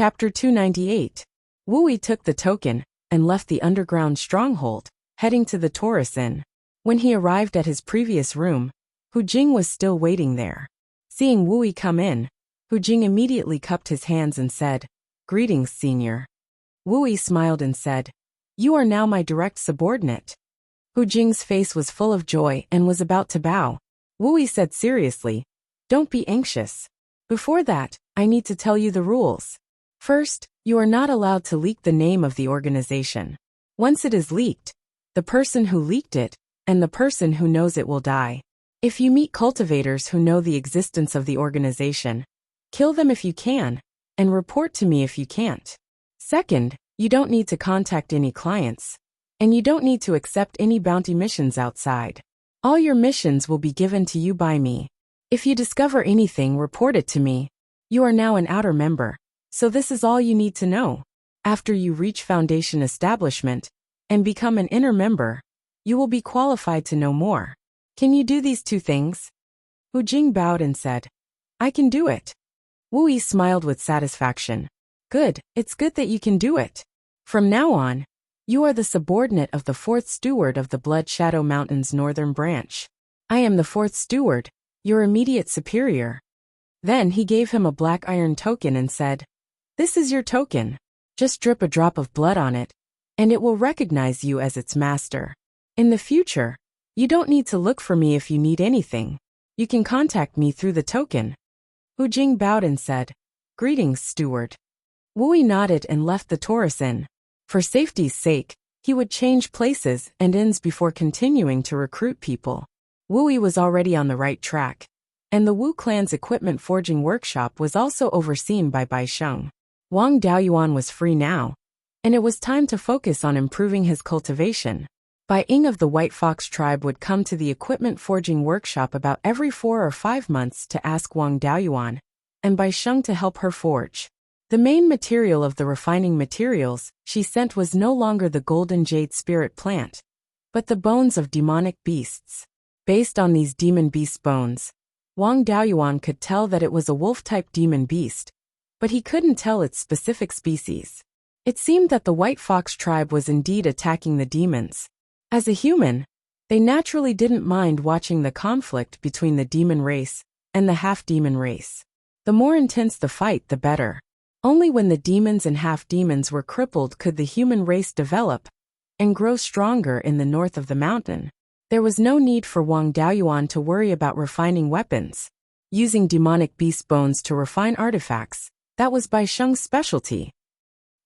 Chapter 298. Wu Yi took the token and left the underground stronghold, heading to the Taurus Inn. When he arrived at his previous room, Hu Jing was still waiting there. Seeing Wu Yi come in, Hu Jing immediately cupped his hands and said, "Greetings, senior." Wu Yi smiled and said, "You are now my direct subordinate." Hu Jing's face was full of joy and was about to bow. Wu Yi said seriously, "Don't be anxious. Before that, I need to tell you the rules. First, you are not allowed to leak the name of the organization. Once it is leaked, the person who leaked it and the person who knows it will die. If you meet cultivators who know the existence of the organization, kill them if you can, and report to me if you can't. Second, you don't need to contact any clients, and you don't need to accept any bounty missions outside. All your missions will be given to you by me. If you discover anything, report it to me. You are now an outer member, so this is all you need to know. After you reach Foundation establishment and become an inner member, you will be qualified to know more. Can you do these two things?" Hu Jing bowed and said, "I can do it." Wu Yi smiled with satisfaction. "Good, it's good that you can do it. From now on, you are the subordinate of the fourth steward of the Blood Shadow Mountain's northern branch. I am the fourth steward, your immediate superior." Then he gave him a black iron token and said, "This is your token. Just drip a drop of blood on it, and it will recognize you as its master. In the future, you don't need to look for me if you need anything. You can contact me through the token." Hu Jing bowed and said, "Greetings, steward." Wu Yi nodded and left the Taurus Inn. For safety's sake, he would change places and inns before continuing to recruit people. Wu Yi was already on the right track, and the Wu clan's equipment forging workshop was also overseen by Beiyuan. Wang Daoyuan was free now, and it was time to focus on improving his cultivation. Bai Ying of the White Fox tribe would come to the equipment forging workshop about every 4 or 5 months to ask Wang Daoyuan and Beiyuan to help her forge. The main material of the refining materials she sent was no longer the golden jade spirit plant, but the bones of demonic beasts. Based on these demon beast bones, Wang Daoyuan could tell that it was a wolf-type demon beast, but he couldn't tell its specific species. It seemed that the White Fox tribe was indeed attacking the demons. As a human, they naturally didn't mind watching the conflict between the demon race and the half-demon race. The more intense the fight, the better. Only when the demons and half-demons were crippled could the human race develop and grow stronger in the north of the mountain. There was no need for Wang Daoyuan to worry about refining weapons. Using demonic beast bones to refine artifacts, that was Beiyuan's specialty.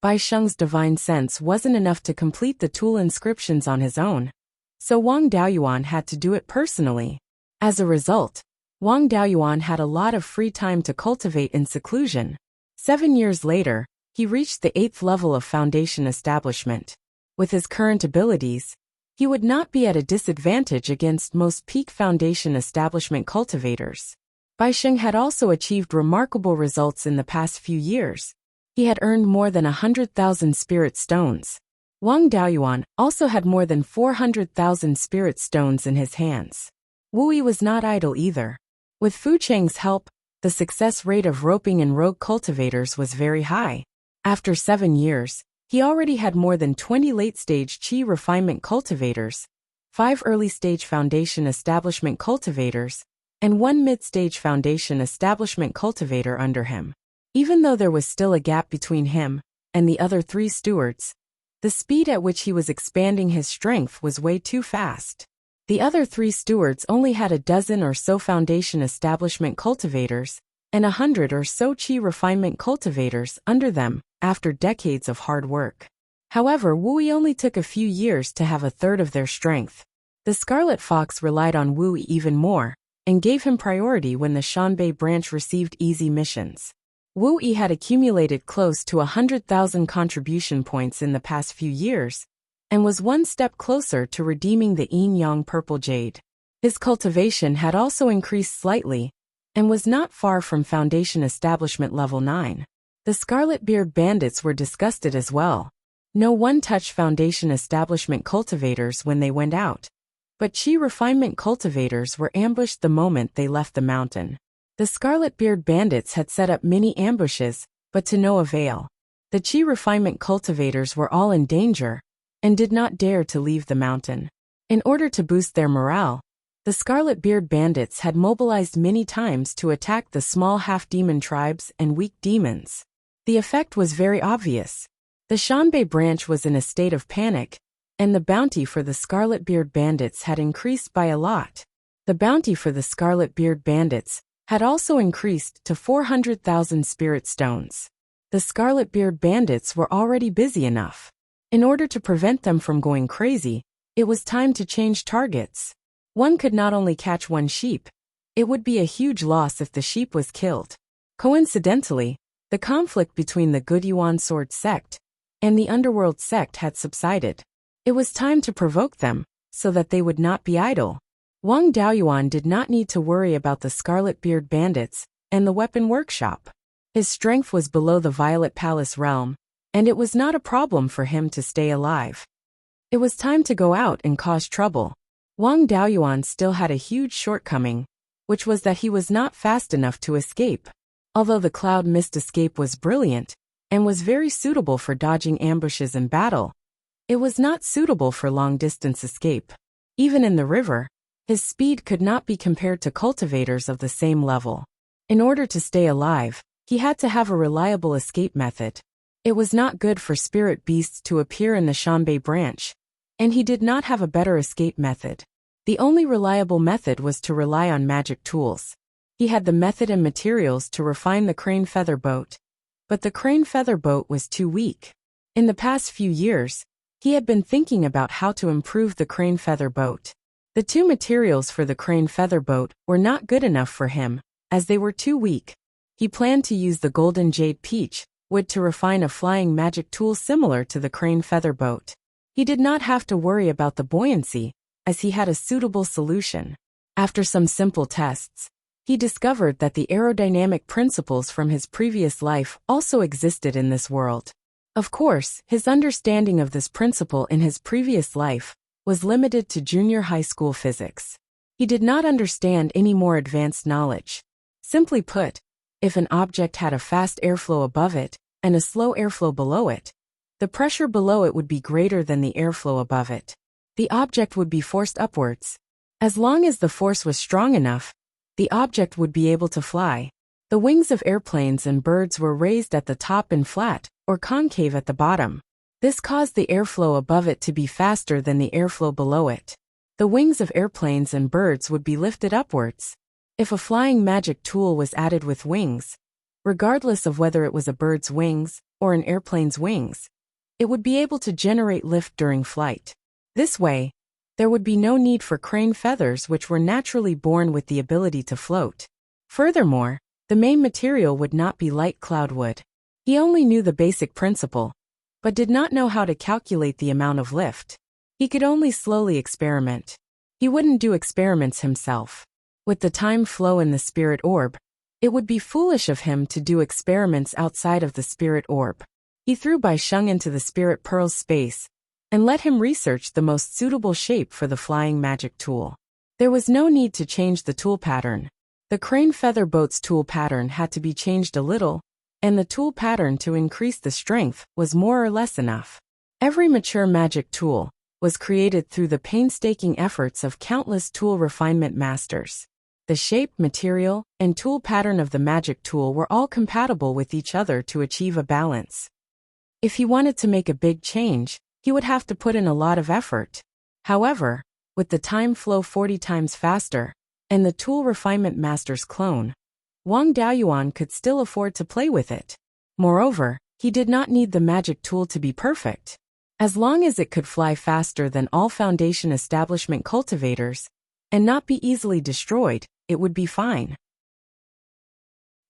Beiyuan's divine sense wasn't enough to complete the tool inscriptions on his own, so Wang Daoyuan had to do it personally. As a result, Wang Daoyuan had a lot of free time to cultivate in seclusion. 7 years later, he reached the 8th level of Foundation establishment. With his current abilities, he would not be at a disadvantage against most peak Foundation establishment cultivators. Beiyuan had also achieved remarkable results in the past few years. He had earned more than 100,000 spirit stones. Wang Daoyuan also had more than 400,000 spirit stones in his hands. Wu Yi was not idle either. With Fu Cheng's help, the success rate of roping and rogue cultivators was very high. After 7 years, he already had more than 20 late-stage qi refinement cultivators, 5 early-stage Foundation establishment cultivators, and 1 mid-stage Foundation establishment cultivator under him. Even though there was still a gap between him and the other 3 stewards, the speed at which he was expanding his strength was way too fast. The other 3 stewards only had a dozen or so Foundation establishment cultivators and 100 or so qi refinement cultivators under them after decades of hard work. However, Wu Yi only took a few years to have a third of their strength. The Scarlet Fox relied on Wu Yi even more and gave him priority when the Shanbei branch received easy missions. Wu Yi had accumulated close to 100,000 contribution points in the past few years, and was one step closer to redeeming the Yin-Yang Purple Jade. His cultivation had also increased slightly, and was not far from Foundation Establishment Level 9. The Scarlet Beard Bandits were disgusted as well. No one touched Foundation Establishment cultivators when they went out, but qi refinement cultivators were ambushed the moment they left the mountain. The Scarlet Beard Bandits had set up many ambushes, but to no avail. The Qi refinement cultivators were all in danger and did not dare to leave the mountain. In order to boost their morale, the Scarlet Beard bandits had mobilized many times to attack the small half-demon tribes and weak demons. The effect was very obvious. The Shanbei branch was in a state of panic, and the bounty for the Scarlet Beard bandits had increased by a lot. The bounty for the Scarlet Beard bandits had also increased to 400,000 spirit stones. The Scarlet Beard bandits were already busy enough. In order to prevent them from going crazy, it was time to change targets. One could not only catch one sheep, it would be a huge loss if the sheep was killed. Coincidentally, the conflict between the Beiyuan sword sect and the underworld sect had subsided. It was time to provoke them, so that they would not be idle. Wang Daoyuan did not need to worry about the Scarlet Beard bandits and the weapon workshop. His strength was below the Violet Palace realm, and it was not a problem for him to stay alive. It was time to go out and cause trouble. Wang Daoyuan still had a huge shortcoming, which was that he was not fast enough to escape. Although the cloud mist escape was brilliant and was very suitable for dodging ambushes in battle, it was not suitable for long-distance escape. Even in the river, his speed could not be compared to cultivators of the same level. In order to stay alive, he had to have a reliable escape method. It was not good for spirit beasts to appear in the Shanbei branch, and he did not have a better escape method. The only reliable method was to rely on magic tools. He had the method and materials to refine the crane feather boat, but the crane feather boat was too weak. In the past few years, he had been thinking about how to improve the crane feather boat. The two materials for the crane feather boat were not good enough for him, as they were too weak. He planned to use the golden jade peach wood to refine a flying magic tool similar to the crane feather boat. He did not have to worry about the buoyancy, as he had a suitable solution. After some simple tests, he discovered that the aerodynamic principles from his previous life also existed in this world. Of course, his understanding of this principle in his previous life was limited to junior high school physics. He did not understand any more advanced knowledge. Simply put, if an object had a fast airflow above it and a slow airflow below it, the pressure below it would be greater than the airflow above it. The object would be forced upwards. As long as the force was strong enough, the object would be able to fly. The wings of airplanes and birds were raised at the top and flat, or concave at the bottom. This caused the airflow above it to be faster than the airflow below it. The wings of airplanes and birds would be lifted upwards. If a flying magic tool was added with wings, regardless of whether it was a bird's wings or an airplane's wings, it would be able to generate lift during flight. This way, there would be no need for crane feathers which were naturally born with the ability to float. Furthermore, the main material would not be light cloud wood. He only knew the basic principle, but did not know how to calculate the amount of lift. He could only slowly experiment. He wouldn't do experiments himself. With the time flow in the spirit orb, it would be foolish of him to do experiments outside of the spirit orb. He threw Beiyuan into the spirit pearl's space and let him research the most suitable shape for the flying magic tool. There was no need to change the tool pattern. The crane feather boat's tool pattern had to be changed a little, and the tool pattern to increase the strength was more or less enough. Every mature magic tool was created through the painstaking efforts of countless tool refinement masters. The shape, material, and tool pattern of the magic tool were all compatible with each other to achieve a balance. If he wanted to make a big change, he would have to put in a lot of effort. However, with the time flow 40 times faster, and the tool refinement master's clone, Wang Daoyuan could still afford to play with it. Moreover, he did not need the magic tool to be perfect. As long as it could fly faster than all foundation establishment cultivators, and not be easily destroyed, it would be fine.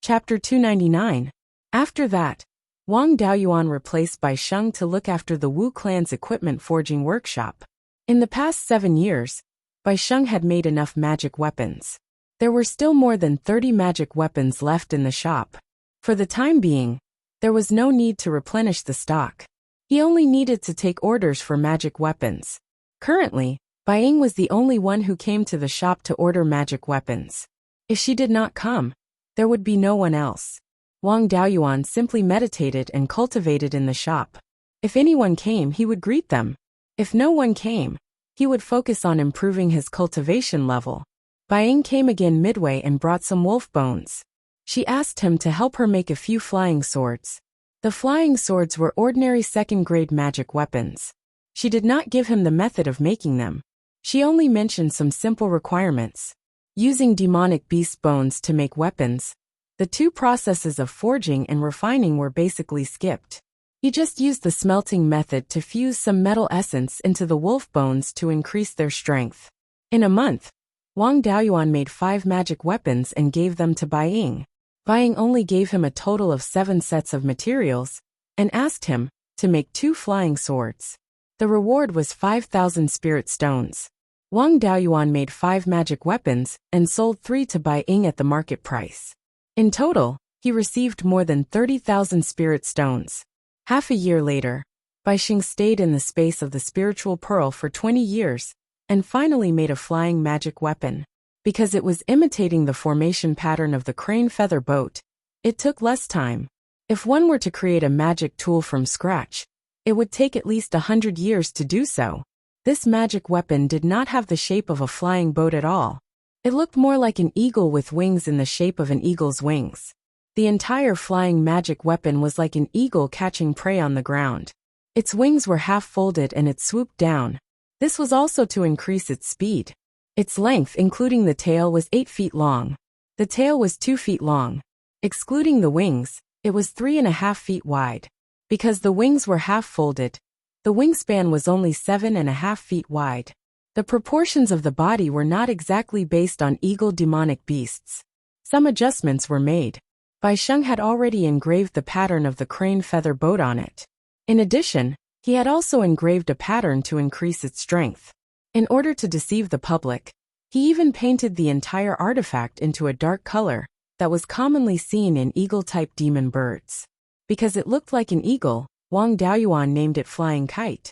Chapter 299. After that, Wang Daoyuan replaced Beiyuan to look after the Wu clan's equipment forging workshop. In the past 7 years, Beiyuan had made enough magic weapons. There were still more than 30 magic weapons left in the shop. For the time being, there was no need to replenish the stock. He only needed to take orders for magic weapons. Currently, Beiying was the only one who came to the shop to order magic weapons. If she did not come, there would be no one else. Wang Daoyuan simply meditated and cultivated in the shop. If anyone came, he would greet them. If no one came, he would focus on improving his cultivation level. Beiyuan came again midway and brought some wolf bones. She asked him to help her make a few flying swords. The flying swords were ordinary second-grade magic weapons. She did not give him the method of making them. She only mentioned some simple requirements. Using demonic beast bones to make weapons, the two processes of forging and refining were basically skipped. He just used the smelting method to fuse some metal essence into the wolf bones to increase their strength. In a month, Wang Daoyuan made 5 magic weapons and gave them to Beiyuan. Beiyuan only gave him a total of 7 sets of materials and asked him to make 2 flying swords. The reward was 5,000 spirit stones. Wang Daoyuan made 5 magic weapons and sold 3 to Beiyuan at the market price. In total, he received more than 30,000 spirit stones. Half a year later, Beiyuan stayed in the space of the spiritual pearl for 20 years and finally made a flying magic weapon. Because it was imitating the formation pattern of the crane feather boat, it took less time. If one were to create a magic tool from scratch, it would take at least 100 years to do so. This magic weapon did not have the shape of a flying boat at all. It looked more like an eagle with wings in the shape of an eagle's wings. The entire flying magic weapon was like an eagle catching prey on the ground. Its wings were half folded and it swooped down. This was also to increase its speed. Its length, including the tail, was 8 feet long. The tail was 2 feet long. Excluding the wings, it was 3.5 feet wide. Because the wings were half folded, the wingspan was only 7.5 feet wide. The proportions of the body were not exactly based on eagle demonic beasts. Some adjustments were made. Beiyuan had already engraved the pattern of the crane feather boat on it. In addition, he had also engraved a pattern to increase its strength. In order to deceive the public, he even painted the entire artifact into a dark color that was commonly seen in eagle-type demon birds. Because it looked like an eagle, Wang Daoyuan named it Flying Kite.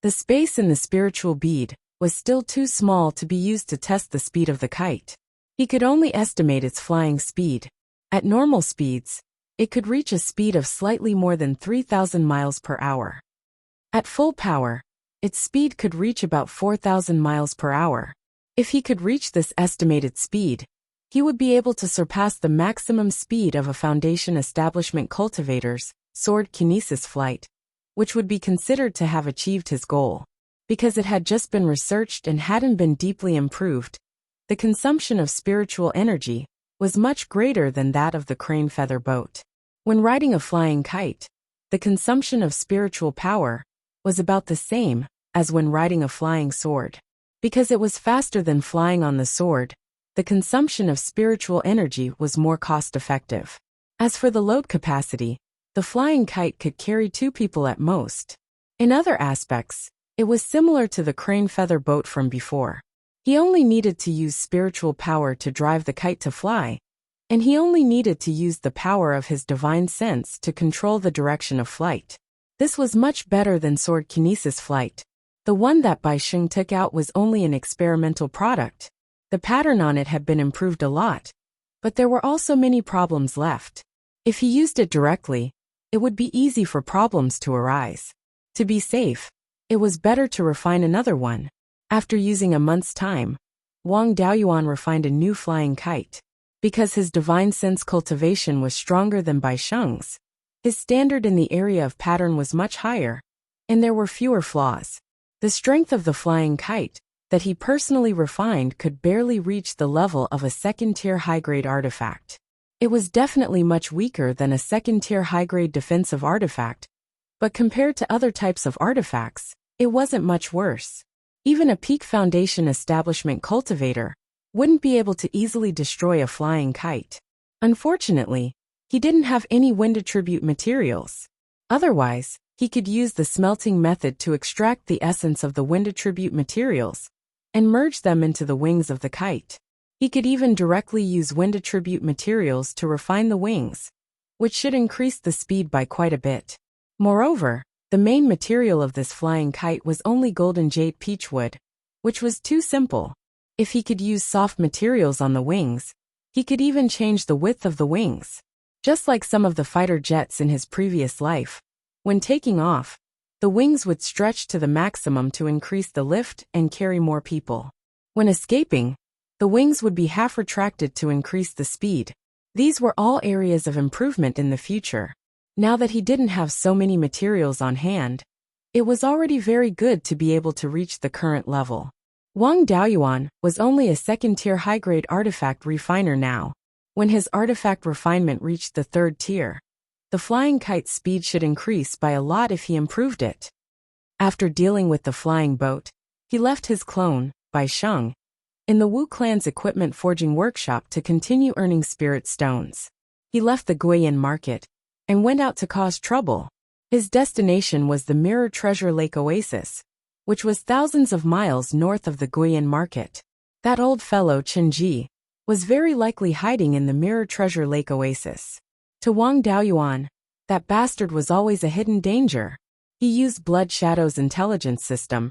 The space in the spiritual bead was still too small to be used to test the speed of the kite. He could only estimate its flying speed. At normal speeds, it could reach a speed of slightly more than 3,000 miles per hour. At full power, its speed could reach about 4,000 miles per hour. If he could reach this estimated speed, he would be able to surpass the maximum speed of a Foundation establishment cultivator's sword kinesis flight, which would be considered to have achieved his goal. Because it had just been researched and hadn't been deeply improved, the consumption of spiritual energy was much greater than that of the crane feather boat. When riding a flying kite, the consumption of spiritual power was about the same as when riding a flying sword. Because it was faster than flying on the sword, the consumption of spiritual energy was more cost-effective. As for the load capacity, the flying kite could carry 2 people at most. In other aspects, it was similar to the crane feather boat from before. He only needed to use spiritual power to drive the kite to fly, and he only needed to use the power of his divine sense to control the direction of flight. This was much better than sword kinesis flight. The one that Beiyuan took out was only an experimental product. The pattern on it had been improved a lot, but there were also many problems left. If he used it directly, it would be easy for problems to arise. To be safe, it was better to refine another one. After using a month's time, Wang Daoyuan refined a new flying kite. Because his divine sense cultivation was stronger than Beiyuan's, his standard in the area of pattern was much higher, and there were fewer flaws. The strength of the flying kite that he personally refined could barely reach the level of a second-tier high-grade artifact. It was definitely much weaker than a second-tier high-grade defensive artifact, but compared to other types of artifacts, it wasn't much worse. Even a peak Foundation establishment cultivator wouldn't be able to easily destroy a flying kite. Unfortunately, he didn't have any wind attribute materials. Otherwise, he could use the smelting method to extract the essence of the wind attribute materials and merge them into the wings of the kite. He could even directly use wind attribute materials to refine the wings, which should increase the speed by quite a bit. Moreover, the main material of this flying kite was only golden jade peachwood, which was too simple. If he could use soft materials on the wings, he could even change the width of the wings. Just like some of the fighter jets in his previous life, when taking off, the wings would stretch to the maximum to increase the lift and carry more people. When escaping, the wings would be half retracted to increase the speed. These were all areas of improvement in the future. Now that he didn't have so many materials on hand, it was already very good to be able to reach the current level. Wang Daoyuan was only a second-tier high-grade artifact refiner now. When his artifact refinement reached the third tier, the flying kite's speed should increase by a lot if he improved it. After dealing with the flying boat, he left his clone, Beiyuan, in the Wu clan's equipment forging workshop to continue earning spirit stones. He left the Beiyuan market and went out to cause trouble. His destination was the Mirror Treasure Lake Oasis, which was thousands of miles north of the Beiyuan market. That old fellow Chenji was very likely hiding in the Mirror Treasure Lake Oasis. To Wang Daoyuan, that bastard was always a hidden danger. He used Blood Shadow's intelligence system,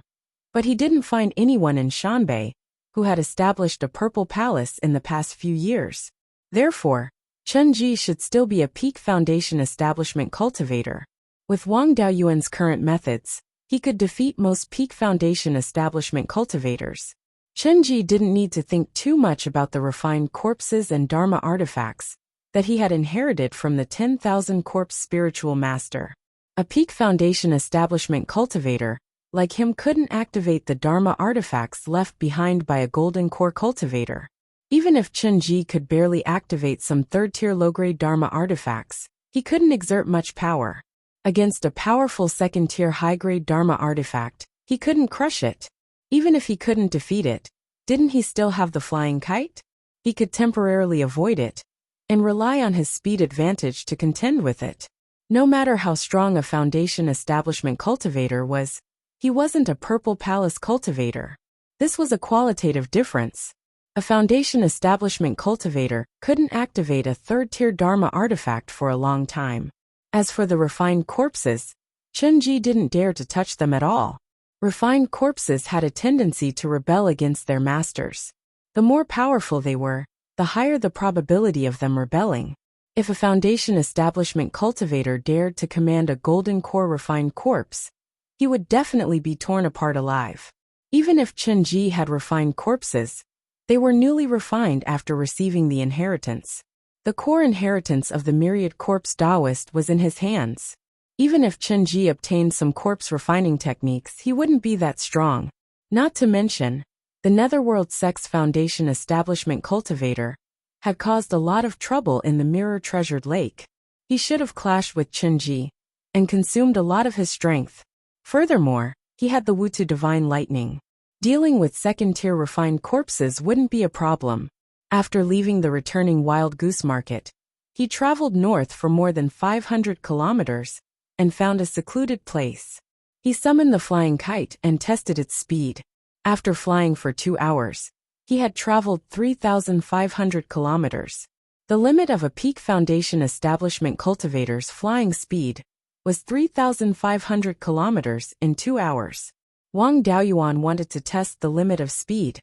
but he didn't find anyone in Shanbei who had established a purple palace in the past few years. Therefore, Chenji should still be a peak foundation establishment cultivator. With Wang Daoyuan's current methods, he could defeat most peak foundation establishment cultivators. Chenji didn't need to think too much about the refined corpses and Dharma artifacts that he had inherited from the 10,000 corpse spiritual master. A peak foundation establishment cultivator like him couldn't activate the Dharma artifacts left behind by a golden core cultivator. Even if Chenji could barely activate some third-tier low-grade Dharma artifacts, he couldn't exert much power. Against a powerful second-tier high-grade Dharma artifact, he couldn't crush it. Even if he couldn't defeat it, didn't he still have the flying kite? He could temporarily avoid it and rely on his speed advantage to contend with it. No matter how strong a foundation establishment cultivator was, he wasn't a purple palace cultivator. This was a qualitative difference. A foundation establishment cultivator couldn't activate a third-tier Dharma artifact for a long time. As for the refined corpses, Chenji didn't dare to touch them at all. Refined corpses had a tendency to rebel against their masters. The more powerful they were, the higher the probability of them rebelling. If a foundation establishment cultivator dared to command a golden core refined corpse, he would definitely be torn apart alive. Even if Chenji had refined corpses, they were newly refined after receiving the inheritance. The core inheritance of the myriad corpse Taoist was in his hands. Even if Chenji obtained some corpse refining techniques, he wouldn't be that strong. Not to mention, the Netherworld Sex Foundation establishment cultivator had caused a lot of trouble in the Mirror Treasured Lake. He should have clashed with Chenji and consumed a lot of his strength. Furthermore, he had the Wutu Divine Lightning. Dealing with second-tier refined corpses wouldn't be a problem. After leaving the returning Wild Goose Market, he traveled north for more than 500 kilometers and found a secluded place. He summoned the flying kite and tested its speed. After flying for 2 hours, he had traveled 3,500 kilometers. The limit of a peak foundation establishment cultivator's flying speed was 3,500 kilometers in 2 hours. Wang Daoyuan wanted to test the limit of speed.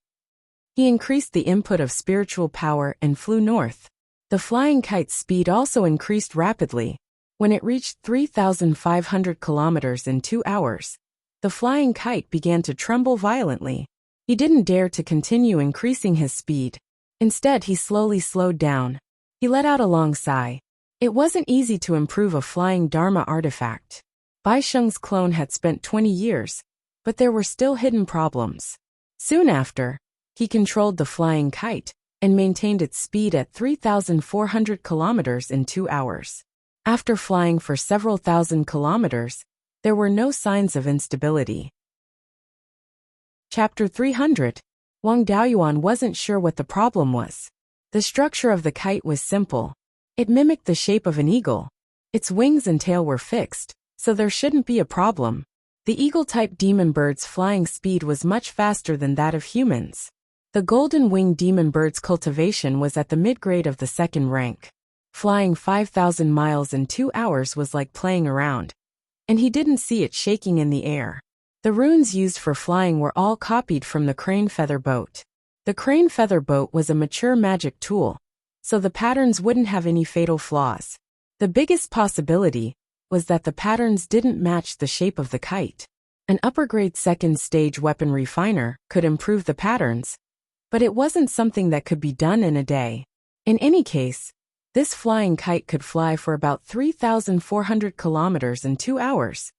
He increased the input of spiritual power and flew north. The flying kite's speed also increased rapidly. When it reached 3,500 kilometers in 2 hours, the flying kite began to tremble violently. He didn't dare to continue increasing his speed. Instead, he slowly slowed down. He let out a long sigh. It wasn't easy to improve a flying Dharma artifact. Beiyuan's clone had spent 20 years, but there were still hidden problems. Soon after, he controlled the flying kite and maintained its speed at 3,400 kilometers in 2 hours. After flying for several thousand kilometers, there were no signs of instability. Chapter 300. Wang Daoyuan wasn't sure what the problem was. The structure of the kite was simple. It mimicked the shape of an eagle. Its wings and tail were fixed, so there shouldn't be a problem. The eagle-type demon bird's flying speed was much faster than that of humans. The golden-winged demon bird's cultivation was at the mid-grade of the second rank. Flying 5,000 miles in 2 hours was like playing around, and he didn't see it shaking in the air. The runes used for flying were all copied from the crane feather boat. The crane feather boat was a mature magic tool, so the patterns wouldn't have any fatal flaws. The biggest possibility was that the patterns didn't match the shape of the kite. An upper-grade second-stage weapon refiner could improve the patterns, but it wasn't something that could be done in a day. In any case, this flying kite could fly for about 3,400 kilometers in 2 hours,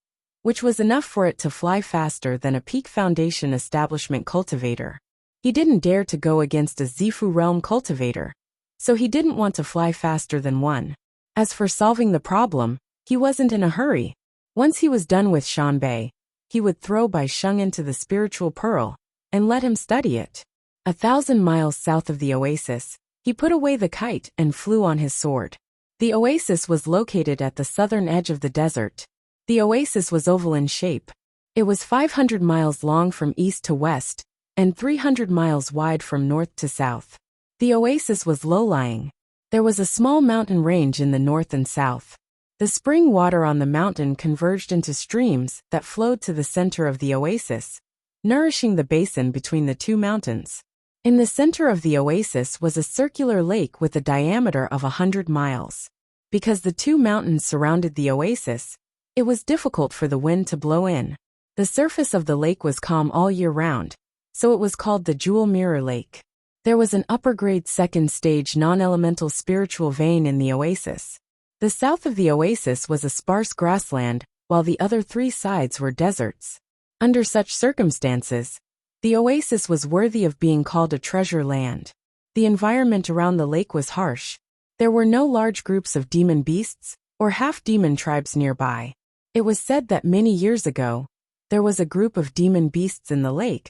which was enough for it to fly faster than a peak foundation establishment cultivator. He didn't dare to go against a Zifu realm cultivator, so he didn't want to fly faster than one. As for solving the problem, he wasn't in a hurry. Once he was done with Shanbei, he would throw Bai Sheng into the spiritual pearl and let him study it. 1,000 miles south of the oasis, he put away the kite and flew on his sword. The oasis was located at the southern edge of the desert. The oasis was oval in shape. It was 500 miles long from east to west and 300 miles wide from north to south. The oasis was low-lying. There was a small mountain range in the north and south. The spring water on the mountain converged into streams that flowed to the center of the oasis, nourishing the basin between the two mountains. In the center of the oasis was a circular lake with a diameter of 100 miles. Because the two mountains surrounded the oasis, it was difficult for the wind to blow in. The surface of the lake was calm all year round, so it was called the Jewel Mirror Lake. There was an upper-grade second-stage non-elemental spiritual vein in the oasis. The south of the oasis was a sparse grassland, while the other 3 sides were deserts. Under such circumstances, the oasis was worthy of being called a treasure land. The environment around the lake was harsh. There were no large groups of demon beasts or half-demon tribes nearby. It was said that many years ago, there was a group of demon beasts in the lake,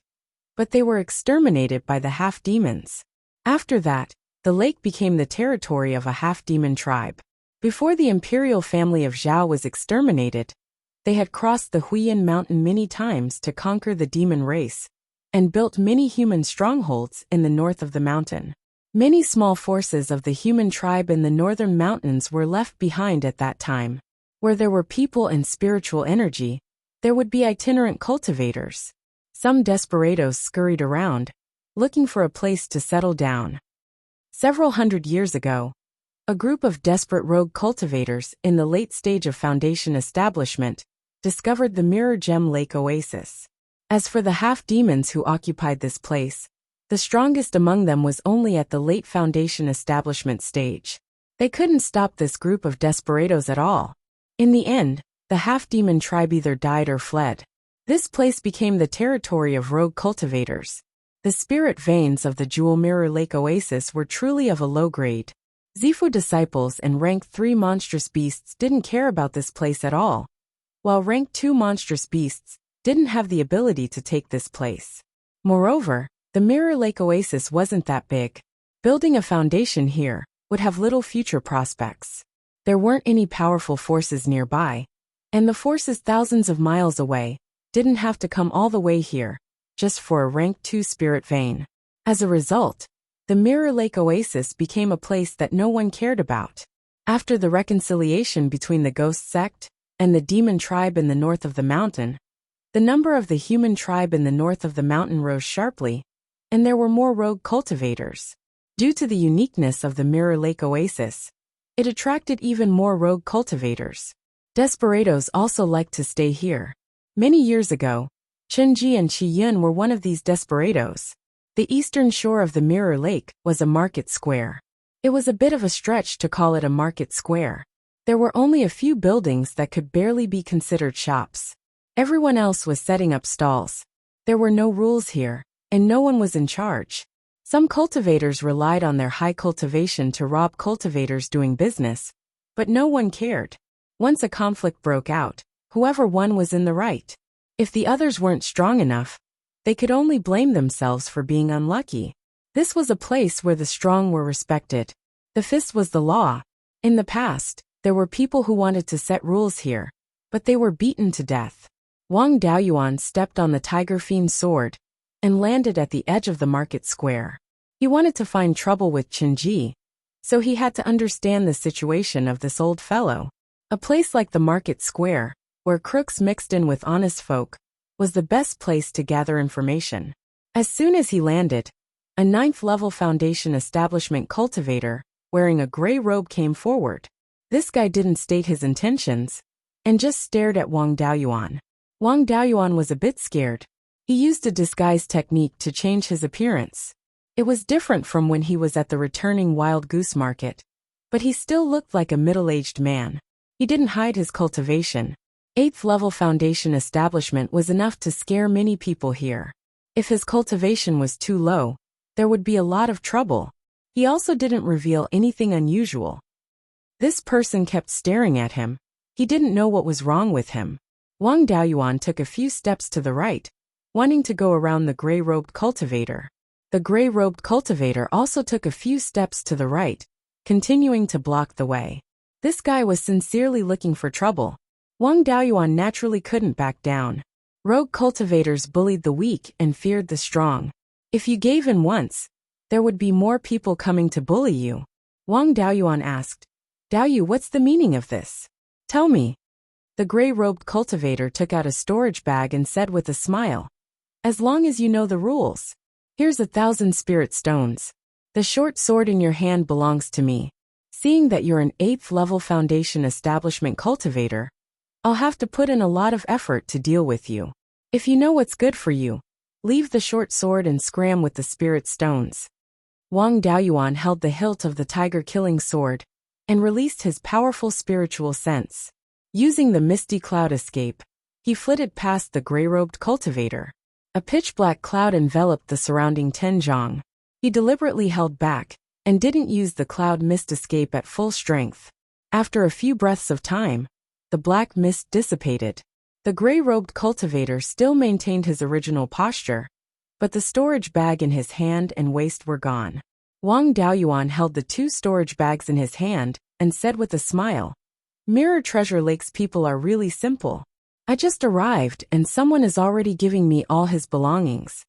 but they were exterminated by the half-demons. After that, the lake became the territory of a half-demon tribe. Before the imperial family of Zhao was exterminated, they had crossed the Huiyin Mountain many times to conquer the demon race, and built many human strongholds in the north of the mountain. Many small forces of the human tribe in the northern mountains were left behind at that time. Where there were people and spiritual energy, there would be itinerant cultivators. Some desperados scurried around, looking for a place to settle down. Several hundred years ago, a group of desperate rogue cultivators in the late stage of foundation establishment discovered the Mirror Gem Lake Oasis. As for the half-demons who occupied this place, the strongest among them was only at the late foundation establishment stage. They couldn't stop this group of desperados at all. In the end, the half-demon tribe either died or fled. This place became the territory of rogue cultivators. The spirit veins of the Jewel Mirror Lake Oasis were truly of a low grade. Zifu disciples and rank 3 monstrous beasts didn't care about this place at all, while rank 2 monstrous beasts didn't have the ability to take this place. Moreover, the Mirror Lake Oasis wasn't that big. Building a foundation here would have little future prospects. There weren't any powerful forces nearby, and the forces thousands of miles away didn't have to come all the way here, just for a rank 2 spirit vein. As a result, the Mirror Lake Oasis became a place that no one cared about. After the reconciliation between the Ghost Sect and the Demon Tribe in the north of the mountain, the number of the human tribe in the north of the mountain rose sharply, and there were more rogue cultivators. Due to the uniqueness of the Mirror Lake Oasis, it attracted even more rogue cultivators. Desperados also liked to stay here. Many years ago, Chenji and Qiyun were one of these desperados. The eastern shore of the Mirror Lake was a market square. It was a bit of a stretch to call it a market square. There were only a few buildings that could barely be considered shops. Everyone else was setting up stalls. There were no rules here, and no one was in charge. Some cultivators relied on their high cultivation to rob cultivators doing business, but no one cared. Once a conflict broke out, whoever won was in the right. If the others weren't strong enough, they could only blame themselves for being unlucky. This was a place where the strong were respected. The fist was the law. In the past, there were people who wanted to set rules here, but they were beaten to death. Wang Daoyuan stepped on the Tiger Fiend's sword and landed at the edge of the market square. He wanted to find trouble with Chenji, so he had to understand the situation of this old fellow. A place like the market square, where crooks mixed in with honest folk, was the best place to gather information. As soon as he landed, a 9th-level foundation establishment cultivator, wearing a gray robe, came forward. This guy didn't state his intentions and just stared at Wang Daoyuan. Wang Daoyuan was a bit scared. He used a disguise technique to change his appearance. It was different from when he was at the returning wild goose market, but he still looked like a middle-aged man. He didn't hide his cultivation. 8th level foundation establishment was enough to scare many people here. If his cultivation was too low, there would be a lot of trouble. He also didn't reveal anything unusual. This person kept staring at him. He didn't know what was wrong with him. Wang Daoyuan took a few steps to the right, wanting to go around the gray-robed cultivator. The gray-robed cultivator also took a few steps to the right, continuing to block the way. This guy was sincerely looking for trouble. Wang Daoyuan naturally couldn't back down. Rogue cultivators bullied the weak and feared the strong. If you gave in once, there would be more people coming to bully you. Wang Daoyuan asked, "Daoyu, what's the meaning of this? Tell me." The gray-robed cultivator took out a storage bag and said with a smile, "As long as you know the rules. Here's 1,000 spirit stones. The short sword in your hand belongs to me. Seeing that you're an 8th level foundation establishment cultivator, I'll have to put in a lot of effort to deal with you. If you know what's good for you, leave the short sword and scram with the spirit stones." Wang Daoyuan held the hilt of the tiger-killing sword and released his powerful spiritual sense. Using the misty cloud escape, he flitted past the gray-robed cultivator. A pitch-black cloud enveloped the surrounding Tenjiang. He deliberately held back and didn't use the cloud mist escape at full strength. After a few breaths of time, the black mist dissipated. The gray-robed cultivator still maintained his original posture, but the storage bag in his hand and waist were gone. Wang Daoyuan held the 2 storage bags in his hand and said with a smile, "Mirror Treasure Lake's people are really simple. I just arrived and someone is already giving me all his belongings."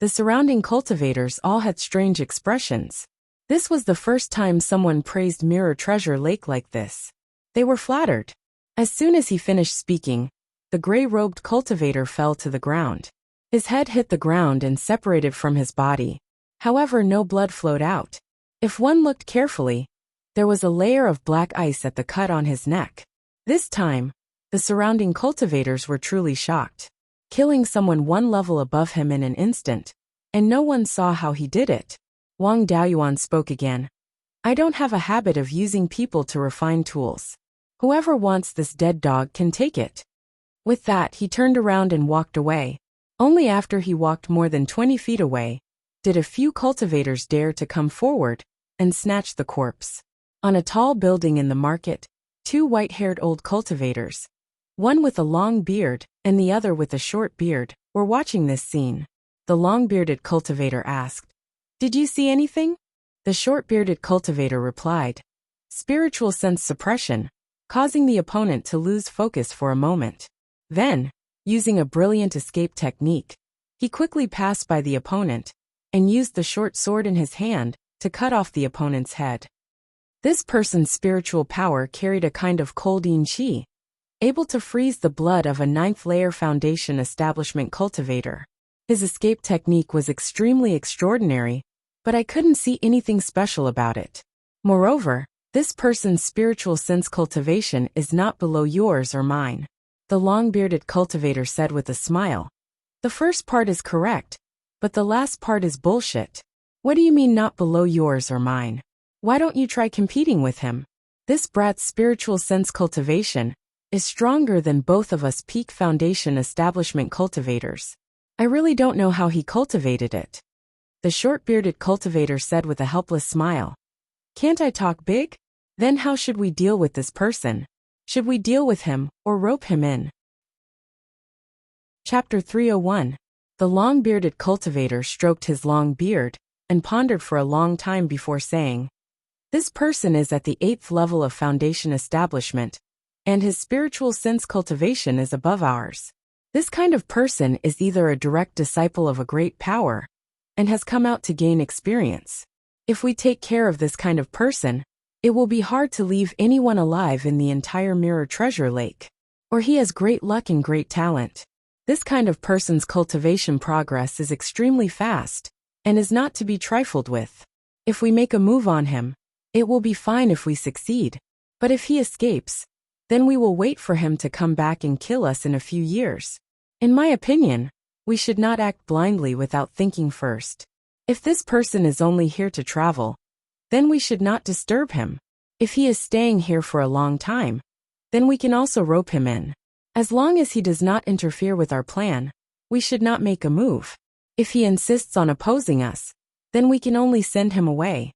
The surrounding cultivators all had strange expressions. This was the first time someone praised Mirror Treasure Lake like this. They were flattered. As soon as he finished speaking, the gray-robed cultivator fell to the ground. His head hit the ground and separated from his body. However, no blood flowed out. If one looked carefully, there was a layer of black ice at the cut on his neck. This time, the surrounding cultivators were truly shocked. Killing someone 1 level above him in an instant, and no one saw how he did it. Wang Daoyuan spoke again. "I don't have a habit of using people to refine tools. Whoever wants this dead dog can take it." With that, he turned around and walked away. Only after he walked more than 20 feet away, did a few cultivators dare to come forward and snatch the corpse. On a tall building in the market, 2 white-haired old cultivators, one with a long beard and the other with a short beard, were watching this scene. The long-bearded cultivator asked, "Did you see anything?" The short-bearded cultivator replied, "Spiritual sense suppression, causing the opponent to lose focus for a moment. Then, using a brilliant escape technique, he quickly passed by the opponent and used the short sword in his hand to cut off the opponent's head." This person's spiritual power carried a kind of cold yin qi, able to freeze the blood of a 9th layer foundation establishment cultivator. His escape technique was extremely extraordinary, but I couldn't see anything special about it. Moreover, this person's spiritual sense cultivation is not below yours or mine. The long-bearded cultivator said with a smile. "The first part is correct, but the last part is bullshit. What do you mean not below yours or mine? Why don't you try competing with him? This brat's spiritual sense cultivation is stronger than both of us peak foundation establishment cultivators. I really don't know how he cultivated it." The short-bearded cultivator said with a helpless smile. "Can't I talk big? Then how should we deal with this person? Should we deal with him or rope him in?" Chapter 301. The long-bearded cultivator stroked his long beard and pondered for a long time before saying, "This person is at the 8th level of foundation establishment, and his spiritual sense cultivation is above ours. This kind of person is either a direct disciple of a great power and has come out to gain experience. If we take care of this kind of person, it will be hard to leave anyone alive in the entire Mirror Treasure Lake. Or he has great luck and great talent. This kind of person's cultivation progress is extremely fast and is not to be trifled with. If we make a move on him, it will be fine if we succeed. But if he escapes, then we will wait for him to come back and kill us in a few years. In my opinion, we should not act blindly without thinking first. If this person is only here to travel, then we should not disturb him. If he is staying here for a long time, then we can also rope him in. As long as he does not interfere with our plan, we should not make a move. If he insists on opposing us, then we can only send him away.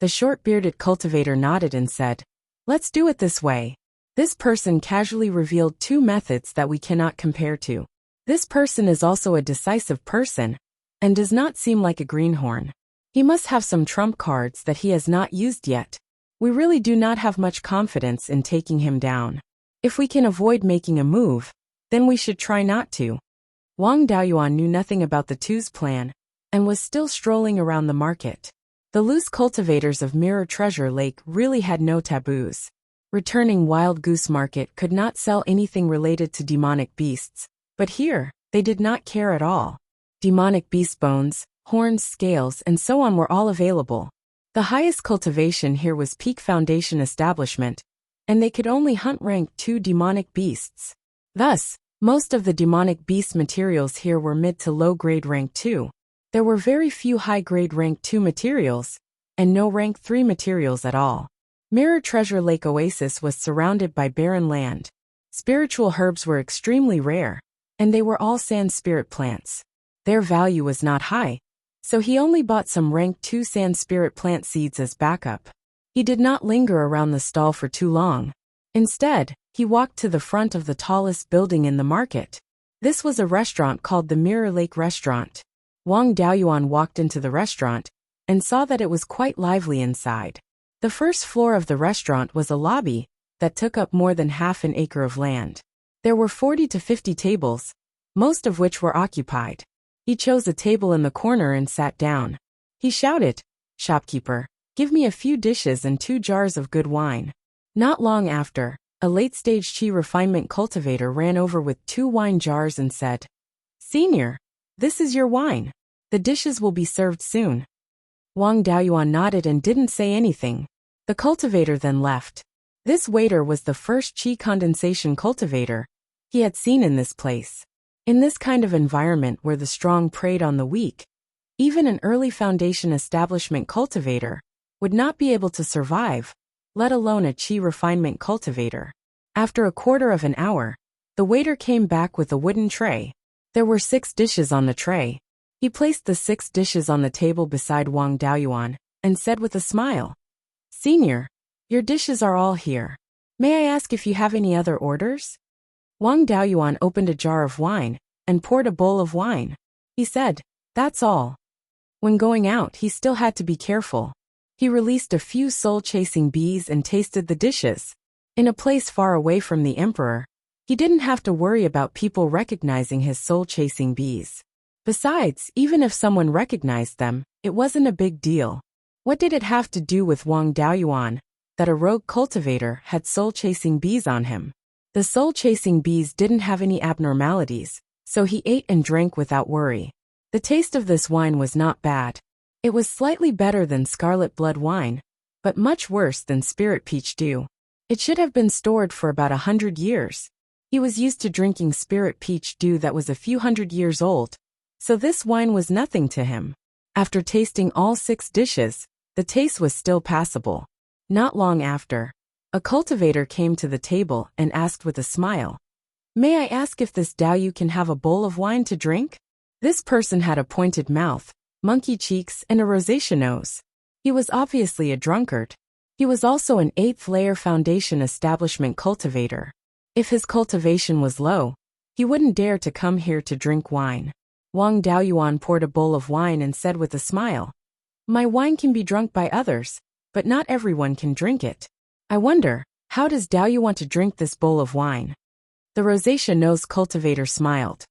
The short-bearded cultivator nodded and said, "Let's do it this way." This person casually revealed two methods that we cannot compare to. This person is also a decisive person, and does not seem like a greenhorn. He must have some trump cards that he has not used yet. We really do not have much confidence in taking him down. If we can avoid making a move, then we should try not to. Wang Daoyuan knew nothing about the two's plan, and was still strolling around the market. The loose cultivators of Mirror Treasure Lake really had no taboos. Returning Wild Goose Market could not sell anything related to demonic beasts, but here, they did not care at all. Demonic beast bones, horns, scales, and so on were all available. The highest cultivation here was Peak Foundation Establishment, and they could only hunt rank 2 demonic beasts. Thus, most of the demonic beast materials here were mid to low grade rank 2. There were very few high grade rank 2 materials, and no rank 3 materials at all. Mirror Treasure Lake Oasis was surrounded by barren land. Spiritual herbs were extremely rare, and they were all sand spirit plants. Their value was not high, so he only bought some rank 2 sand spirit plant seeds as backup. He did not linger around the stall for too long. Instead, he walked to the front of the tallest building in the market. This was a restaurant called the Mirror Lake Restaurant. Wang Daoyuan walked into the restaurant and saw that it was quite lively inside. The first floor of the restaurant was a lobby that took up more than half an acre of land. There were 40 to 50 tables, most of which were occupied. He chose a table in the corner and sat down. He shouted, "Shopkeeper, give me a few dishes and 2 jars of good wine." Not long after, a late-stage chi refinement cultivator ran over with 2 wine jars and said, "Senior, this is your wine. The dishes will be served soon." Wang Daoyuan nodded and didn't say anything. The cultivator then left. This waiter was the first chi condensation cultivator he had seen in this place. In this kind of environment where the strong preyed on the weak, even an early foundation establishment cultivator would not be able to survive, let alone a chi refinement cultivator. After a quarter of an hour, the waiter came back with a wooden tray. There were 6 dishes on the tray. He placed the 6 dishes on the table beside Wang Daoyuan and said with a smile, "Senior, your dishes are all here. May I ask if you have any other orders?" Wang Daoyuan opened a jar of wine and poured a bowl of wine. He said, "That's all." When going out, he still had to be careful. He released a few soul-chasing bees and tasted the dishes. In a place far away from the emperor, he didn't have to worry about people recognizing his soul-chasing bees. Besides, even if someone recognized them, it wasn't a big deal. What did it have to do with Wang Daoyuan that a rogue cultivator had soul-chasing bees on him? The soul-chasing bees didn't have any abnormalities, so he ate and drank without worry. The taste of this wine was not bad. It was slightly better than scarlet blood wine, but much worse than spirit peach dew. It should have been stored for about 100 years. He was used to drinking spirit peach dew that was a few hundred years old, so this wine was nothing to him. After tasting all 6 dishes, the taste was still passable. Not long after, a cultivator came to the table and asked with a smile, "May I ask if this Daoyu can have a bowl of wine to drink?" This person had a pointed mouth, monkey cheeks, and a rosacea nose. He was obviously a drunkard. He was also an 8th layer foundation establishment cultivator. If his cultivation was low, he wouldn't dare to come here to drink wine. Wang Daoyuan poured a bowl of wine and said with a smile, "My wine can be drunk by others, but not everyone can drink it. I wonder, how does Daoyu want to drink this bowl of wine?" The rosacea-nosed cultivator smiled.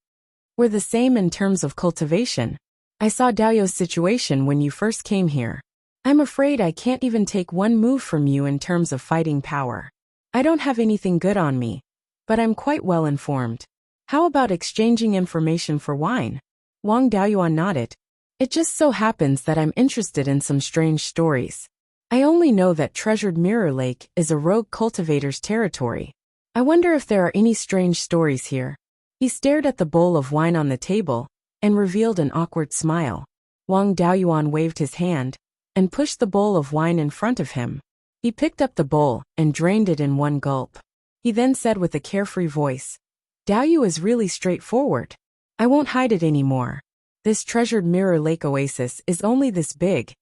"We're the same in terms of cultivation. I saw Daoyu's situation when you first came here. I'm afraid I can't even take one move from you in terms of fighting power. I don't have anything good on me, but I'm quite well informed. How about exchanging information for wine?" Wang Daoyuan nodded. "It just so happens that I'm interested in some strange stories. I only know that Treasured Mirror Lake is a rogue cultivator's territory. I wonder if there are any strange stories here. He stared at the bowl of wine on the table and revealed an awkward smile. Wang Daoyuan waved his hand and pushed the bowl of wine in front of him. He picked up the bowl and drained it in one gulp. He then said with a carefree voice, "Daoyu is really straightforward. I won't hide it anymore. This Treasured Mirror Lake oasis is only this big,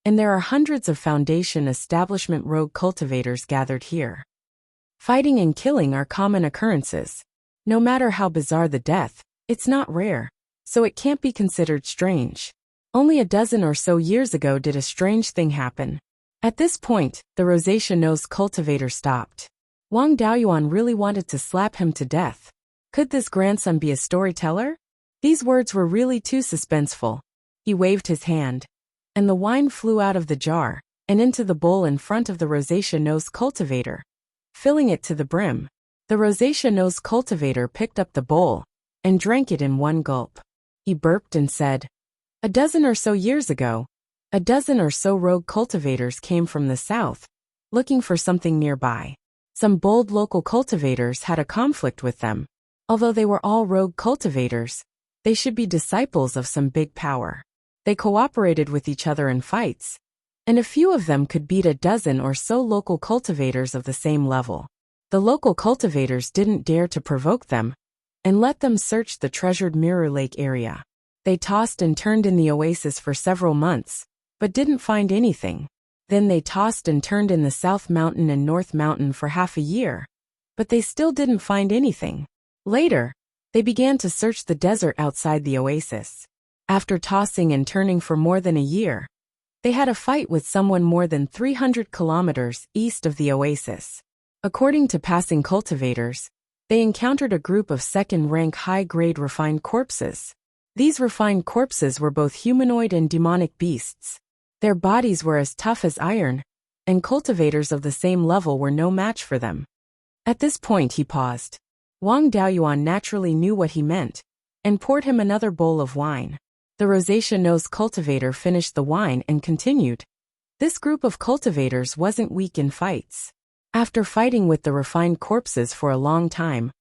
and there are hundreds of Foundation establishment rogue cultivators gathered here. Fighting and killing are common occurrences. No matter how bizarre the death, it's not rare, so it can't be considered strange. Only a dozen or so years ago did a strange thing happen." At this point, the rosacea-nosed cultivator stopped. Wang Daoyuan really wanted to slap him to death. Could this grandson be a storyteller? These words were really too suspenseful. He waved his hand, and the wine flew out of the jar and into the bowl in front of the rosacea-nosed cultivator, filling it to the brim. The rosacea-nosed cultivator picked up the bowl and drank it in one gulp. He burped and said, "A dozen or so years ago, a dozen or so rogue cultivators came from the south, looking for something nearby. Some bold local cultivators had a conflict with them. Although they were all rogue cultivators, they should be disciples of some big power. They cooperated with each other in fights, and a few of them could beat a dozen or so local cultivators of the same level. The local cultivators didn't dare to provoke them and let them search the Treasured Mirror Lake area. They tossed and turned in the oasis for several months, but didn't find anything. Then they tossed and turned in the South Mountain and North Mountain for half a year, but they still didn't find anything. Later, they began to search the desert outside the oasis. After tossing and turning for more than a year, they had a fight with someone more than 300 kilometers east of the oasis. According to passing cultivators, they encountered a group of second-rank high-grade refined corpses. These refined corpses were both humanoid and demonic beasts. Their bodies were as tough as iron, and cultivators of the same level were no match for them. At this point he paused. Wang Daoyuan naturally knew what he meant, and poured him another bowl of wine. The rosacea-nosed cultivator finished the wine and continued. This group of cultivators wasn't weak in fights. After fighting with the refined corpses for a long time,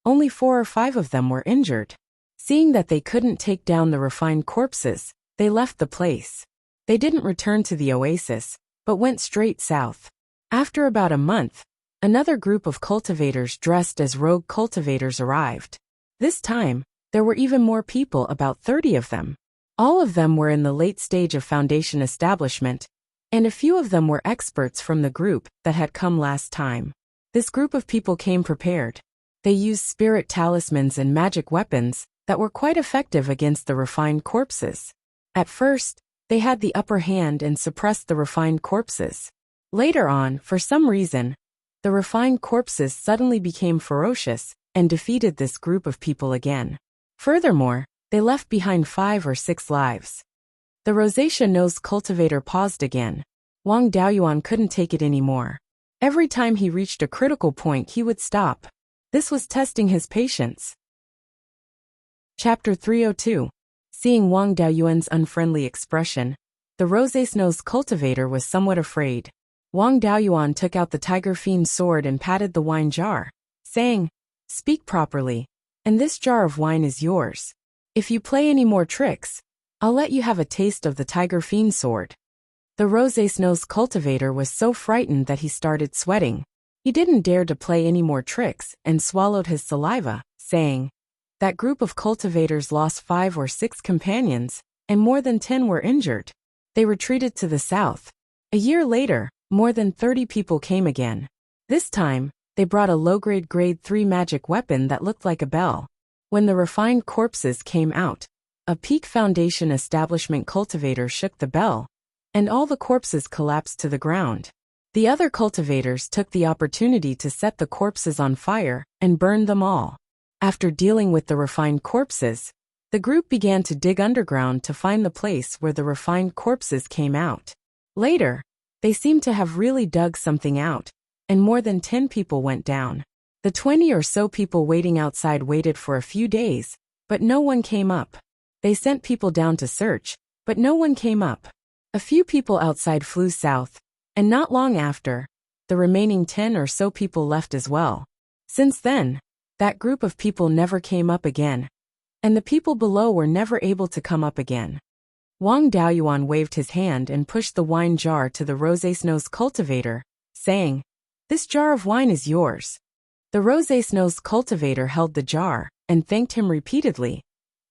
only 4 or 5 of them were injured. Seeing that they couldn't take down the refined corpses, they left the place. They didn't return to the oasis, but went straight south. After about a month, another group of cultivators dressed as rogue cultivators arrived. This time, there were even more people, about 30 of them. All of them were in the late stage of Foundation establishment, and a few of them were experts from the group that had come last time. This group of people came prepared. They used spirit talismans and magic weapons that were quite effective against the refined corpses. At first, they had the upper hand and suppressed the refined corpses. Later on, for some reason, the refined corpses suddenly became ferocious and defeated this group of people again. Furthermore, they left behind 5 or 6 lives. The rosacea-nosed cultivator paused again. Wang Daoyuan couldn't take it anymore. Every time he reached a critical point he would stop. This was testing his patience. Chapter 302. Seeing Wang Daoyuan's unfriendly expression, the rosacea-nosed cultivator was somewhat afraid. Wang Daoyuan took out the tiger fiend sword and patted the wine jar, saying, "Speak properly, and this jar of wine is yours. If you play any more tricks, I'll let you have a taste of the tiger fiend sword." The rosacea-nosed cultivator was so frightened that he started sweating. He didn't dare to play any more tricks and swallowed his saliva, saying, "That group of cultivators lost 5 or 6 companions, and more than 10 were injured. They retreated to the south. A year later, more than 30 people came again. This time, they brought a low-grade grade 3 magic weapon that looked like a bell. When the refined corpses came out, a peak Foundation establishment cultivator shook the bell, and all the corpses collapsed to the ground. The other cultivators took the opportunity to set the corpses on fire and burned them all. After dealing with the refined corpses, the group began to dig underground to find the place where the refined corpses came out. Later, they seemed to have really dug something out, and more than 10 people went down. The 20 or so people waiting outside waited for a few days, but no one came up. They sent people down to search, but no one came up. A few people outside flew south, And not long after, the remaining 10 or so people left as well. Since then, that group of people never came up again, and the people below were never able to come up again. Wang Daoyuan waved his hand and pushed the wine jar to the Rosé-Nose cultivator, saying, "This jar of wine is yours." The Rosé-Nose cultivator held the jar and thanked him repeatedly,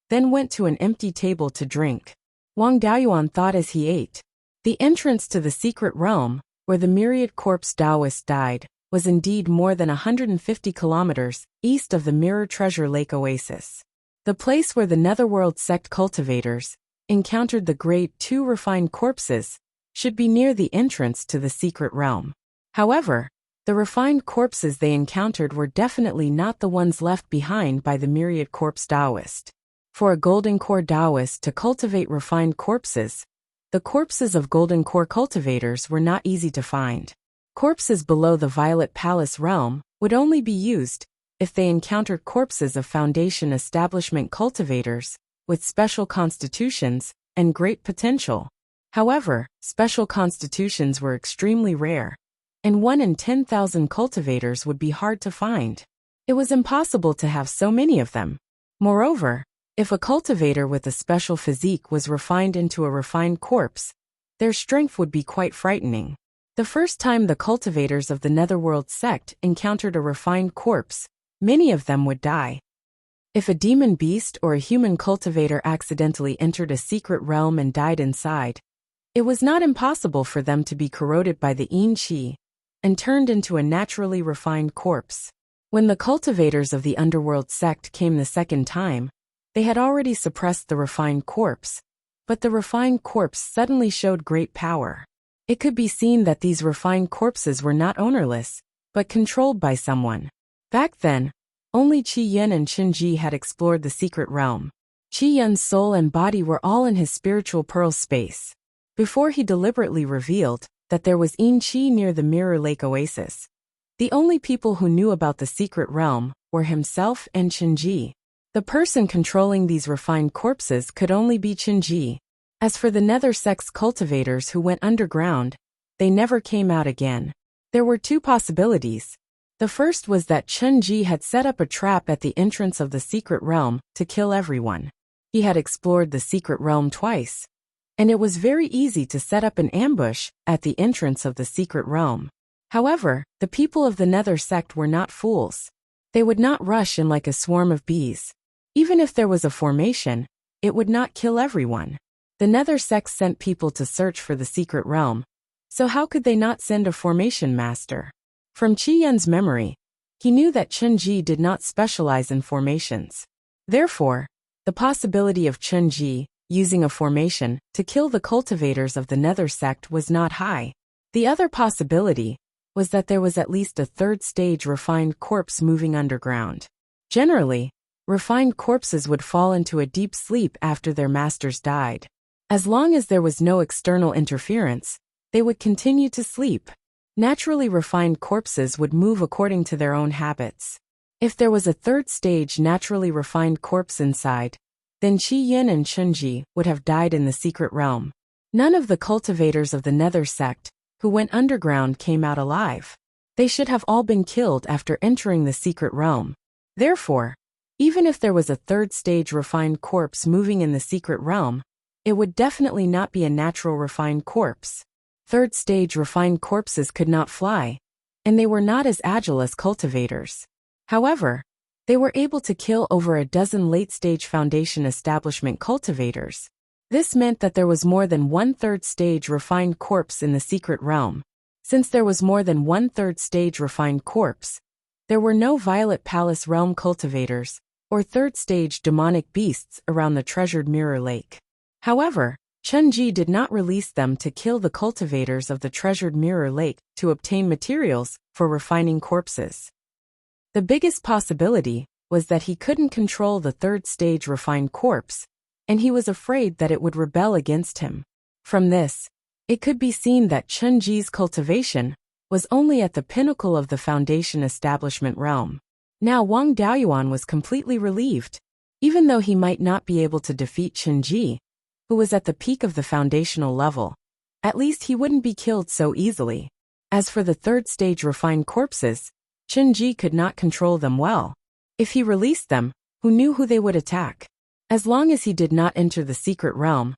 then went to an empty table to drink. Wang Daoyuan thought as he ate. The entrance to the secret realm, where the myriad corpse Taoists died, was indeed more than 150 kilometers east of the Mirror Treasure Lake Oasis. The place where the Netherworld sect cultivators encountered the Grade 2 refined corpses should be near the entrance to the secret realm. However, the refined corpses they encountered were definitely not the ones left behind by the myriad corpse Taoist. For a golden core Taoist to cultivate refined corpses, the corpses of golden core cultivators were not easy to find. Corpses below the Violet Palace realm would only be used if they encountered corpses of Foundation establishment cultivators with special constitutions and great potential. However, special constitutions were extremely rare, and 1 in 10,000 cultivators would be hard to find. It was impossible to have so many of them. Moreover, if a cultivator with a special physique was refined into a refined corpse, their strength would be quite frightening. The first time the cultivators of the Netherworld sect encountered a refined corpse, many of them would die. If a demon beast or a human cultivator accidentally entered a secret realm and died inside, it was not impossible for them to be corroded by the Yin Qi and turned into a naturally refined corpse. When the cultivators of the Underworld sect came the second time, they had already suppressed the refined corpse, but the refined corpse suddenly showed great power. It could be seen that these refined corpses were not ownerless, but controlled by someone. Back then, only Qi Yun and Chen Ji had explored the secret realm. Qi Yun's soul and body were all in his spiritual pearl space. Before he deliberately revealed that there was Yin Qi near the Mirror Lake Oasis, the only people who knew about the secret realm were himself and Chen Ji. The person controlling these refined corpses could only be Chen Ji. As for the Nether sect's cultivators who went underground, they never came out again. There were two possibilities. The first was that Chen Ji had set up a trap at the entrance of the secret realm to kill everyone. He had explored the secret realm twice, and it was very easy to set up an ambush at the entrance of the secret realm. However, the people of the Nether sect were not fools. They would not rush in like a swarm of bees. Even if there was a formation, it would not kill everyone. The Nether sect sent people to search for the secret realm, so how could they not send a formation master? From Qi Yun's memory, he knew that Chen Ji did not specialize in formations. Therefore, the possibility of Chen Ji using a formation to kill the cultivators of the Nether sect was not high. The other possibility was that there was at least a third stage refined corpse moving underground. Generally, refined corpses would fall into a deep sleep after their masters died. As long as there was no external interference, they would continue to sleep. Naturally refined corpses would move according to their own habits. If there was a third stage naturally refined corpse inside, then Qi Yun and Chen Ji would have died in the secret realm. None of the cultivators of the Nether sect who went underground came out alive. They should have all been killed after entering the secret realm. Therefore, even if there was a third stage refined corpse moving in the secret realm, it would definitely not be a natural refined corpse. Third stage refined corpses could not fly, and they were not as agile as cultivators. However, they were able to kill over a dozen late-stage Foundation establishment cultivators. This meant that there was more than one third stage refined corpse in the secret realm. Since there was more than one third stage refined corpse, there were no Violet Palace realm cultivators or third stage demonic beasts around the treasured Mirror Lake. However, Chen Ji did not release them to kill the cultivators of the treasured Mirror Lake to obtain materials for refining corpses. The biggest possibility was that he couldn't control the third stage refined corpse, and he was afraid that it would rebel against him. From this, it could be seen that Chen Ji's cultivation was only at the pinnacle of the Foundation establishment realm. Now Wang Daoyuan was completely relieved. Even though he might not be able to defeat Chen Ji, who was at the peak of the foundational level, At least he wouldn't be killed so easily. As for the third stage refined corpses, Chunji could not control them well. If he released them, who knew who they would attack? As long as he did not enter the secret realm,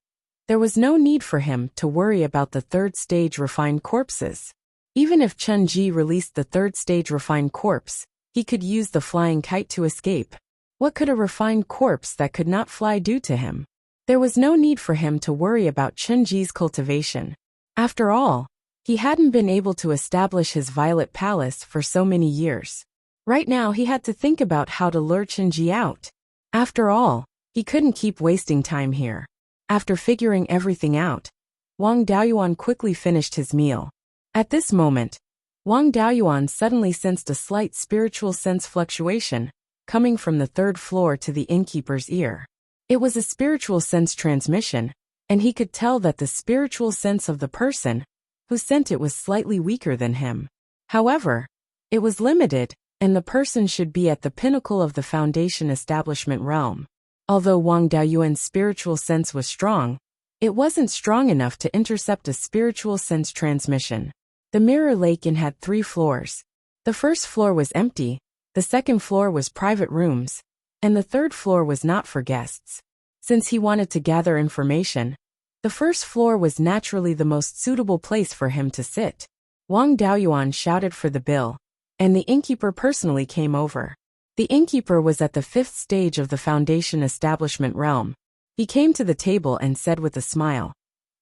there was no need for him to worry about the third stage refined corpses. Even if Chunji released the third stage refined corpse, he could use the flying kite to escape. What could a refined corpse that could not fly do to him? There was no need for him to worry about Chunji's cultivation. After all, he hadn't been able to establish his Violet Palace for so many years. Right now he had to think about how to lure Chunji out. After all, he couldn't keep wasting time here. After figuring everything out, Wang Daoyuan quickly finished his meal. At this moment, Wang Daoyuan suddenly sensed a slight spiritual sense fluctuation coming from the third floor to the innkeeper's ear. It was a spiritual sense transmission, and he could tell that the spiritual sense of the person who sent it was slightly weaker than him. However, it was limited, and the person should be at the pinnacle of the Foundation establishment realm. Although Wang Daoyuan's spiritual sense was strong, it wasn't strong enough to intercept a spiritual sense transmission. The Mirror Lake Inn had 3 floors. The first floor was empty, the second floor was private rooms, and the third floor was not for guests. Since he wanted to gather information, the first floor was naturally the most suitable place for him to sit. Wang Daoyuan shouted for the bill, and the innkeeper personally came over. The innkeeper was at the 5th stage of the Foundation establishment realm. He came to the table and said with a smile,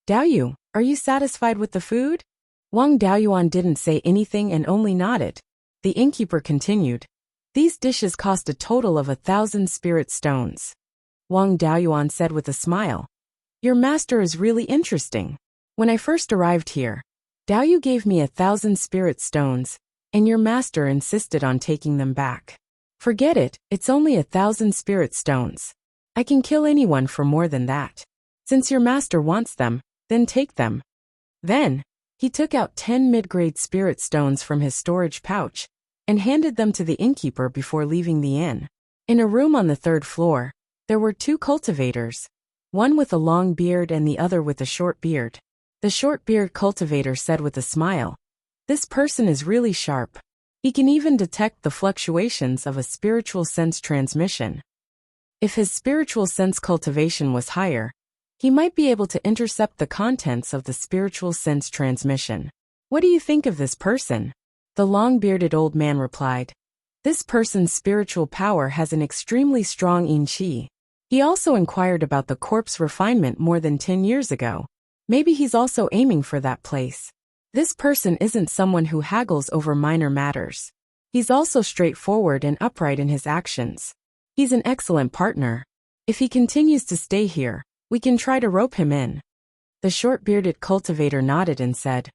"Daoyu, are you satisfied with the food?" Wang Daoyuan didn't say anything and only nodded. The innkeeper continued, "These dishes cost a total of 1,000 spirit stones." Wang Daoyuan said with a smile, "Your master is really interesting. When I first arrived here, Daoyu gave me 1,000 spirit stones, and your master insisted on taking them back. Forget it, it's only 1,000 spirit stones. I can kill anyone for more than that. Since your master wants them, then take them." Then, he took out 10 mid-grade spirit stones from his storage pouch and handed them to the innkeeper before leaving the inn. In a room on the 3rd floor, there were 2 cultivators, one with a long beard and the other with a short beard. The short-beard cultivator said with a smile, "This person is really sharp. He can even detect the fluctuations of a spiritual sense transmission. If his spiritual sense cultivation was higher, he might be able to intercept the contents of the spiritual sense transmission. What do you think of this person?" The long-bearded old man replied, "This person's spiritual power has an extremely strong yin qi. He also inquired about the corpse refinement more than 10 years ago. Maybe he's also aiming for that place. This person isn't someone who haggles over minor matters. He's also straightforward and upright in his actions. He's an excellent partner. If he continues to stay here, we can try to rope him in." The short-bearded cultivator nodded and said,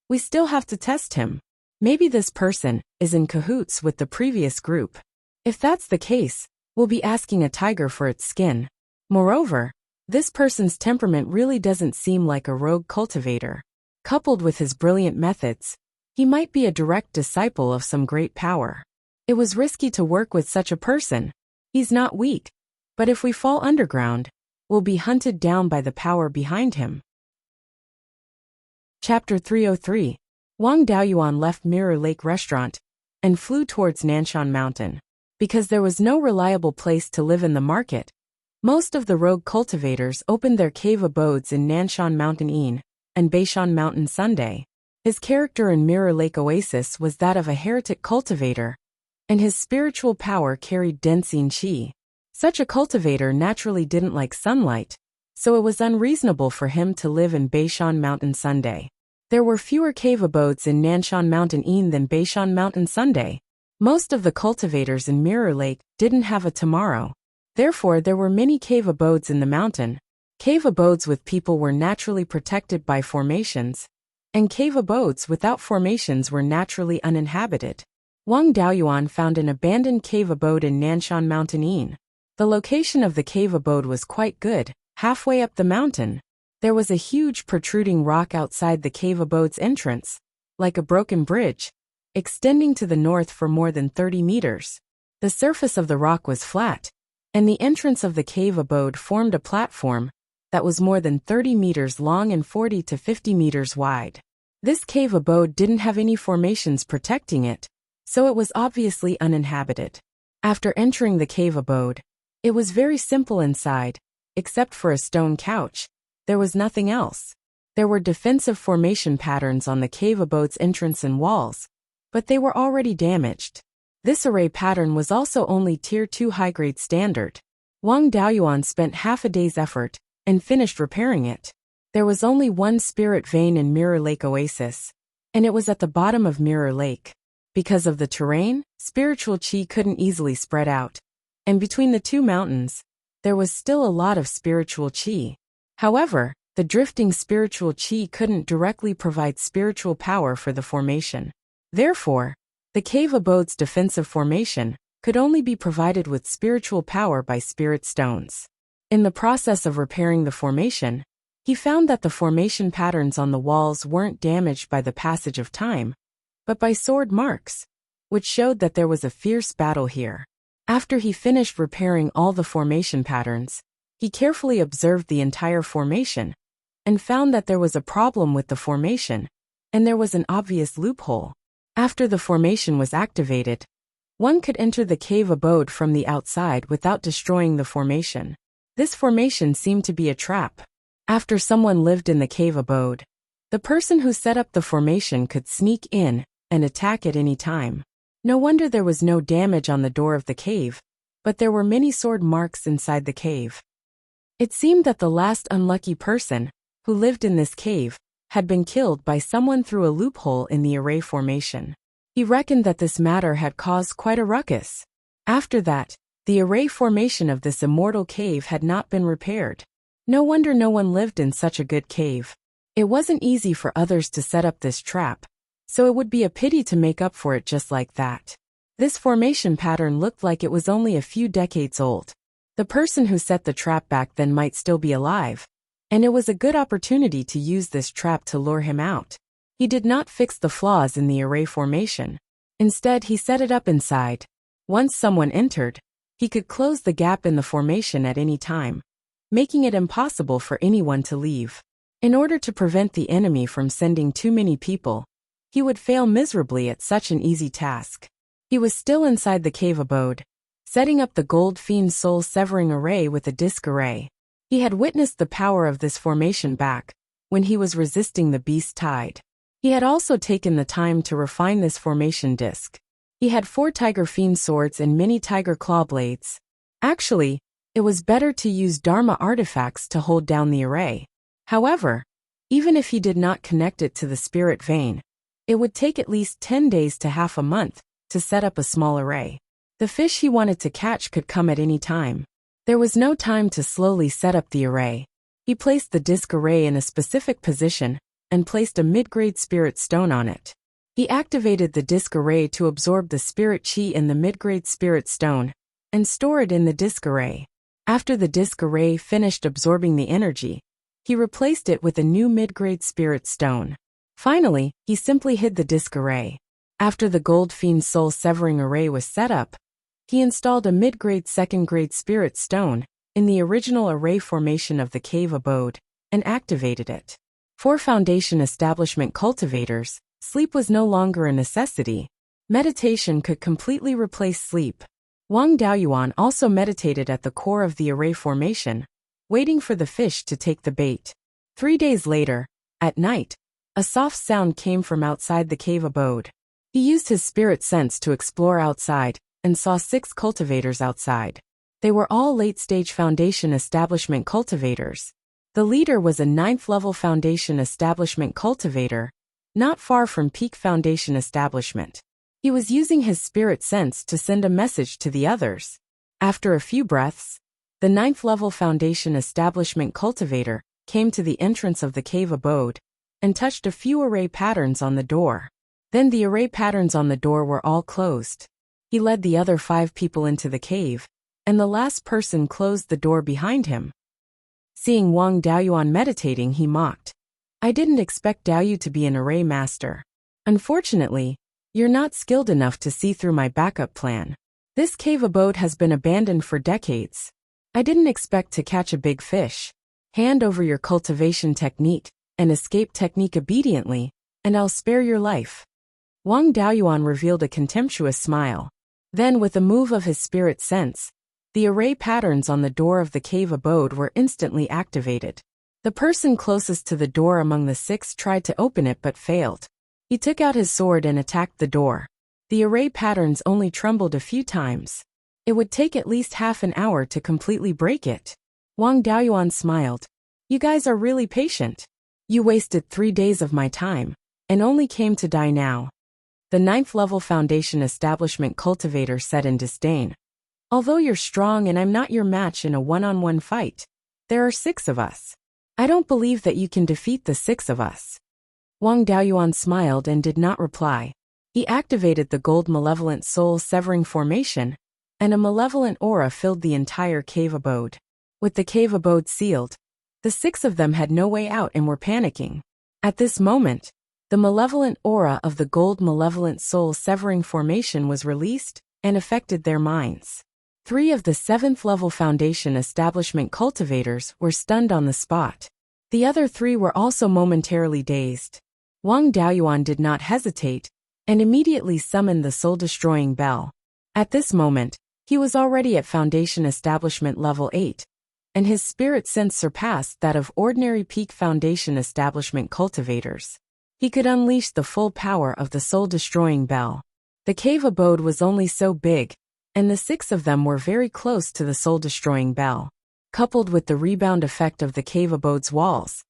"We still have to test him. Maybe this person is in cahoots with the previous group. If that's the case, we'll be asking a tiger for its skin. Moreover, this person's temperament really doesn't seem like a rogue cultivator. Coupled with his brilliant methods, he might be a direct disciple of some great power. It was risky to work with such a person. He's not weak, but if we fall underground, we'll be hunted down by the power behind him." Chapter 303. Wang Daoyuan left Mirror Lake Restaurant and flew towards Nanshan Mountain. Because there was no reliable place to live in the market, most of the rogue cultivators opened their cave abodes in Nanshan Mountain Inn and Beiyuan Mountain Sunday. His character in Mirror Lake Oasis was that of a heretic cultivator, and his spiritual power carried dense yin qi. Such a cultivator naturally didn't like sunlight, so it was unreasonable for him to live in Beiyuan Mountain Sunday. There were fewer cave abodes in Nanshan Mountain Inn than Beiyuan Mountain Sunday. Most of the cultivators in Mirror Lake didn't have a tomorrow. Therefore, there were many cave abodes in the mountain. Cave abodes with people were naturally protected by formations, and cave abodes without formations were naturally uninhabited. Wang Daoyuan found an abandoned cave abode in Nanshan Mountain Inn. The location of the cave abode was quite good. Halfway up the mountain, there was a huge protruding rock outside the cave abode's entrance, like a broken bridge, extending to the north for more than 30 meters. The surface of the rock was flat, and the entrance of the cave abode formed a platform that was more than 30 meters long and 40 to 50 meters wide. This cave abode didn't have any formations protecting it, so it was obviously uninhabited. After entering the cave abode, it was very simple inside, except for a stone couch. There was nothing else. There were defensive formation patterns on the cave abode's entrance and walls, but they were already damaged. This array pattern was also only Tier 2 high-grade standard. Wang Daoyuan spent half a day's effort and finished repairing it. There was only one spirit vein in Mirror Lake Oasis, and it was at the bottom of Mirror Lake. Because of the terrain, spiritual qi couldn't easily spread out, and between the two mountains, there was still a lot of spiritual qi. However, the drifting spiritual qi couldn't directly provide spiritual power for the formation. Therefore, the cave abode's defensive formation could only be provided with spiritual power by spirit stones. In the process of repairing the formation, he found that the formation patterns on the walls weren't damaged by the passage of time, but by sword marks, which showed that there was a fierce battle here. After he finished repairing all the formation patterns, he carefully observed the entire formation and found that there was a problem with the formation, and there was an obvious loophole. After the formation was activated, one could enter the cave abode from the outside without destroying the formation. This formation seemed to be a trap. After someone lived in the cave abode, the person who set up the formation could sneak in and attack at any time. No wonder there was no damage on the door of the cave, but there were many sword marks inside the cave. It seemed that the last unlucky person who lived in this cave had been killed by someone through a loophole in the array formation. He reckoned that this matter had caused quite a ruckus. After that, the array formation of this immortal cave had not been repaired. No wonder no one lived in such a good cave. It wasn't easy for others to set up this trap, so it would be a pity to make up for it just like that. This formation pattern looked like it was only a few decades old. The person who set the trap back then might still be alive, and it was a good opportunity to use this trap to lure him out. He did not fix the flaws in the array formation. Instead, he set it up inside. Once someone entered, he could close the gap in the formation at any time, making it impossible for anyone to leave. In order to prevent the enemy from sending too many people, he would fail miserably at such an easy task. He was still inside the cave abode, setting up the Gold Fiend Soul Severing Array with a disc array. He had witnessed the power of this formation back when he was resisting the beast tide. He had also taken the time to refine this formation disc. He had 4 Tiger Fiend swords and many Tiger Claw blades. Actually, it was better to use Dharma artifacts to hold down the array. However, even if he did not connect it to the spirit vein, it would take at least 10 days to half a month to set up a small array. The fish he wanted to catch could come at any time. There was no time to slowly set up the array. He placed the disc array in a specific position and placed a mid-grade spirit stone on it. He activated the disc array to absorb the spirit chi in the mid-grade spirit stone and store it in the disc array. After the disc array finished absorbing the energy, he replaced it with a new mid-grade spirit stone. Finally, he simply hid the disc array. After the Gold Fiend Soul Severing Array was set up, he installed a mid-grade second-grade spirit stone in the original array formation of the cave abode and activated it. For Foundation Establishment cultivators, sleep was no longer a necessity. Meditation could completely replace sleep. Wang Daoyuan also meditated at the core of the array formation, waiting for the fish to take the bait. 3 days later, at night, a soft sound came from outside the cave abode. He used his spirit sense to explore outside and saw 6 cultivators outside. They were all late-stage Foundation Establishment cultivators. The leader was a 9th-level Foundation Establishment cultivator, not far from peak Foundation Establishment. He was using his spirit sense to send a message to the others. After a few breaths, the 9th-level Foundation Establishment cultivator came to the entrance of the cave abode and touched a few array patterns on the door. Then the array patterns on the door were all closed. He led the other 5 people into the cave, and the last person closed the door behind him. Seeing Wang Daoyuan meditating, he mocked. "I didn't expect Daoyu to be an array master. Unfortunately, you're not skilled enough to see through my backup plan. This cave abode has been abandoned for decades. I didn't expect to catch a big fish." Hand over your cultivation technique and escape technique obediently, and I'll spare your life." Wang Daoyuan revealed a contemptuous smile. Then, with a move of his spirit sense, the array patterns on the door of the cave abode were instantly activated. The person closest to the door among the six tried to open it but failed. He took out his sword and attacked the door. The array patterns only trembled a few times. It would take at least half an hour to completely break it. Wang Daoyuan smiled. "You guys are really patient. You wasted 3 days of my time, and only came to die now." The 9th level foundation establishment cultivator said in disdain. "Although you're strong and I'm not your match in a one-on-one fight, there are 6 of us. I don't believe that you can defeat the 6 of us." Wang Daoyuan smiled and did not reply. He activated the gold malevolent soul severing formation, and a malevolent aura filled the entire cave abode. With the cave abode sealed, the 6 of them had no way out and were panicking. At this moment, the malevolent aura of the gold malevolent soul severing formation was released and affected their minds. 3 of the 7th level foundation establishment cultivators were stunned on the spot. The other 3 were also momentarily dazed. Wang Daoyuan did not hesitate and immediately summoned the soul-destroying bell. At this moment, he was already at foundation establishment level 8, and his spirit sense surpassed that of ordinary peak foundation establishment cultivators. He could unleash the full power of the soul-destroying bell. The cave abode was only so big, and the 6 of them were very close to the soul-destroying bell. Coupled with the rebound effect of the cave abode's walls,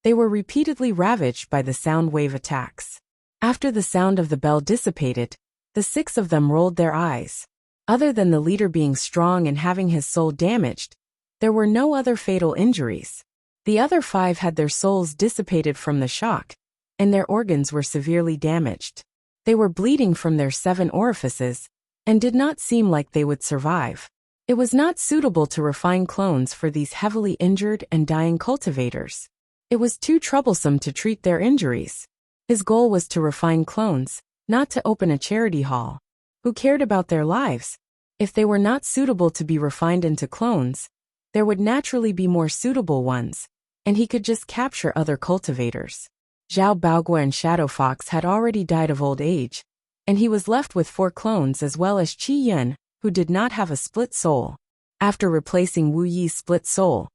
they were repeatedly ravaged by the sound wave attacks. After the sound of the bell dissipated, the 6 of them rolled their eyes. Other than the leader being strong and having his soul damaged, there were no other fatal injuries. The other 5 had their souls dissipated from the shock, and their organs were severely damaged. They were bleeding from their 7 orifices, and did not seem like they would survive. It was not suitable to refine clones for these heavily injured and dying cultivators. It was too troublesome to treat their injuries. His goal was to refine clones, not to open a charity hall. Who cared about their lives? If they were not suitable to be refined into clones, there would naturally be more suitable ones, and he could just capture other cultivators. Zhao Baogua and Shadow Fox had already died of old age, and he was left with 4 clones as well as Qi Yun, who did not have a split soul. After replacing Wu Yi's split soul,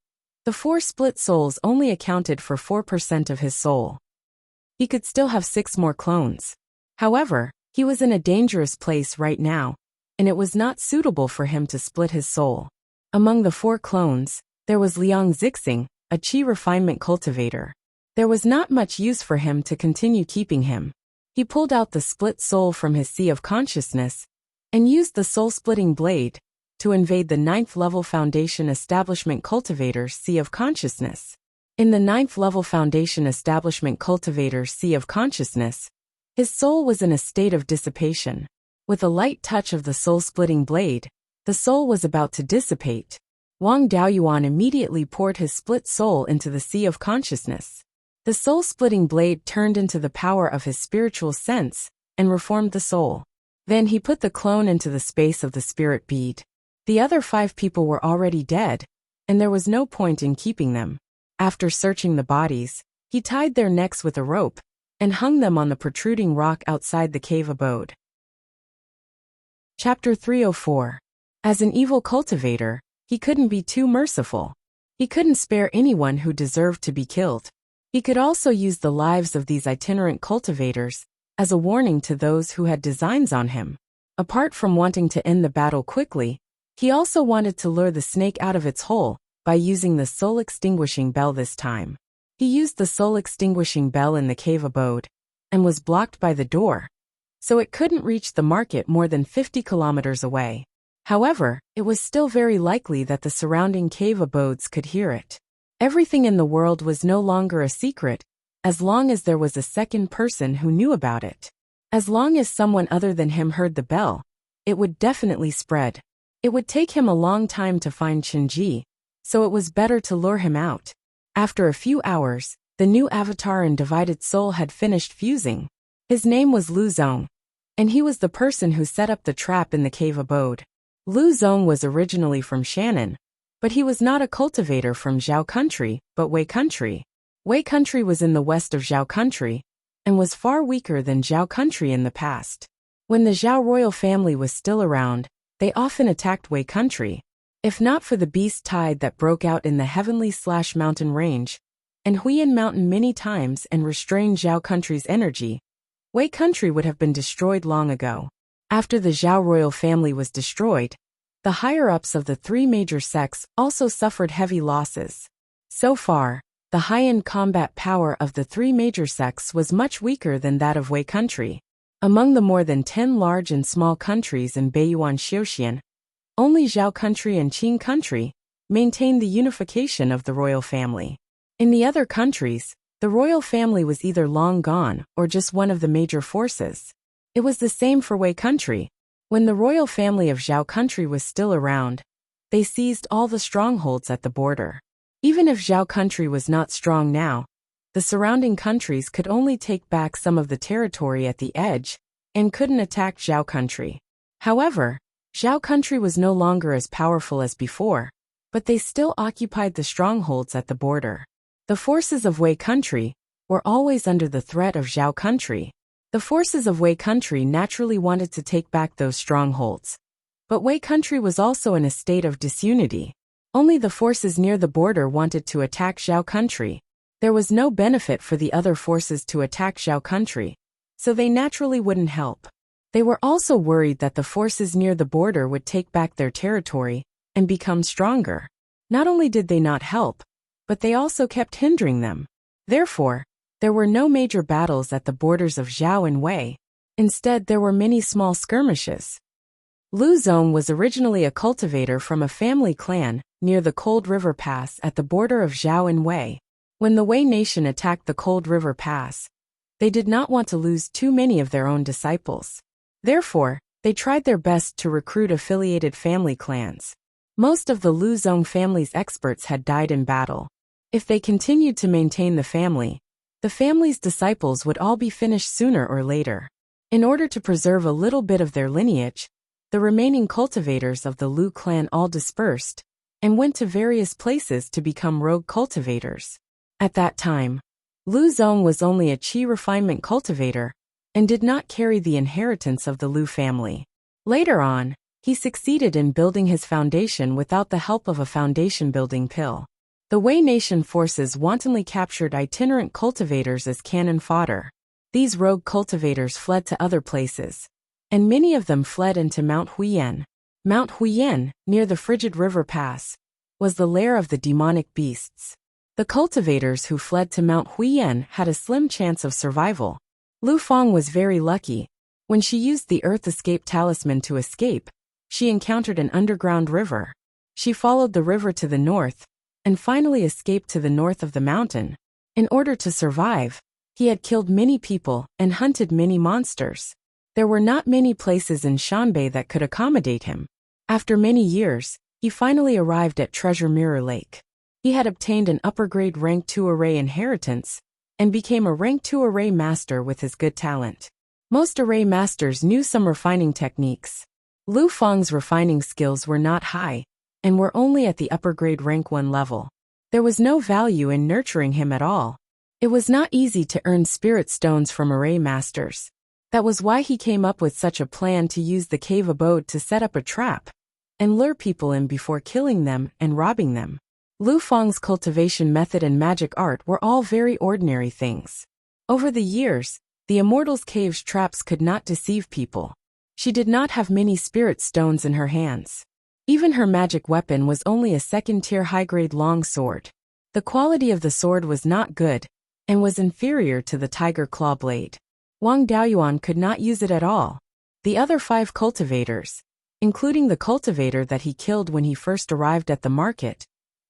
the 4 split souls only accounted for 4% of his soul. He could still have 6 more clones. However, he was in a dangerous place right now, and it was not suitable for him to split his soul. Among the 4 clones, there was Liang Zixing, a Qi refinement cultivator. There was not much use for him to continue keeping him. He pulled out the split soul from his sea of consciousness and used the soul-splitting blade to invade the 9th level foundation establishment cultivator's sea of consciousness. In the 9th level foundation establishment cultivator's sea of consciousness, his soul was in a state of dissipation. With a light touch of the soul-splitting blade, the soul was about to dissipate. Wang Daoyuan immediately poured his split soul into the sea of consciousness. The soul-splitting blade turned into the power of his spiritual sense and reformed the soul. Then he put the clone into the space of the spirit bead. The other 5 people were already dead, and there was no point in keeping them. After searching the bodies, he tied their necks with a rope and hung them on the protruding rock outside the cave abode. Chapter 304. As an evil cultivator, he couldn't be too merciful. He couldn't spare anyone who deserved to be killed. He could also use the lives of these itinerant cultivators as a warning to those who had designs on him. Apart from wanting to end the battle quickly, he also wanted to lure the snake out of its hole by using the soul-extinguishing bell this time. He used the soul-extinguishing bell in the cave abode and was blocked by the door, so it couldn't reach the market more than 50 kilometers away. However, it was still very likely that the surrounding cave abodes could hear it. Everything in the world was no longer a secret, as long as there was a second person who knew about it. As long as someone other than him heard the bell, it would definitely spread. It would take him a long time to find Qinji, so it was better to lure him out. After a few hours, the new avatar and divided soul had finished fusing. His name was Lu Zong, and he was the person who set up the trap in the cave abode. Lu Zong was originally from Shannon, But he was not a cultivator from Zhao country, but Wei country. Wei country was in the west of Zhao country, and was far weaker than Zhao country in the past. When the Zhao royal family was still around, they often attacked Wei country. If not for the beast tide that broke out in the heavenly/mountain range, and Huiyan mountain many times and restrained Zhao country's energy, Wei country would have been destroyed long ago. After the Zhao royal family was destroyed, the higher-ups of the three major sects also suffered heavy losses. So far, the high-end combat power of the three major sects was much weaker than that of Wei country. Among the more than 10 large and small countries in Beiyuan Xiuxian, only Zhao country and Qing country maintained the unification of the royal family. In the other countries, the royal family was either long gone or just one of the major forces. It was the same for Wei country. When the royal family of Zhao country was still around, they seized all the strongholds at the border. Even if Zhao country was not strong now, the surrounding countries could only take back some of the territory at the edge and couldn't attack Zhao country. However, Zhao country was no longer as powerful as before, but they still occupied the strongholds at the border. The forces of Wei country were always under the threat of Zhao country. The forces of Wei country naturally wanted to take back those strongholds. But Wei country was also in a state of disunity. Only the forces near the border wanted to attack Zhao country. There was no benefit for the other forces to attack Zhao country, so they naturally wouldn't help. They were also worried that the forces near the border would take back their territory and become stronger. Not only did they not help, but they also kept hindering them. Therefore, there were no major battles at the borders of Zhao and Wei. Instead, there were many small skirmishes. Lu Zong was originally a cultivator from a family clan near the Cold River Pass at the border of Zhao and Wei. When the Wei nation attacked the Cold River Pass, they did not want to lose too many of their own disciples. Therefore, they tried their best to recruit affiliated family clans. Most of the Lu Zong family's experts had died in battle. If they continued to maintain the family's disciples would all be finished sooner or later. In order to preserve a little bit of their lineage, the remaining cultivators of the Lu clan all dispersed and went to various places to become rogue cultivators. At that time, Lu Zong was only a qi refinement cultivator and did not carry the inheritance of the Lu family. Later on, he succeeded in building his foundation without the help of a foundation-building pill. The Wei nation forces wantonly captured itinerant cultivators as cannon fodder. These rogue cultivators fled to other places, and many of them fled into Mount Huiyan. Mount Huiyan, near the Frigid River Pass, was the lair of the demonic beasts. The cultivators who fled to Mount Huiyan had a slim chance of survival. Lu Fang was very lucky. When she used the Earth Escape Talisman to escape, she encountered an underground river. She followed the river to the north, and finally escaped to the north of the mountain. In order to survive, he had killed many people and hunted many monsters. There were not many places in Shanbei that could accommodate him. After many years, he finally arrived at Treasure Mirror Lake. He had obtained an upper-grade Rank 2 array inheritance and became a Rank 2 array master with his good talent. Most array masters knew some refining techniques. Lu Fang's refining skills were not high, and were only at the upper-grade Rank 1 level. There was no value in nurturing him at all. It was not easy to earn spirit stones from array masters. That was why he came up with such a plan to use the cave abode to set up a trap and lure people in before killing them and robbing them. Lu Fang's cultivation method and magic art were all very ordinary things. Over the years, the Immortals' cave's traps could not deceive people. She did not have many spirit stones in her hands. Even her magic weapon was only a second-tier high-grade long sword. The quality of the sword was not good, and was inferior to the tiger claw blade. Wang Daoyuan could not use it at all. The other 5 cultivators, including the cultivator that he killed when he first arrived at the market,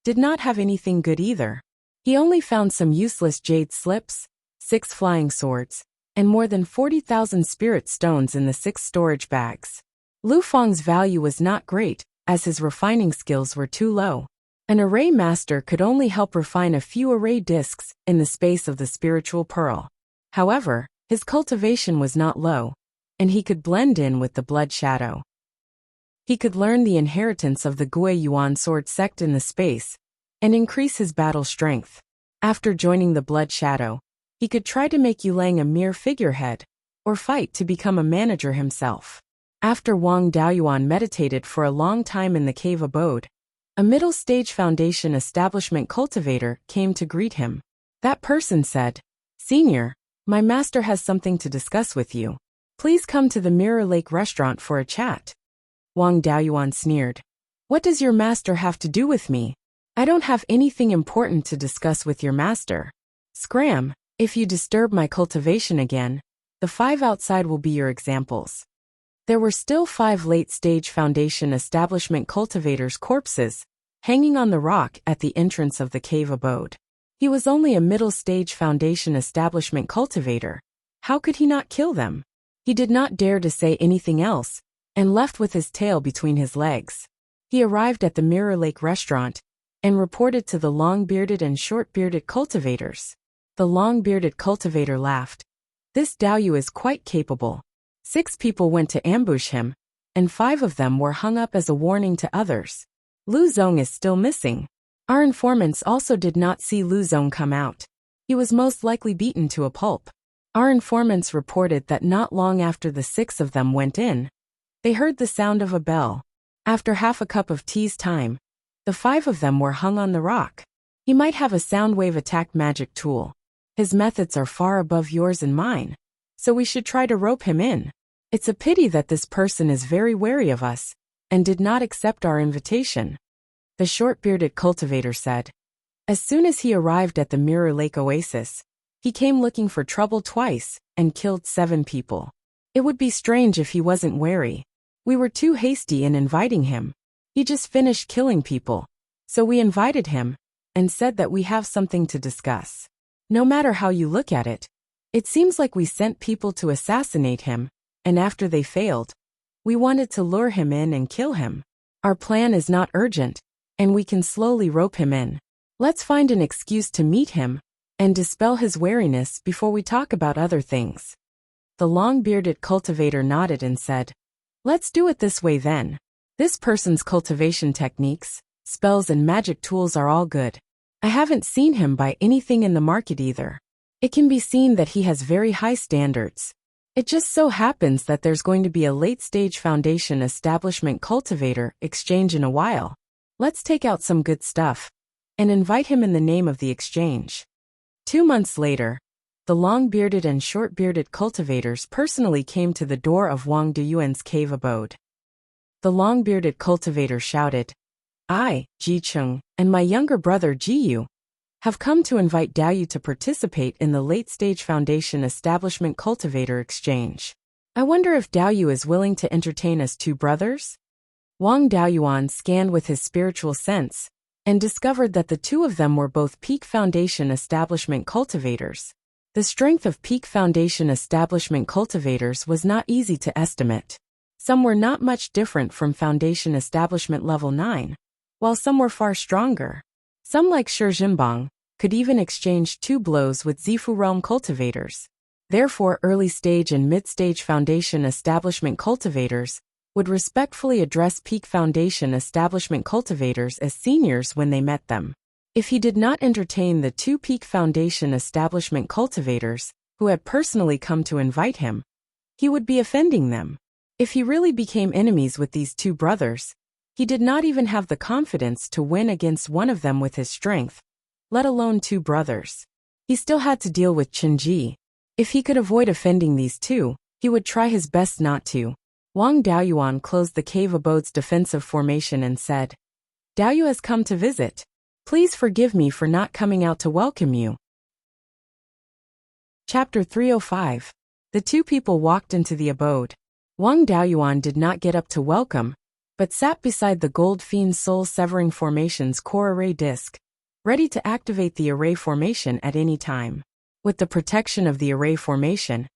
did not have anything good either. He only found some useless jade slips, 6 flying swords, and more than 40,000 spirit stones in the 6 storage bags. Lu Fang's value was not great, as his refining skills were too low. An array master could only help refine a few array discs in the space of the spiritual pearl. However, his cultivation was not low, and he could blend in with the blood shadow. He could learn the inheritance of the Beiyuan sword sect in the space and increase his battle strength. After joining the Blood Shadow, he could try to make Yulang a mere figurehead or fight to become a manager himself. After Wang Daoyuan meditated for a long time in the cave abode, a middle-stage foundation establishment cultivator came to greet him. That person said, "Senior, my master has something to discuss with you. Please come to the Mirror Lake restaurant for a chat." Wang Daoyuan sneered. "What does your master have to do with me? I don't have anything important to discuss with your master. Scram, if you disturb my cultivation again, the 5 outside will be your examples." There were still 5 late-stage foundation establishment cultivators' corpses hanging on the rock at the entrance of the cave abode. He was only a middle-stage foundation establishment cultivator. How could he not kill them? He did not dare to say anything else and left with his tail between his legs. He arrived at the Mirror Lake restaurant and reported to the long-bearded and short-bearded cultivators. The long-bearded cultivator laughed. "This Daoyu is quite capable." 6 people went to ambush him, and 5 of them were hung up as a warning to others. Lu Zong is still missing. Our informants also did not see Lu Zong come out. He was most likely beaten to a pulp. Our informants reported that not long after the 6 of them went in, they heard the sound of a bell. After half a cup of tea's time, the 5 of them were hung on the rock. He might have a sound wave attack magic tool. His methods are far above yours and mine, so we should try to rope him in. It's a pity that this person is very wary of us and did not accept our invitation," the short-bearded cultivator said. As soon as he arrived at the Mirror Lake Oasis, he came looking for trouble twice and killed 7 people. It would be strange if he wasn't wary. We were too hasty in inviting him. He just finished killing people, so we invited him and said that we have something to discuss. No matter how you look at it, it seems like we sent people to assassinate him, and after they failed, we wanted to lure him in and kill him. Our plan is not urgent, and we can slowly rope him in. Let's find an excuse to meet him and dispel his wariness before we talk about other things." The long-bearded cultivator nodded and said, "Let's do it this way then. This person's cultivation techniques, spells and magic tools are all good. I haven't seen him buy anything in the market either. It can be seen that he has very high standards. It just so happens that there's going to be a late-stage foundation establishment cultivator exchange in a while. Let's take out some good stuff and invite him in the name of the exchange." 2 months later, the long-bearded and short-bearded cultivators personally came to the door of Wang Daoyuan's cave abode. The long-bearded cultivator shouted, "I, Ji Cheng, and my younger brother Ji Yu have come to invite Daoyu to participate in the late-stage foundation establishment cultivator exchange. I wonder if Daoyu is willing to entertain us 2 brothers?" Wang Daoyuan scanned with his spiritual sense and discovered that the 2 of them were both peak foundation establishment cultivators. The strength of peak foundation establishment cultivators was not easy to estimate. Some were not much different from foundation establishment level 9, while some were far stronger. Some, like Shi Jinbang, could even exchange 2 blows with Zifu realm cultivators. Therefore, early-stage and mid-stage foundation establishment cultivators would respectfully address peak foundation establishment cultivators as seniors when they met them. If he did not entertain the 2 peak foundation establishment cultivators who had personally come to invite him, he would be offending them. If he really became enemies with these 2 brothers, he did not even have the confidence to win against one of them with his strength, let alone 2 brothers. He still had to deal with Qinji. If he could avoid offending these 2, he would try his best not to. Wang Daoyuan closed the cave abode's defensive formation and said, "Daoyu has come to visit. Please forgive me for not coming out to welcome you." Chapter 305. The 2 people walked into the abode. Wang Daoyuan did not get up to welcome, but sat beside the Gold Fiend soul-severing formation's core array disc, ready to activate the array formation at any time. With the protection of the array formation,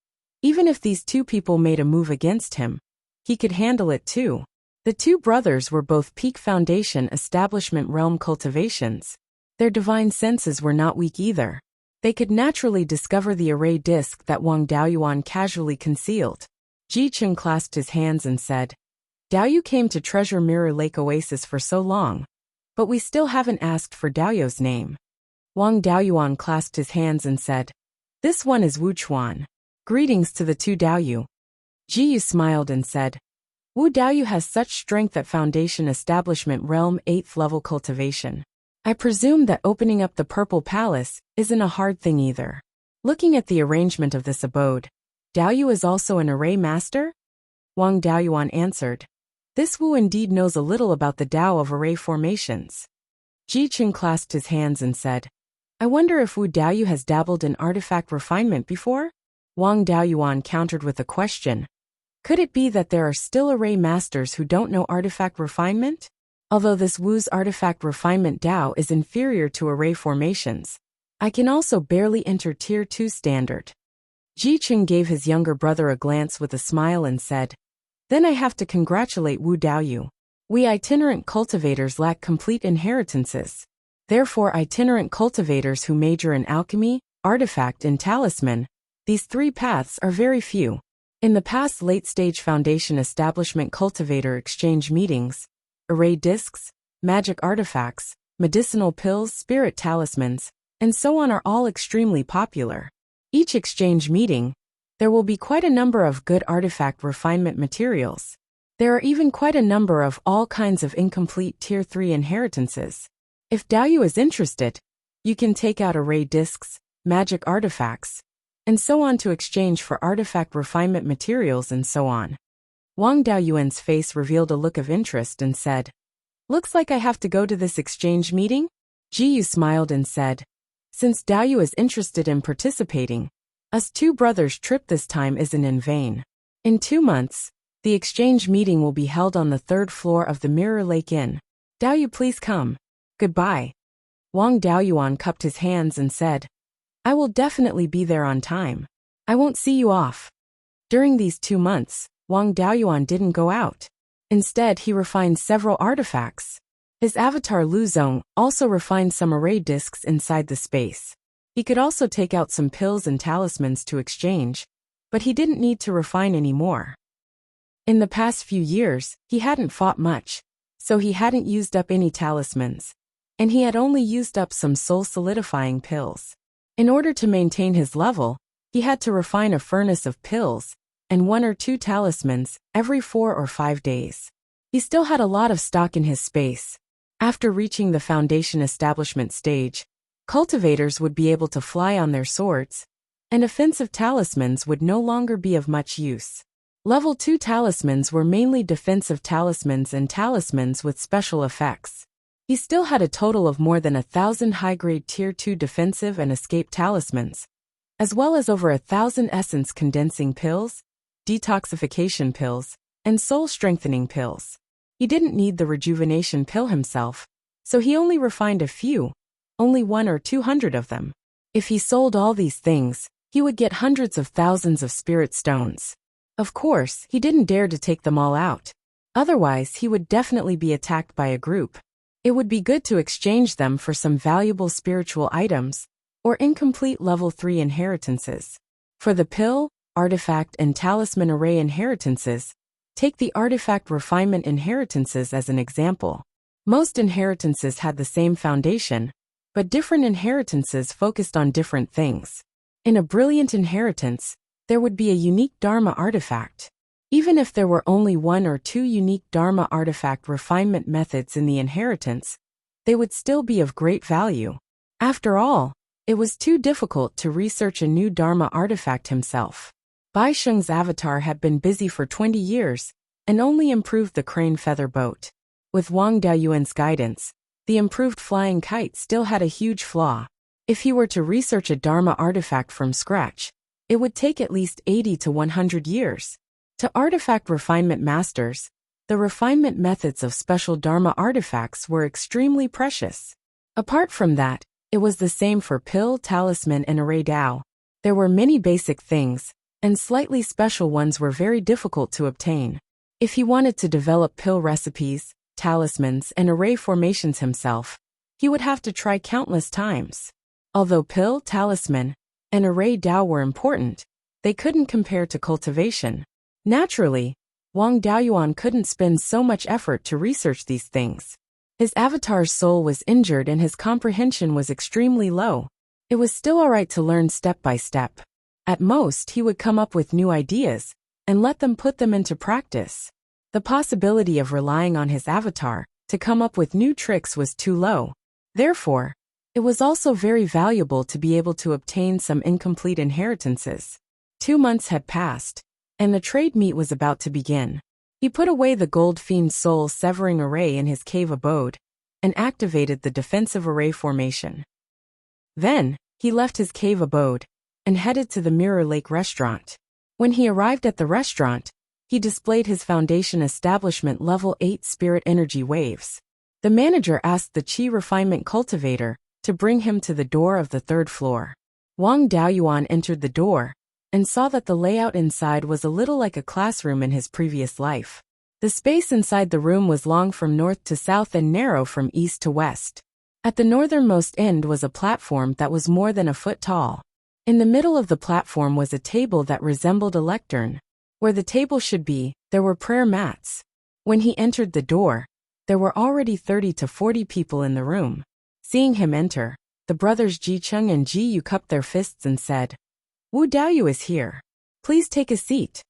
even if these 2 people made a move against him, he could handle it too. The 2 brothers were both peak foundation establishment realm cultivations. Their divine senses were not weak either. They could naturally discover the array disc that Wang Daoyuan casually concealed. Ji Cheng clasped his hands and said, Daoyu came to Treasure Mirror Lake Oasis for so long, but we still haven't asked for Daoyu's name. Wang Daoyuan clasped his hands and said, "This one is Wu Chuan. Greetings to the two Daoyu." Jiyu smiled and said, "Wu Daoyu has such strength at Foundation Establishment Realm 8th level cultivation. I presume that opening up the Purple Palace isn't a hard thing either." Looking at the arrangement of this abode, "Daoyu is also an array master?" Wang Daoyuan answered, "This Wu indeed knows a little about the Dao of array formations." Ji Qing clasped his hands and said, "I wonder if Wu Daoyu has dabbled in artifact refinement before?" Wang Daoyuan countered with a question. Could it be that there are still array masters who don't know artifact refinement? Although this Wu's artifact refinement Dao is inferior to array formations, I can also barely enter Tier 2 standard. Ji Qing gave his younger brother a glance with a smile and said, "Then I have to congratulate Wu Daoyu. We itinerant cultivators lack complete inheritances. Therefore itinerant cultivators who major in alchemy, artifact and talisman, these three paths are very few. In the past late-stage Foundation Establishment cultivator exchange meetings, array discs, magic artifacts, medicinal pills, spirit talismans, and so on are all extremely popular. Each exchange meeting, there will be quite a number of good artifact refinement materials. There are even quite a number of all kinds of incomplete Tier 3 inheritances. If Daoyu is interested, you can take out array discs, magic artifacts, and so on to exchange for artifact refinement materials and so on." Wang Daoyuan's face revealed a look of interest and said, "Looks like I have to go to this exchange meeting?" Jiyu smiled and said, "Since Daoyu is interested in participating, us two brothers' trip this time isn't in vain. In 2 months, the exchange meeting will be held on the 3rd floor of the Mirror Lake Inn. Daoyu, please come. Goodbye." Wang Daoyuan cupped his hands and said, "I will definitely be there on time. I won't see you off." During these 2 months, Wang Daoyuan didn't go out. Instead, he refined several artifacts. His avatar Lu Zong also refined some array discs inside the space. He could also take out some pills and talismans to exchange, but he didn't need to refine any more. In the past few years, he hadn't fought much, so he hadn't used up any talismans, and he had only used up some soul-solidifying pills. In order to maintain his level, he had to refine a furnace of pills and 1 or 2 talismans every 4 or 5 days. He still had a lot of stock in his space. After reaching the Foundation Establishment stage, cultivators would be able to fly on their swords, and offensive talismans would no longer be of much use. Level 2 talismans were mainly defensive talismans and talismans with special effects. He still had a total of more than 1,000 high-grade Tier 2 defensive and escape talismans, as well as over 1,000 essence condensing pills, detoxification pills, and soul-strengthening pills. He didn't need the rejuvenation pill himself, so he only refined a few, only 100 or 200 of them. If he sold all these things, he would get hundreds of thousands of spirit stones. Of course, he didn't dare to take them all out. Otherwise, he would definitely be attacked by a group. It would be good to exchange them for some valuable spiritual items, or incomplete level 3 inheritances. For the pill, artifact and talisman array inheritances, take the artifact refinement inheritances as an example. Most inheritances had the same foundation, but different inheritances focused on different things. In a brilliant inheritance, there would be a unique Dharma artifact. Even if there were only 1 or 2 unique Dharma artifact refinement methods in the inheritance, they would still be of great value. After all, it was too difficult to research a new Dharma artifact himself. Bai Sheng's avatar had been busy for 20 years and only improved the crane feather boat. With Wang Daoyuan's guidance, the improved flying kite still had a huge flaw. If he were to research a Dharma artifact from scratch, it would take at least 80 to 100 years. To artifact refinement masters, the refinement methods of special Dharma artifacts were extremely precious. Apart from that, it was the same for pill, talisman, and array Dao. There were many basic things, and slightly special ones were very difficult to obtain. If he wanted to develop pill recipes, talismans, and array formations himself, he would have to try countless times. Although pill, talisman, and array Dao were important, they couldn't compare to cultivation. Naturally, Wang Daoyuan couldn't spend so much effort to research these things. His avatar's soul was injured and his comprehension was extremely low. It was still alright to learn step by step. At most, he would come up with new ideas and let them put them into practice. The possibility of relying on his avatar to come up with new tricks was too low. Therefore, it was also very valuable to be able to obtain some incomplete inheritances. 2 months had passed, and the trade meet was about to begin. He put away the gold fiend soul severing array in his cave abode and activated the defensive array formation. Then, he left his cave abode and headed to the Mirror Lake restaurant. When he arrived at the restaurant, he displayed his foundation establishment level 8 spirit energy waves. The manager asked the Qi refinement cultivator to bring him to the door of the 3rd floor. Wang Daoyuan entered the door and saw that the layout inside was a little like a classroom in his previous life. The space inside the room was long from north to south and narrow from east to west. At the northernmost end was a platform that was more than a foot tall. In the middle of the platform was a table that resembled a lectern. Where the table should be, there were prayer mats. When he entered the door, there were already 30 to 40 people in the room. Seeing him enter, the brothers Ji Cheng and Ji Yu cupped their fists and said, "Wu Daoyu is here. Please take a seat."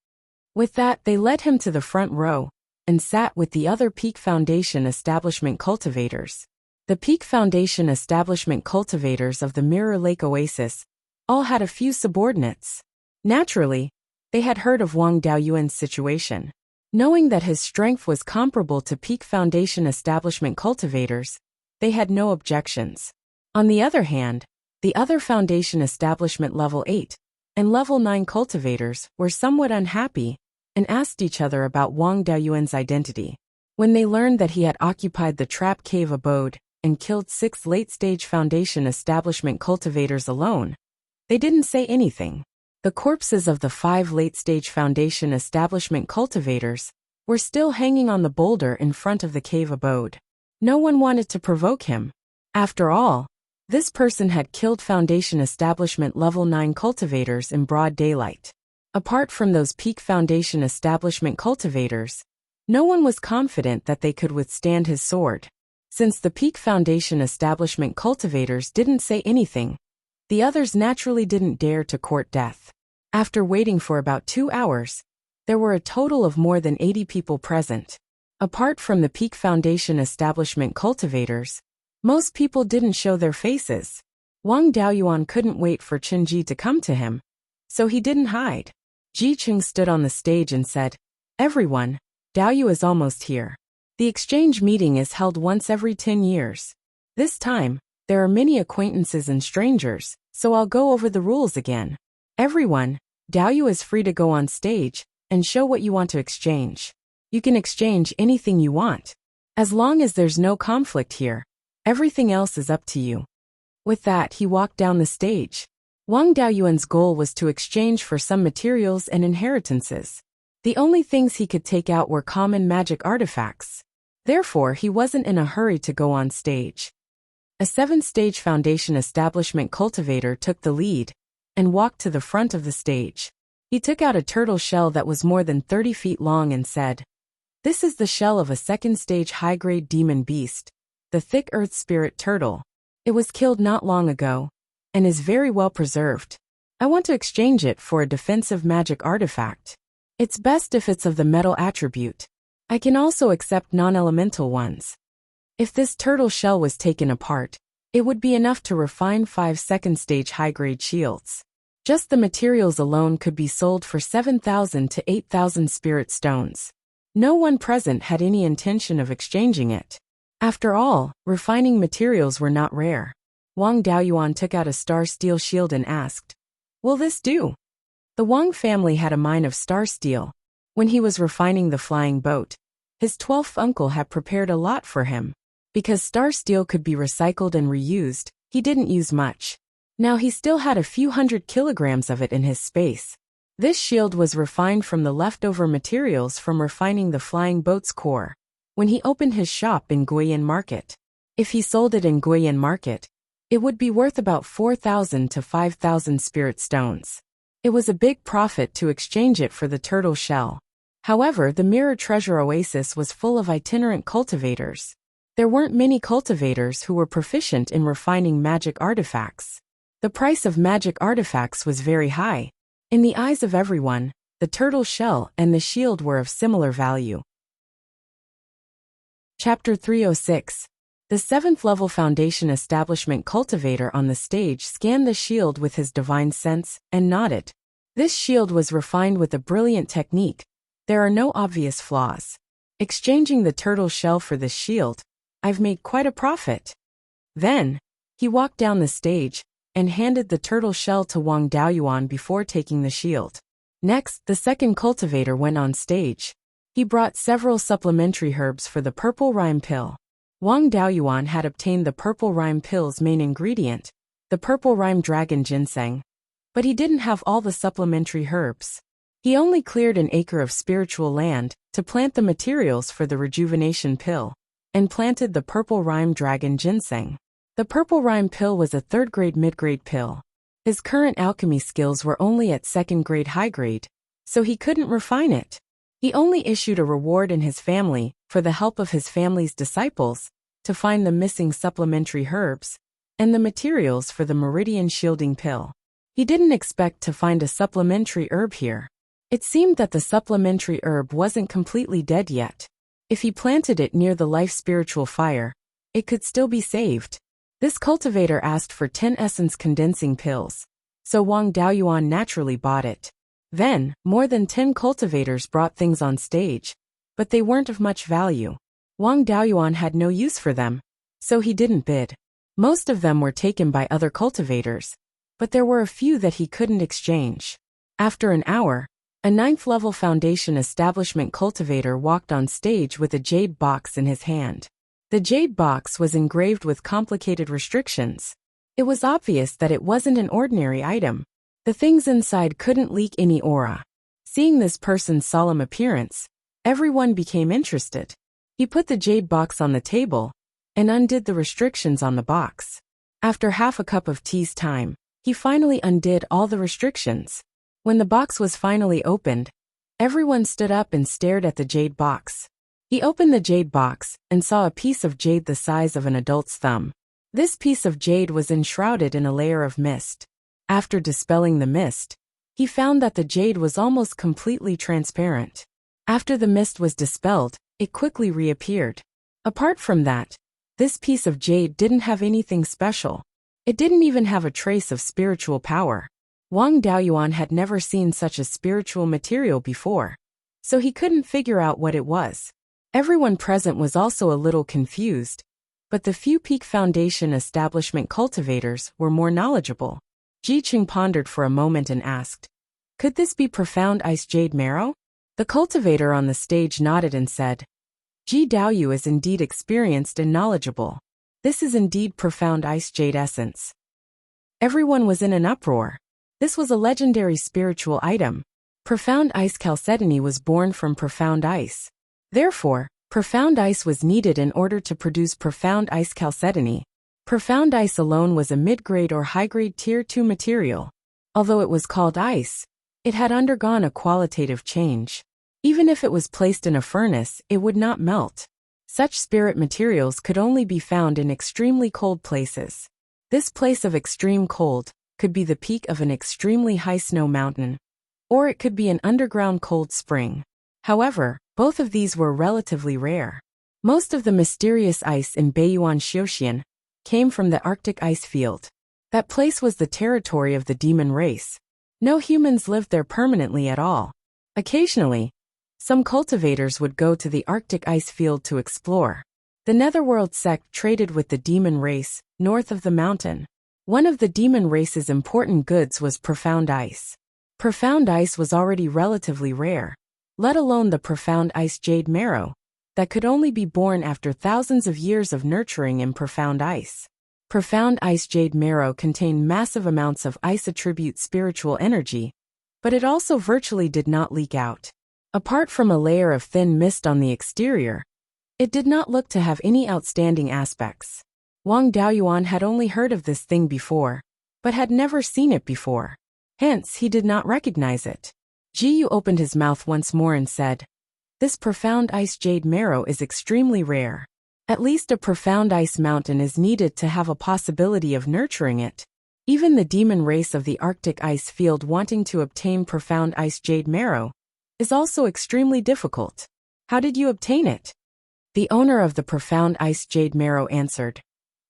With that, they led him to the front row and sat with the other Peak Foundation establishment cultivators. The Peak Foundation establishment cultivators of the Mirror Lake Oasis all had a few subordinates. Naturally, they had heard of Wang Daoyuan's situation. Knowing that his strength was comparable to Peak Foundation establishment cultivators, they had no objections. On the other hand, the other Foundation establishment level 8 and level 9 cultivators were somewhat unhappy and asked each other about Wang Daoyuan's identity. When they learned that he had occupied the trap cave abode and killed 6 late-stage Foundation establishment cultivators alone, they didn't say anything. The corpses of the 5 late-stage Foundation establishment cultivators were still hanging on the boulder in front of the cave abode. No one wanted to provoke him. After all, this person had killed Foundation establishment level 9 cultivators in broad daylight. Apart from those Peak Foundation establishment cultivators, no one was confident that they could withstand his sword. Since the Peak Foundation establishment cultivators didn't say anything, the others naturally didn't dare to court death. After waiting for about 2 hours, there were a total of more than 80 people present. Apart from the Peak Foundation establishment cultivators, most people didn't show their faces. Wang Daoyuan couldn't wait for Chen Ji to come to him, so he didn't hide. Ji Cheng stood on the stage and said, "Everyone, Daoyu is almost here. The exchange meeting is held once every 10 years. This time, there are many acquaintances and strangers, so I'll go over the rules again. Everyone, Daoyu is free to go on stage and show what you want to exchange. You can exchange anything you want. As long as there's no conflict here, everything else is up to you." With that, he walked down the stage. Wang Daoyuan's goal was to exchange for some materials and inheritances. The only things he could take out were common magic artifacts. Therefore, he wasn't in a hurry to go on stage. A 7-stage Foundation establishment cultivator took the lead and walked to the front of the stage. He took out a turtle shell that was more than 30 feet long and said, "This is the shell of a 2nd-stage high-grade demon beast, the thick earth spirit turtle. It was killed not long ago and is very well preserved. I want to exchange it for a defensive magic artifact. It's best if it's of the metal attribute. I can also accept non-elemental ones. If this turtle shell was taken apart, it would be enough to refine 5 2nd-stage high-grade shields. Just the materials alone could be sold for 7,000 to 8,000 spirit stones. No one present had any intention of exchanging it. After all, refining materials were not rare. Wang Daoyuan took out a star steel shield and asked, "Will this do?" The Wang family had a mine of star steel. When he was refining the flying boat, his 12th uncle had prepared a lot for him. Because star steel could be recycled and reused, he didn't use much. Now he still had a few hundred kilograms of it in his space. This shield was refined from the leftover materials from refining the flying boat's core. When he opened his shop in Beiyuan Market, if he sold it in Beiyuan Market, it would be worth about 4,000 to 5,000 spirit stones. It was a big profit to exchange it for the turtle shell. However, the Mirror Treasure Oasis was full of itinerant cultivators. There weren't many cultivators who were proficient in refining magic artifacts. The price of magic artifacts was very high. In the eyes of everyone, the turtle shell and the shield were of similar value. Chapter 306. The 7th level Foundation Establishment cultivator on the stage scanned the shield with his divine sense and nodded. This shield was refined with a brilliant technique. There are no obvious flaws. Exchanging the turtle shell for this shield, I've made quite a profit. Then, he walked down the stage and handed the turtle shell to Wang Daoyuan before taking the shield. Next, the second cultivator went on stage. He brought several supplementary herbs for the purple rhyme pill. Wang Daoyuan had obtained the purple rhyme pill's main ingredient, the purple rhyme dragon ginseng, but he didn't have all the supplementary herbs. He only cleared an acre of spiritual land to plant the materials for the rejuvenation pill, and planted the purple rhyme dragon ginseng. The purple rhyme pill was a 3rd grade mid-grade pill. His current alchemy skills were only at 2nd grade high grade, so he couldn't refine it. He only issued a reward in his family for the help of his family's disciples to find the missing supplementary herbs and the materials for the meridian shielding pill. He didn't expect to find a supplementary herb here. It seemed that the supplementary herb wasn't completely dead yet. If he planted it near the life spiritual fire, it could still be saved. This cultivator asked for 10 essence condensing pills, so Wang Daoyuan naturally bought it. Then, more than 10 cultivators brought things on stage, but they weren't of much value. Wang Daoyuan had no use for them, so he didn't bid. Most of them were taken by other cultivators, but there were a few that he couldn't exchange. After an hour, a 9th level Foundation Establishment cultivator walked on stage with a jade box in his hand. The jade box was engraved with complicated restrictions. It was obvious that it wasn't an ordinary item. The things inside couldn't leak any aura. Seeing this person's solemn appearance, everyone became interested. He put the jade box on the table and undid the restrictions on the box. After half a cup of tea's time, he finally undid all the restrictions. When the box was finally opened, everyone stood up and stared at the jade box. He opened the jade box and saw a piece of jade the size of an adult's thumb. This piece of jade was enshrouded in a layer of mist. After dispelling the mist, he found that the jade was almost completely transparent. After the mist was dispelled, it quickly reappeared. Apart from that, this piece of jade didn't have anything special. It didn't even have a trace of spiritual power. Wang Daoyuan had never seen such a spiritual material before, so he couldn't figure out what it was. Everyone present was also a little confused, but the few Peak Foundation Establishment cultivators were more knowledgeable. Ji Qing pondered for a moment and asked, "Could this be profound ice jade marrow?" The cultivator on the stage nodded and said, "Ji Daoyu is indeed experienced and knowledgeable. This is indeed profound ice jade essence." Everyone was in an uproar. This was a legendary spiritual item. Profound ice chalcedony was born from profound ice. Therefore, profound ice was needed in order to produce profound ice chalcedony. Profound ice alone was a mid-grade or high-grade tier 2 material. Although it was called ice, it had undergone a qualitative change. Even if it was placed in a furnace, it would not melt. Such spirit materials could only be found in extremely cold places. This place of extreme cold could be the peak of an extremely high snow mountain, or it could be an underground cold spring. However, both of these were relatively rare. Most of the mysterious ice in Beiyuan Xiuxian came from the Arctic ice field. That place was the territory of the demon race. No humans lived there permanently at all. Occasionally, some cultivators would go to the Arctic ice field to explore. The Netherworld sect traded with the demon race north of the mountain. One of the demon race's important goods was profound ice. Profound ice was already relatively rare, let alone the profound ice jade marrow, that could only be born after thousands of years of nurturing in profound ice. Profound ice jade marrow contained massive amounts of ice attribute spiritual energy, but it also virtually did not leak out. Apart from a layer of thin mist on the exterior, it did not look to have any outstanding aspects. Wang Daoyuan had only heard of this thing before, but had never seen it before. Hence, he did not recognize it. Ji Yu opened his mouth once more and said, This profound ice jade marrow is extremely rare. At least a profound ice mountain is needed to have a possibility of nurturing it. Even the demon race of the Arctic ice field wanting to obtain profound ice jade marrow is also extremely difficult. How did you obtain it? The owner of the profound ice jade marrow answered.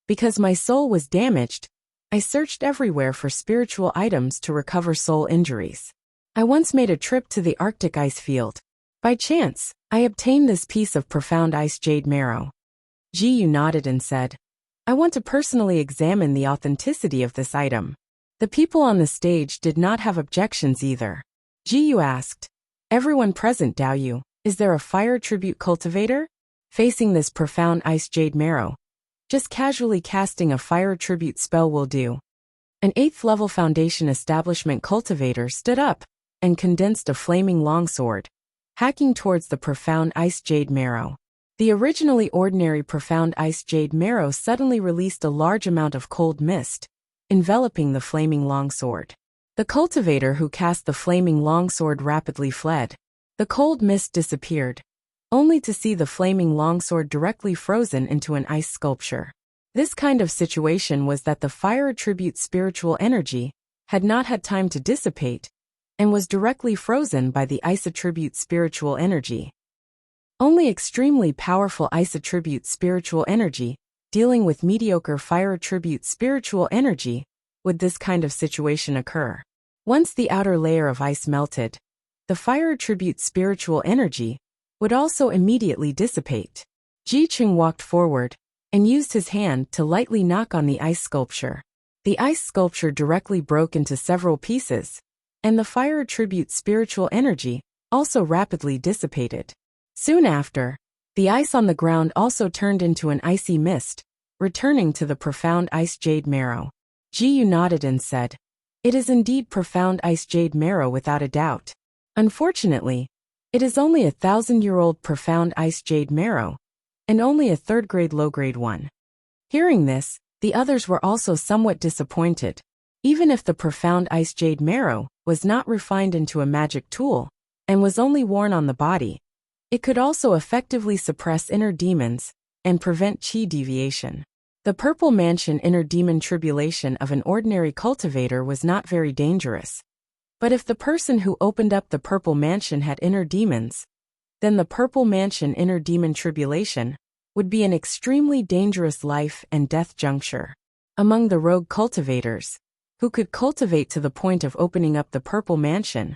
Because my soul was damaged, I searched everywhere for spiritual items to recover soul injuries. I once made a trip to the Arctic ice field. By chance, I obtained this piece of profound ice jade marrow. Jiyu nodded and said, I want to personally examine the authenticity of this item. The people on the stage did not have objections either. Jiyu asked, everyone present, Daoyu, is there a fire tribute cultivator? Facing this profound ice jade marrow, just casually casting a fire tribute spell will do. An 8th level foundation establishment cultivator stood up and condensed a flaming longsword, hacking towards the profound ice jade marrow. The originally ordinary profound ice jade marrow suddenly released a large amount of cold mist, enveloping the flaming longsword. The cultivator who cast the flaming longsword rapidly fled. The cold mist disappeared, only to see the flaming longsword directly frozen into an ice sculpture. This kind of situation was that the fire attribute spiritual energy had not had time to dissipate, and was directly frozen by the ice attribute spiritual energy. Only extremely powerful ice attribute spiritual energy, dealing with mediocre fire attribute spiritual energy, would this kind of situation occur. Once the outer layer of ice melted, the fire attribute spiritual energy would also immediately dissipate. Ji Cheng walked forward and used his hand to lightly knock on the ice sculpture. The ice sculpture directly broke into several pieces, and the fire attribute spiritual energy also rapidly dissipated. Soon after, the ice on the ground also turned into an icy mist, returning to the profound ice jade marrow. Jiyu nodded and said, it is indeed profound ice jade marrow without a doubt. Unfortunately, it is only 1,000-year-old profound ice jade marrow, and only a 3rd-grade low-grade one. Hearing this, the others were also somewhat disappointed. Even if the profound ice jade marrow was not refined into a magic tool, and was only worn on the body, it could also effectively suppress inner demons and prevent chi deviation. The purple mansion inner demon tribulation of an ordinary cultivator was not very dangerous. But if the person who opened up the purple mansion had inner demons, then the purple mansion inner demon tribulation would be an extremely dangerous life and death juncture. Among the rogue cultivators, who could cultivate to the point of opening up the purple mansion,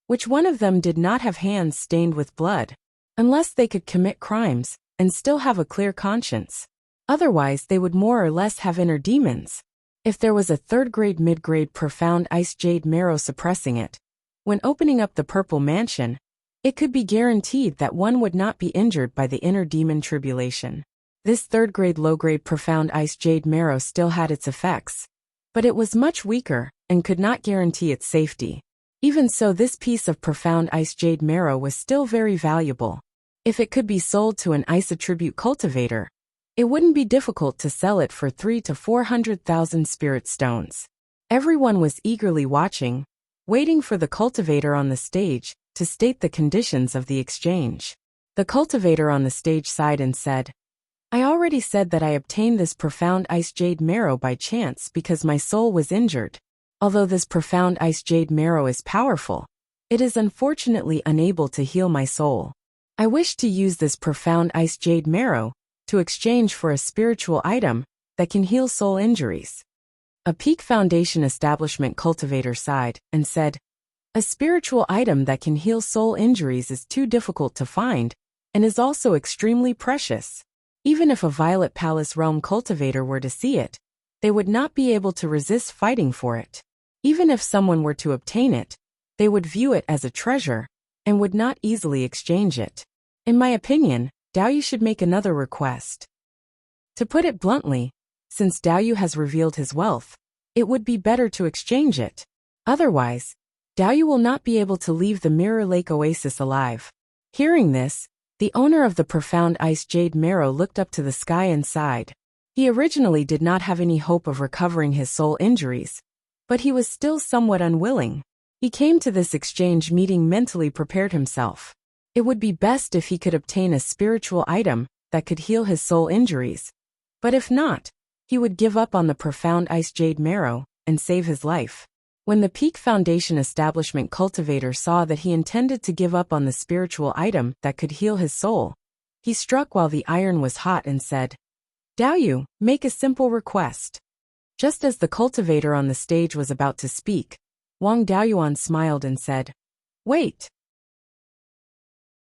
which one of them did not have hands stained with blood, unless they could commit crimes and still have a clear conscience. Otherwise they would more or less have inner demons. If there was a 3rd-grade mid-grade profound ice jade marrow suppressing it, when opening up the purple mansion, it could be guaranteed that one would not be injured by the inner demon tribulation. This 3rd-grade low-grade profound ice jade marrow still had its effects, but it was much weaker and could not guarantee its safety. Even so, this piece of profound ice jade marrow was still very valuable. If it could be sold to an ice attribute cultivator, it wouldn't be difficult to sell it for 300,000 to 400,000 spirit stones. Everyone was eagerly watching, waiting for the cultivator on the stage to state the conditions of the exchange. The cultivator on the stage sighed and said, I already said that I obtained this profound ice jade marrow by chance because my soul was injured. Although this profound ice jade marrow is powerful, it is unfortunately unable to heal my soul. I wish to use this profound ice jade marrow to exchange for a spiritual item that can heal soul injuries. A peak foundation establishment cultivator sighed and said, a spiritual item that can heal soul injuries is too difficult to find and is also extremely precious. Even if a Violet Palace Realm cultivator were to see it, they would not be able to resist fighting for it. Even if someone were to obtain it, they would view it as a treasure and would not easily exchange it. In my opinion, Daoyu should make another request. To put it bluntly, since Daoyu has revealed his wealth, it would be better to exchange it. Otherwise, Daoyu will not be able to leave the Mirror Lake Oasis alive. Hearing this, the owner of the profound ice jade marrow looked up to the sky and sighed. He originally did not have any hope of recovering his soul injuries, but he was still somewhat unwilling. He came to this exchange meeting mentally prepared himself. It would be best if he could obtain a spiritual item that could heal his soul injuries. But if not, he would give up on the profound ice jade marrow and save his life. When the Peak Foundation establishment cultivator saw that he intended to give up on the spiritual item that could heal his soul, he struck while the iron was hot and said, "Daoyu, make a simple request." Just as the cultivator on the stage was about to speak, Wang Daoyuan smiled and said, "Wait."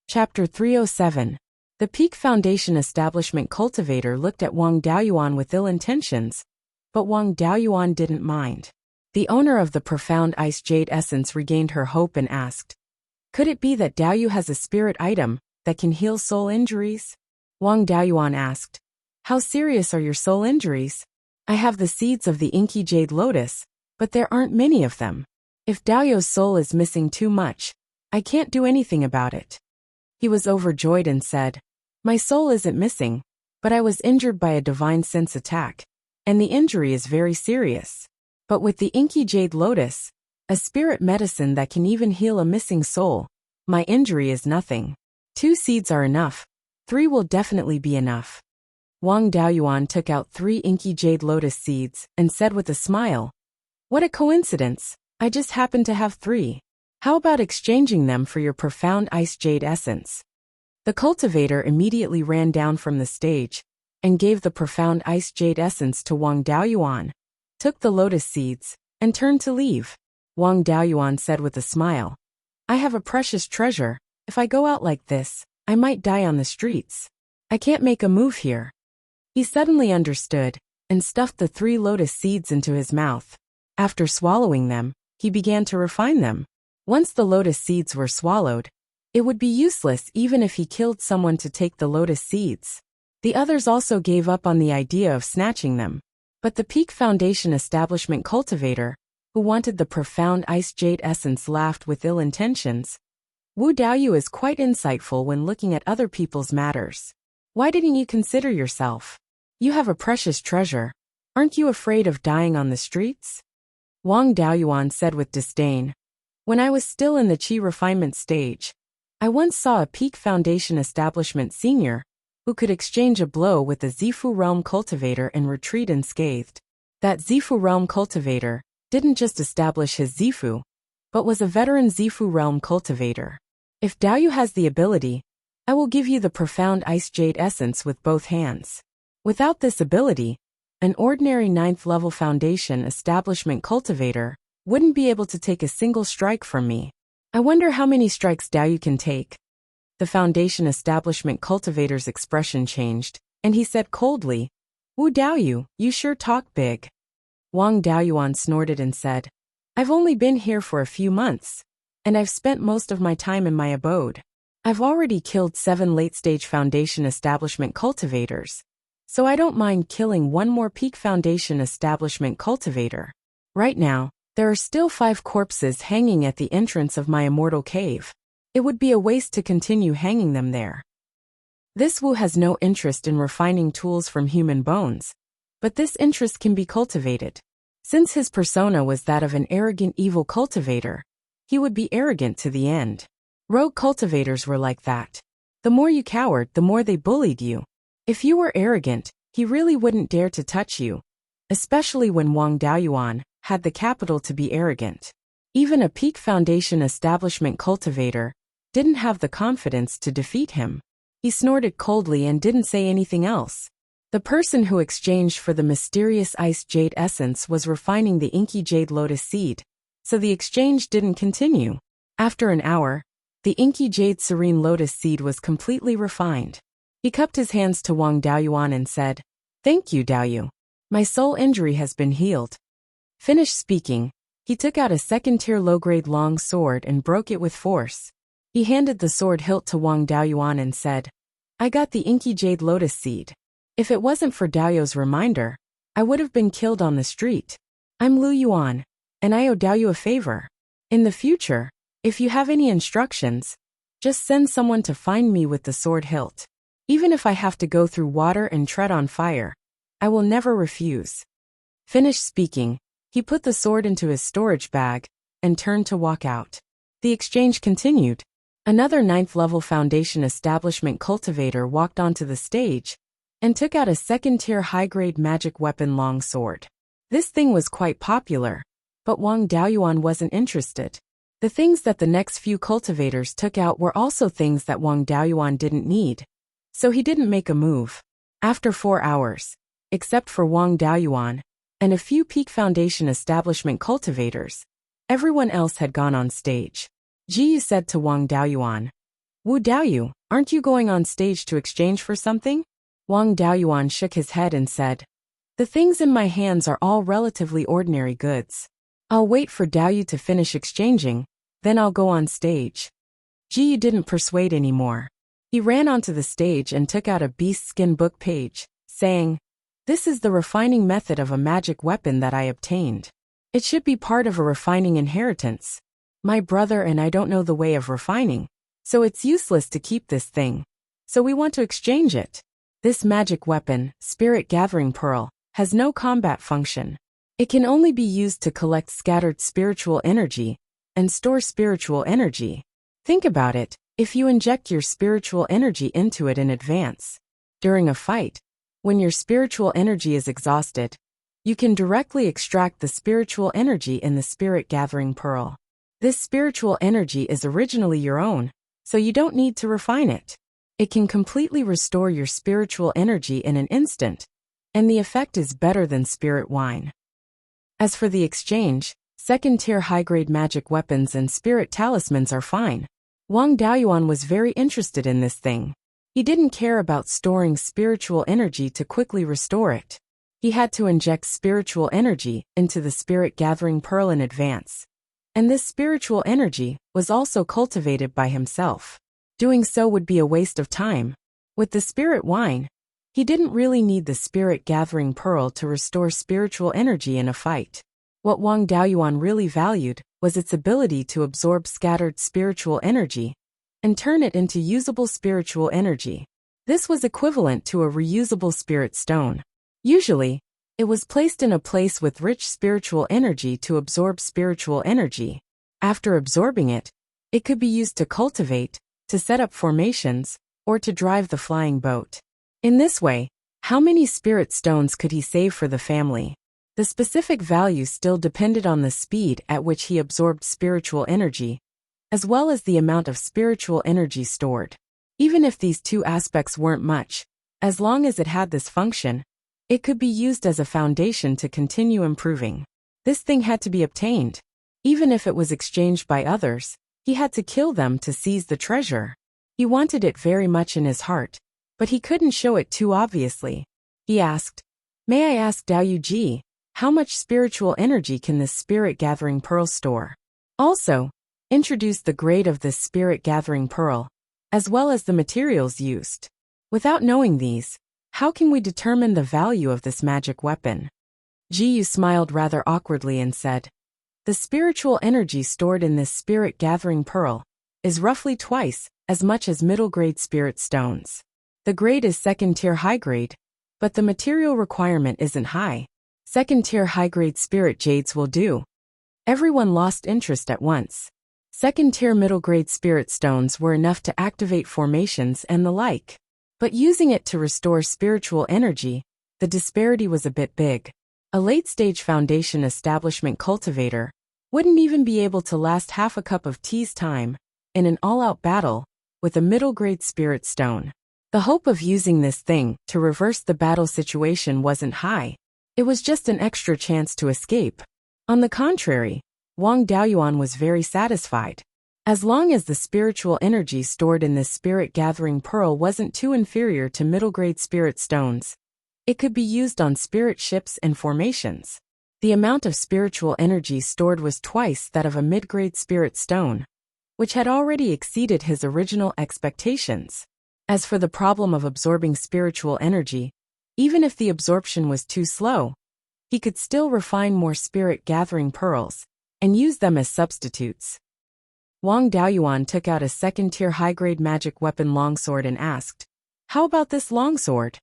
Chapter 307. The Peak Foundation establishment cultivator looked at Wang Daoyuan with ill intentions, but Wang Daoyuan didn't mind. The owner of the profound ice jade essence regained her hope and asked, "Could it be that Daoyu has a spirit item that can heal soul injuries?" Wang Daoyuan asked, "How serious are your soul injuries?" "I have the seeds of the inky jade lotus, but there aren't many of them. If Daoyu's soul is missing too much, I can't do anything about it." He was overjoyed and said, "My soul isn't missing, but I was injured by a divine sense attack, and the injury is very serious. But with the inky jade lotus, a spirit medicine that can even heal a missing soul, my injury is nothing. 2 seeds are enough, 3 will definitely be enough." Wang Daoyuan took out 3 inky jade lotus seeds and said with a smile, "What a coincidence, I just happen to have 3. How about exchanging them for your profound ice jade essence?" The cultivator immediately ran down from the stage and gave the profound ice jade essence to Wang Daoyuan, took the lotus seeds, and turned to leave. Wang Daoyuan said with a smile, "I have a precious treasure. If I go out like this, I might die on the streets. I can't make a move here." He suddenly understood and stuffed the 3 lotus seeds into his mouth. After swallowing them, he began to refine them. Once the lotus seeds were swallowed, it would be useless even if he killed someone to take the lotus seeds. The others also gave up on the idea of snatching them. But the Peak Foundation establishment cultivator, who wanted the profound ice jade essence, laughed with ill intentions. "Wu Daoyu is quite insightful when looking at other people's matters. Why didn't you consider yourself? You have a precious treasure. Aren't you afraid of dying on the streets?" Wang Daoyuan said with disdain, "When I was still in the Qi refinement stage, I once saw a Peak Foundation establishment senior who could exchange a blow with the Zifu realm cultivator and retreat unscathed. That Zifu realm cultivator didn't just establish his Zifu, but was a veteran Zifu realm cultivator. If Daoyu has the ability, I will give you the profound ice jade essence with both hands. Without this ability, an ordinary 9th level foundation establishment cultivator wouldn't be able to take a single strike from me. I wonder how many strikes Daoyu can take." The foundation establishment cultivator's expression changed, and he said coldly, "Wu Daoyu, you sure talk big." Wang Daoyuan snorted and said, "I've only been here for a few months, and I've spent most of my time in my abode. I've already killed 7 late-stage foundation establishment cultivators, so I don't mind killing 1 more Peak Foundation establishment cultivator. Right now, there are still 5 corpses hanging at the entrance of my immortal cave. It would be a waste to continue hanging them there." This Wu has no interest in refining tools from human bones, but this interest can be cultivated. Since his persona was that of an arrogant evil cultivator, he would be arrogant to the end. Rogue cultivators were like that. The more you cowered, the more they bullied you. If you were arrogant, he really wouldn't dare to touch you, especially when Wang Daoyuan had the capital to be arrogant. Even a Peak Foundation establishment cultivator didn't have the confidence to defeat him. He snorted coldly and didn't say anything else. The person who exchanged for the mysterious ice jade essence was refining the inky jade lotus seed, so the exchange didn't continue. After an hour, the inky jade serene lotus seed was completely refined. He cupped his hands to Wang Daoyuan and said, "Thank you, Daoyu. My soul injury has been healed." Finished speaking, he took out a 2nd-tier low-grade long sword and broke it with force. He handed the sword hilt to Wang Daoyuan and said, "I got the inky jade lotus seed. If it wasn't for Daoyu's reminder, I would have been killed on the street. I'm Lu Yuan, and I owe Daoyu a favor. In the future, if you have any instructions, just send someone to find me with the sword hilt. Even if I have to go through water and tread on fire, I will never refuse." Finished speaking, he put the sword into his storage bag and turned to walk out. The exchange continued. Another ninth-level foundation establishment cultivator walked onto the stage and took out a second-tier high-grade magic weapon longsword. This thing was quite popular, but Wang Daoyuan wasn't interested. The things that the next few cultivators took out were also things that Wang Daoyuan didn't need, so he didn't make a move. After 4 hours, except for Wang Daoyuan and a few peak foundation establishment cultivators, everyone else had gone on stage. Jiyu said to Wang Daoyuan, "Wu Daoyu, aren't you going on stage to exchange for something?" Wang Daoyuan shook his head and said, "The things in my hands are all relatively ordinary goods. I'll wait for Daoyu to finish exchanging, then I'll go on stage." Jiyu didn't persuade anymore. He ran onto the stage and took out a beast skin book page, saying, "This is the refining method of a magic weapon that I obtained. It should be part of a refining inheritance. My brother and I don't know the way of refining, so it's useless to keep this thing. So we want to exchange it. This magic weapon, Spirit Gathering Pearl, has no combat function. It can only be used to collect scattered spiritual energy and store spiritual energy. Think about it, if you inject your spiritual energy into it in advance, during a fight, when your spiritual energy is exhausted, you can directly extract the spiritual energy in the Spirit Gathering Pearl. This spiritual energy is originally your own, so you don't need to refine it. It can completely restore your spiritual energy in an instant, and the effect is better than spirit wine." As for the exchange, second-tier high-grade magic weapons and spirit talismans are fine. Wang Daoyuan was very interested in this thing. He didn't care about storing spiritual energy to quickly restore it. He had to inject spiritual energy into the Spirit Gathering Pearl in advance. And this spiritual energy was also cultivated by himself. Doing so would be a waste of time. With the spirit wine, he didn't really need the Spirit Gathering Pearl to restore spiritual energy in a fight. What Wang Daoyuan really valued was its ability to absorb scattered spiritual energy and turn it into usable spiritual energy. This was equivalent to a reusable spirit stone. Usually, it was placed in a place with rich spiritual energy to absorb spiritual energy. After absorbing it, it could be used to cultivate, to set up formations, or to drive the flying boat. In this way, how many spirit stones could he save for the family? The specific value still depended on the speed at which he absorbed spiritual energy, as well as the amount of spiritual energy stored. Even if these two aspects weren't much, as long as it had this function, it could be used as a foundation to continue improving. This thing had to be obtained. Even if it was exchanged by others, he had to kill them to seize the treasure. He wanted it very much in his heart, but he couldn't show it too obviously. He asked, "May I ask Daoyu Ji, how much spiritual energy can this Spirit Gathering Pearl store? Also, introduce the grade of this Spirit Gathering Pearl, as well as the materials used. Without knowing these, how can we determine the value of this magic weapon?" Jiyu smiled rather awkwardly and said, "The spiritual energy stored in this Spirit Gathering Pearl is roughly twice as much as middle-grade spirit stones. The grade is second-tier high-grade, but the material requirement isn't high. Second-tier high-grade spirit jades will do." Everyone lost interest at once. Second-tier middle-grade spirit stones were enough to activate formations and the like. But using it to restore spiritual energy, the disparity was a bit big. A late-stage foundation establishment cultivator wouldn't even be able to last half a cup of tea's time in an all-out battle with a middle-grade spirit stone. The hope of using this thing to reverse the battle situation wasn't high. It was just an extra chance to escape. On the contrary, Wang Daoyuan was very satisfied. As long as the spiritual energy stored in this Spirit Gathering Pearl wasn't too inferior to middle-grade spirit stones, it could be used on spirit ships and formations. The amount of spiritual energy stored was twice that of a mid-grade spirit stone, which had already exceeded his original expectations. As for the problem of absorbing spiritual energy, even if the absorption was too slow, he could still refine more Spirit Gathering Pearls and use them as substitutes. Wang Daoyuan took out a second-tier high-grade magic weapon longsword and asked, "How about this longsword?"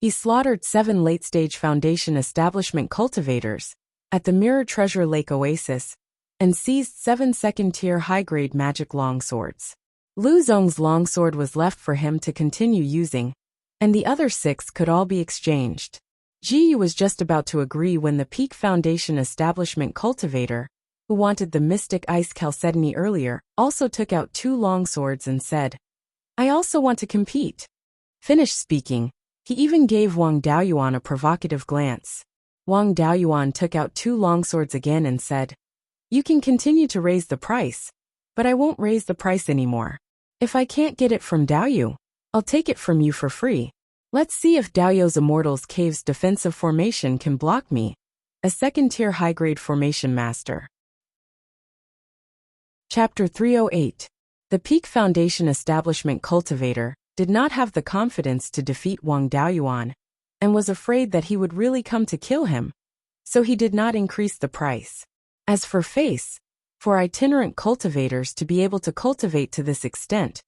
He slaughtered 7 late-stage foundation establishment cultivators at the Mirror Treasure Lake Oasis and seized 7 second-tier high-grade magic longswords. Lu Zong's longsword was left for him to continue using, and the other 6 could all be exchanged. Ji Yu was just about to agree when the Peak Foundation establishment cultivator, who wanted the Mystic Ice Chalcedony earlier, also took out 2 longswords and said, "I also want to compete." Finished speaking, he even gave Wang Daoyuan a provocative glance. Wang Daoyuan took out 2 longswords again and said, "You can continue to raise the price, but I won't raise the price anymore. If I can't get it from Daoyu, I'll take it from you for free. Let's see if Daoyu's Immortals Cave's defensive formation can block me, a second-tier high-grade formation master." Chapter 308. The Peak Foundation establishment cultivator did not have the confidence to defeat Wang Daoyuan, and was afraid that he would really come to kill him, so he did not increase the price. As for face, for itinerant cultivators to be able to cultivate to this extent,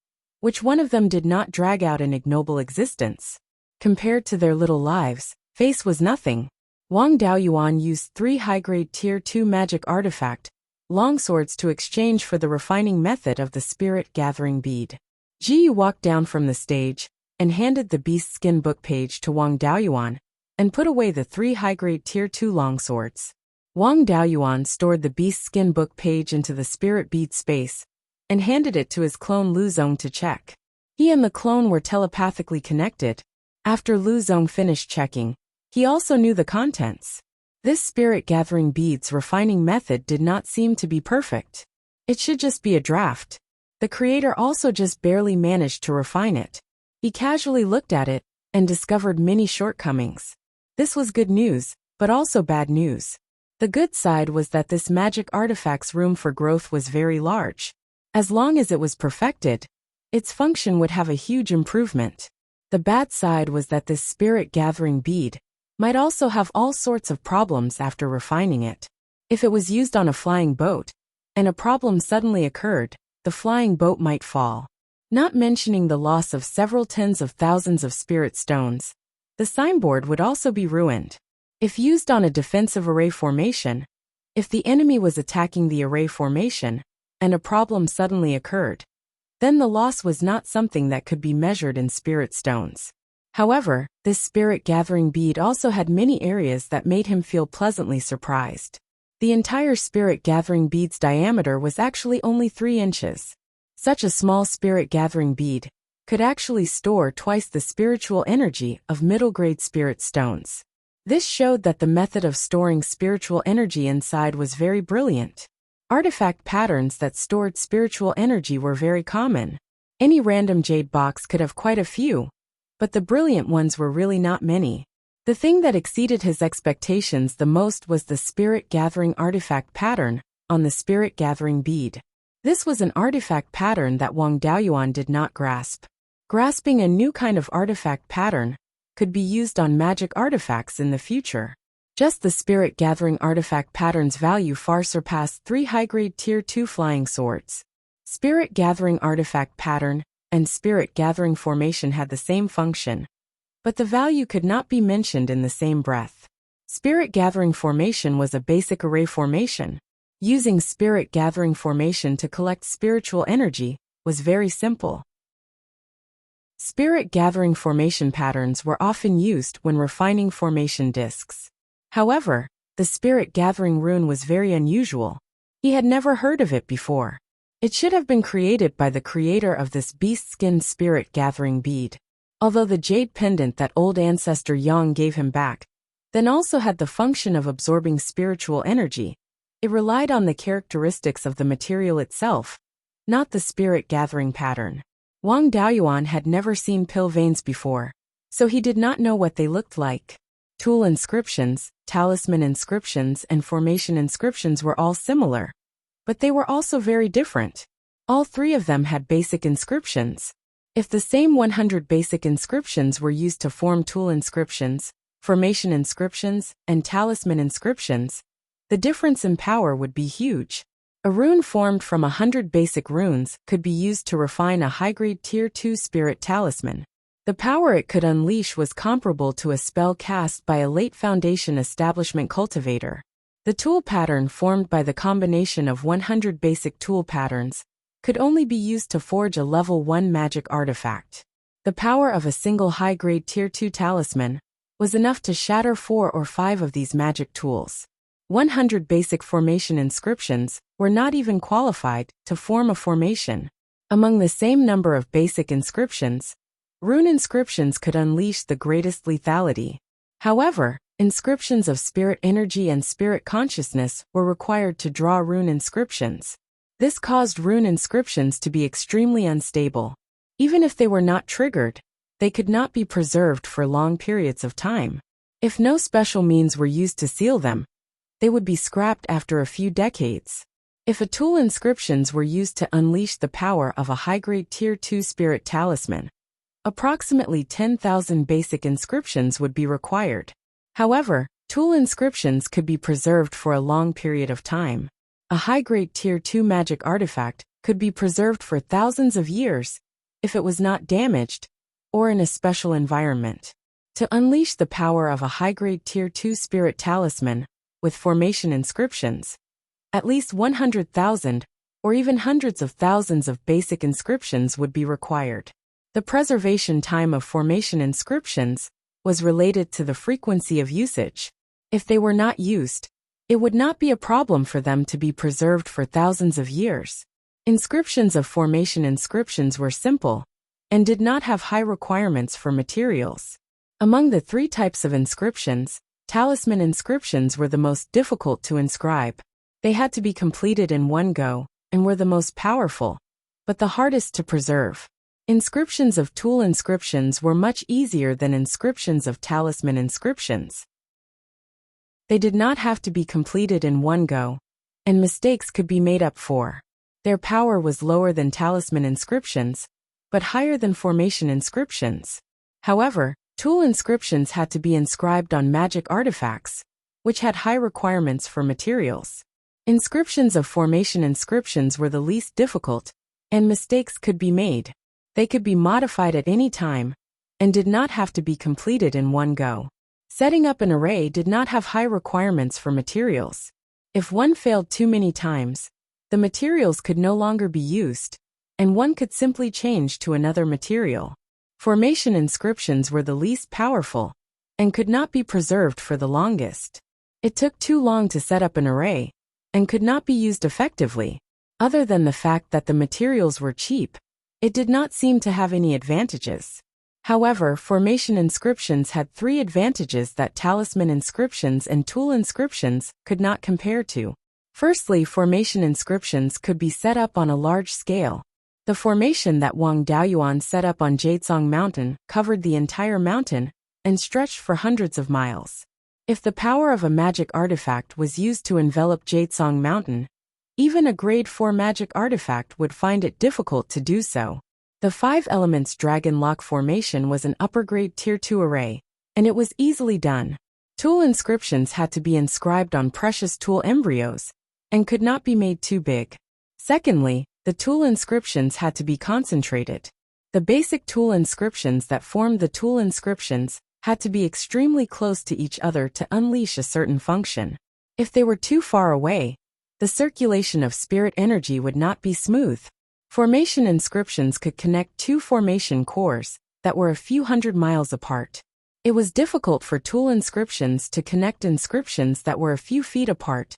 which one of them did not drag out an ignoble existence? Compared to their little lives, face was nothing. Wang Daoyuan used 3 high-grade Tier 2 magic artifact longswords to exchange for the refining method of the spirit-gathering bead. Ji Yu walked down from the stage and handed the beast skin book page to Wang Daoyuan and put away the 3 high-grade Tier 2 longswords. Wang Daoyuan stored the beast skin book page into the spirit bead space and handed it to his clone Lu Zong to check. He and the clone were telepathically connected. After Lu Zong finished checking, he also knew the contents. This spirit-gathering beads refining method did not seem to be perfect. It should just be a draft. The creator also just barely managed to refine it. He casually looked at it and discovered many shortcomings. This was good news, but also bad news. The good side was that this magic artifact's room for growth was very large. As long as it was perfected, its function would have a huge improvement. The bad side was that this spirit-gathering bead might also have all sorts of problems after refining it. If it was used on a flying boat, and a problem suddenly occurred, the flying boat might fall. Not mentioning the loss of several tens of thousands of spirit stones, the signboard would also be ruined. If used on a defensive array formation, if the enemy was attacking the array formation, and a problem suddenly occurred, then the loss was not something that could be measured in spirit stones. However, this spirit-gathering bead also had many areas that made him feel pleasantly surprised. The entire spirit-gathering bead's diameter was actually only 3 inches. Such a small spirit-gathering bead could actually store twice the spiritual energy of middle-grade spirit stones. This showed that the method of storing spiritual energy inside was very brilliant. Artifact patterns that stored spiritual energy were very common. Any random jade box could have quite a few, but the brilliant ones were really not many. The thing that exceeded his expectations the most was the spirit-gathering artifact pattern on the spirit-gathering bead. This was an artifact pattern that Wang Daoyuan did not grasp. Grasping a new kind of artifact pattern could be used on magic artifacts in the future. Just the spirit-gathering artifact pattern's value far surpassed 3 high-grade Tier 2 flying swords. Spirit-gathering artifact pattern and spirit-gathering formation had the same function, but the value could not be mentioned in the same breath. Spirit-gathering formation was a basic array formation. Using spirit-gathering formation to collect spiritual energy was very simple. Spirit-gathering formation patterns were often used when refining formation discs. However, the spirit-gathering rune was very unusual. He had never heard of it before. It should have been created by the creator of this beast-skin spirit-gathering bead. Although the jade pendant that old ancestor Yang gave him back then also had the function of absorbing spiritual energy, it relied on the characteristics of the material itself, not the spirit-gathering pattern. Wang Daoyuan had never seen pill veins before, so he did not know what they looked like. Tool inscriptions, talisman inscriptions, and formation inscriptions were all similar, but they were also very different. All 3 of them had basic inscriptions. If the same 100 basic inscriptions were used to form tool inscriptions, formation inscriptions, and talisman inscriptions, the difference in power would be huge. A rune formed from 100 basic runes could be used to refine a high-grade Tier 2 spirit talisman. The power it could unleash was comparable to a spell cast by a late Foundation establishment cultivator. The tool pattern formed by the combination of 100 basic tool patterns could only be used to forge a level 1 magic artifact. The power of a single high-grade Tier 2 talisman was enough to shatter 4 or 5 of these magic tools. 100 basic formation inscriptions were not even qualified to form a formation. Among the same number of basic inscriptions, rune inscriptions could unleash the greatest lethality. However, inscriptions of spirit energy and spirit consciousness were required to draw rune inscriptions. This caused rune inscriptions to be extremely unstable. Even if they were not triggered, they could not be preserved for long periods of time. If no special means were used to seal them, they would be scrapped after a few decades. If a tool inscriptions were used to unleash the power of a high-grade Tier 2 spirit talisman, approximately 10,000 basic inscriptions would be required. However, tool inscriptions could be preserved for a long period of time. A high-grade Tier 2 magic artifact could be preserved for thousands of years if it was not damaged or in a special environment. To unleash the power of a high-grade Tier 2 spirit talisman with formation inscriptions, at least 100,000 or even hundreds of thousands of basic inscriptions would be required. The preservation time of formation inscriptions was related to the frequency of usage. If they were not used, it would not be a problem for them to be preserved for thousands of years. Inscriptions of formation inscriptions were simple and did not have high requirements for materials. Among the 3 types of inscriptions, talisman inscriptions were the most difficult to inscribe. They had to be completed in one go and were the most powerful, but the hardest to preserve. Inscriptions of tool inscriptions were much easier than inscriptions of talisman inscriptions. They did not have to be completed in one go, and mistakes could be made up for. Their power was lower than talisman inscriptions, but higher than formation inscriptions. However, tool inscriptions had to be inscribed on magic artifacts, which had high requirements for materials. Inscriptions of formation inscriptions were the least difficult, and mistakes could be made. They could be modified at any time, and did not have to be completed in one go. Setting up an array did not have high requirements for materials. If one failed too many times, the materials could no longer be used, and one could simply change to another material. Formation inscriptions were the least powerful, and could not be preserved for the longest. It took too long to set up an array, and could not be used effectively. Other than the fact that the materials were cheap, it did not seem to have any advantages. However, formation inscriptions had 3 advantages that talisman inscriptions and tool inscriptions could not compare to. Firstly, formation inscriptions could be set up on a large scale. The formation that Wang Daoyuan set up on Jadesong Mountain covered the entire mountain and stretched for hundreds of miles. If the power of a magic artifact was used to envelop Jadesong Mountain, even a grade 4 magic artifact would find it difficult to do so. The 5 elements Dragon Lock formation was an upper grade Tier 2 array, and it was easily done. Tool inscriptions had to be inscribed on precious tool embryos, and could not be made too big. Secondly, the tool inscriptions had to be concentrated. The basic tool inscriptions that formed the tool inscriptions had to be extremely close to each other to unleash a certain function. If they were too far away, the circulation of spirit energy would not be smooth. Formation inscriptions could connect 2 formation cores that were a few hundred miles apart. It was difficult for tool inscriptions to connect inscriptions that were a few feet apart,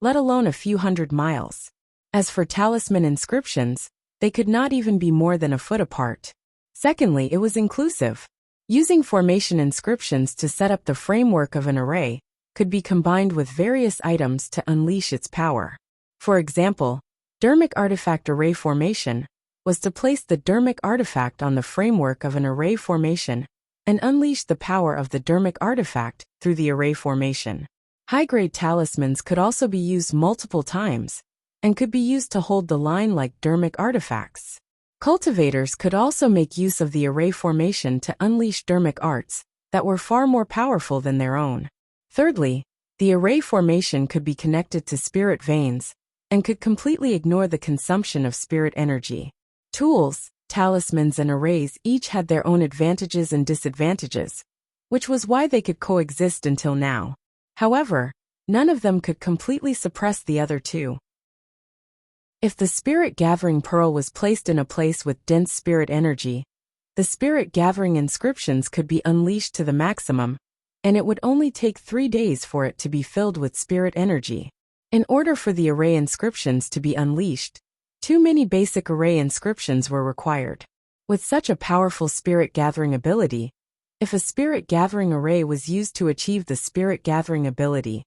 let alone a few hundred miles. As for talisman inscriptions, they could not even be more than a foot apart. Secondly, it was inclusive. Using formation inscriptions to set up the framework of an array could be combined with various items to unleash its power. For example, Dermic Artifact Array Formation was to place the Dermic Artifact on the framework of an array formation and unleash the power of the Dermic Artifact through the array formation. High-grade talismans could also be used multiple times and could be used to hold the line like Dermic artifacts. Cultivators could also make use of the array formation to unleash Dermic arts that were far more powerful than their own. Thirdly, the array formation could be connected to spirit veins and could completely ignore the consumption of spirit energy. Tools, talismans, and arrays each had their own advantages and disadvantages, which was why they could coexist until now. However, none of them could completely suppress the other two. If the spirit-gathering pearl was placed in a place with dense spirit energy, the spirit-gathering inscriptions could be unleashed to the maximum, and it would only take 3 days for it to be filled with spirit energy. In order for the array inscriptions to be unleashed, too many basic array inscriptions were required. With such a powerful spirit-gathering ability, if a spirit-gathering array was used to achieve the spirit-gathering ability,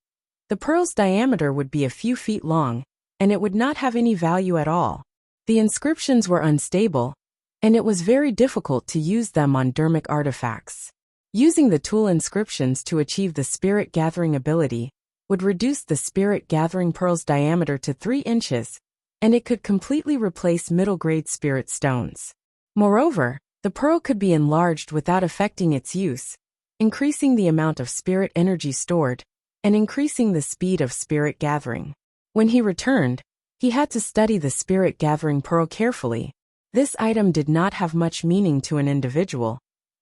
the pearl's diameter would be a few feet long, and it would not have any value at all. The inscriptions were unstable, and it was very difficult to use them on dermic artifacts. Using the tool inscriptions to achieve the spirit-gathering ability would reduce the spirit-gathering pearl's diameter to 3 inches, and it could completely replace middle-grade spirit stones. Moreover, the pearl could be enlarged without affecting its use, increasing the amount of spirit energy stored, and increasing the speed of spirit gathering. When he returned, he had to study the spirit-gathering pearl carefully. This item did not have much meaning to an individual,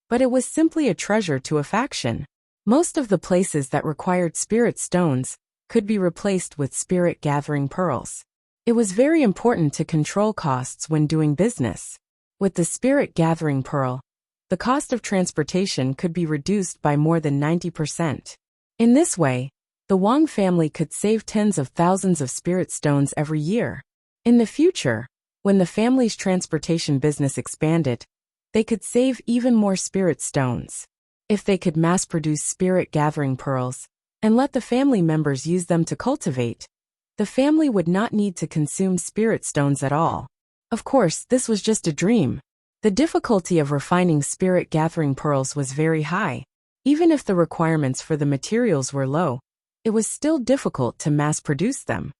but it was simply a treasure to a faction. Most of the places that required spirit stones could be replaced with spirit-gathering pearls. It was very important to control costs when doing business. With the spirit-gathering pearl, the cost of transportation could be reduced by more than 90%. In this way, the Wang family could save tens of thousands of spirit stones every year. In the future, when the family's transportation business expanded, they could save even more spirit stones. If they could mass-produce spirit-gathering pearls and let the family members use them to cultivate, the family would not need to consume spirit stones at all. Of course, this was just a dream. The difficulty of refining spirit-gathering pearls was very high. Even if the requirements for the materials were low, it was still difficult to mass-produce them.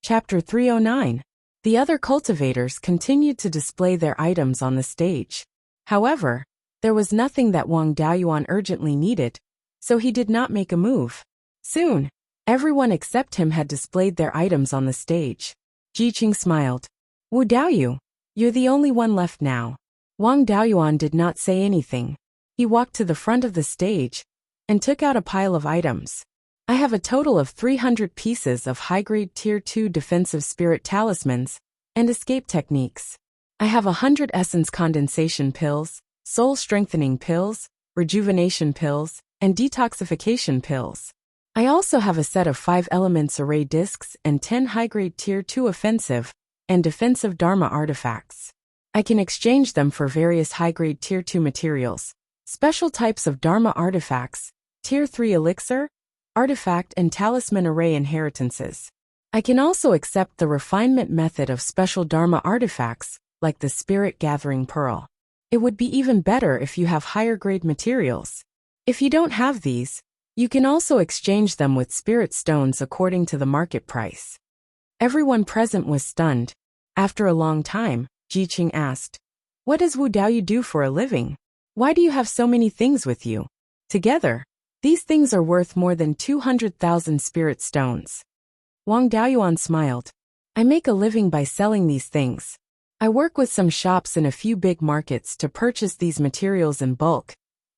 Chapter 309. The other cultivators continued to display their items on the stage. However, there was nothing that Wang Daoyuan urgently needed, so he did not make a move. Soon, everyone except him had displayed their items on the stage. Jiqing smiled. Wu Daoyu, you're the only one left now. Wang Daoyuan did not say anything. He walked to the front of the stage and took out a pile of items. I have a total of 300 pieces of high-grade Tier 2 defensive spirit talismans and escape techniques. I have 100 essence condensation pills, soul strengthening pills, rejuvenation pills, and detoxification pills. I also have a set of 5 elements array discs and 10 high-grade Tier 2 offensive and defensive Dharma artifacts. I can exchange them for various high-grade Tier 2 materials, special types of Dharma artifacts, Tier 3 elixir, artifact and talisman array inheritances. I can also accept the refinement method of special Dharma artifacts, like the spirit-gathering pearl. It would be even better if you have higher-grade materials. If you don't have these, you can also exchange them with spirit stones according to the market price. Everyone present was stunned. After a long time, Jiqing asked, "What does Wu Daoyu do for a living? Why do you have so many things with you?" Together, these things are worth more than 200,000 spirit stones. Wang Daoyuan smiled. I make a living by selling these things. I work with some shops in a few big markets to purchase these materials in bulk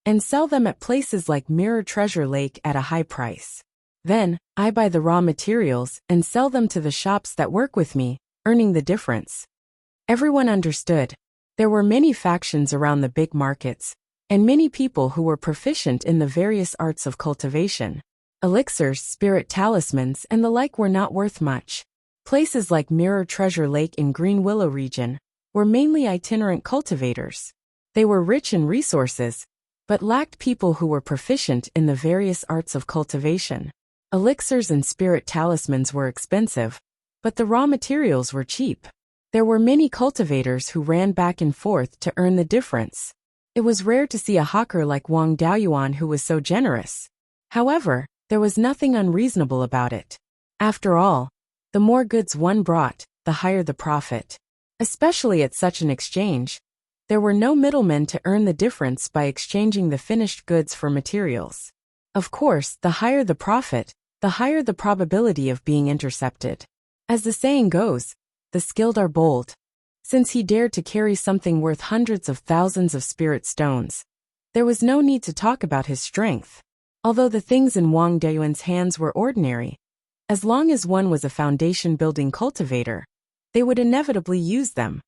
and sell them at places like Mirror Treasure Lake at a high price. Then, I buy the raw materials and sell them to the shops that work with me, earning the difference. Everyone understood. There were many factions around the big markets, and many people who were proficient in the various arts of cultivation. Elixirs, spirit talismans, and the like were not worth much. Places like Mirror Treasure Lake in Green Willow region were mainly itinerant cultivators. They were rich in resources, but lacked people who were proficient in the various arts of cultivation. Elixirs and spirit talismans were expensive, but the raw materials were cheap. There were many cultivators who ran back and forth to earn the difference. It was rare to see a hawker like Wang Daoyuan who was so generous. However, there was nothing unreasonable about it. After all, the more goods one brought, the higher the profit. Especially at such an exchange, there were no middlemen to earn the difference by exchanging the finished goods for materials. Of course, the higher the profit, the higher the probability of being intercepted. As the saying goes, the skilled are bold. Since he dared to carry something worth hundreds of thousands of spirit stones, there was no need to talk about his strength. Although the things in Wang Daoyuan's hands were ordinary, As long as one was a foundation-building cultivator, they would inevitably use them.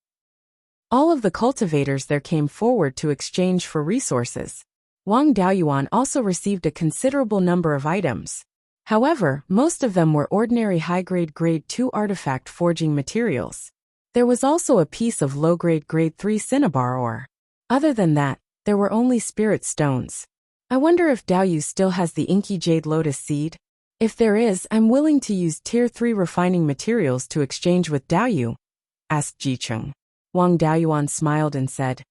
All of the cultivators there came forward to exchange for resources. Wang Daoyuan also received a considerable number of items. However, most of them were ordinary high-grade Grade 2 artifact forging materials. There was also a piece of low-grade Grade 3 cinnabar ore. Other than that, there were only spirit stones. I wonder if Daoyu still has the inky jade lotus seed? If there is, I'm willing to use Tier 3 refining materials to exchange with Daoyu, asked Jicheng. Wang Daoyuan smiled and said,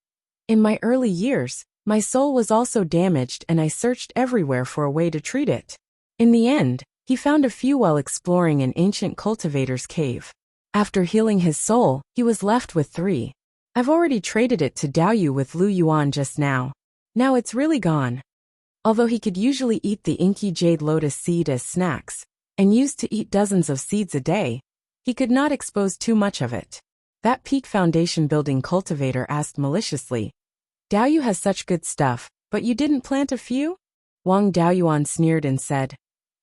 In my early years, my soul was also damaged and I searched everywhere for a way to treat it. In the end, he found a few while exploring an ancient cultivator's cave. After healing his soul, he was left with 3. I've already traded it to Daoyu with Lu Yuan just now. Now it's really gone. Although he could usually eat the inky jade lotus seed as snacks, and used to eat dozens of seeds a day, he could not expose too much of it. That peak foundation building cultivator asked maliciously, Daoyu has such good stuff, but you didn't plant a few? Wang Daoyuan sneered and said,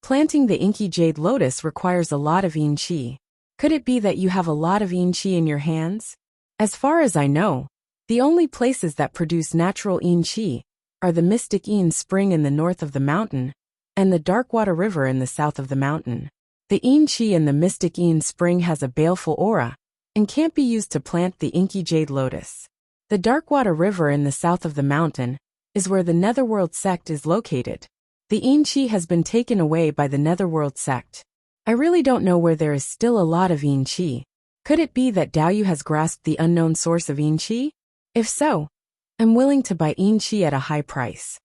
Planting the inky jade lotus requires a lot of yin qi. Could it be that you have a lot of yin qi in your hands? As far as I know, the only places that produce natural yin qi are the Mystic Yin Spring in the north of the mountain, and the Darkwater River in the south of the mountain. The yin qi in the Mystic Yin Spring has a baleful aura, and can't be used to plant the inky jade lotus. The Darkwater River in the south of the mountain is where the Netherworld sect is located. The yin qi has been taken away by the Netherworld sect. I really don't know where there is still a lot of yin qi. Could it be that Daoyu has grasped the unknown source of yin qi? If so, I'm willing to buy yin qi at a high price.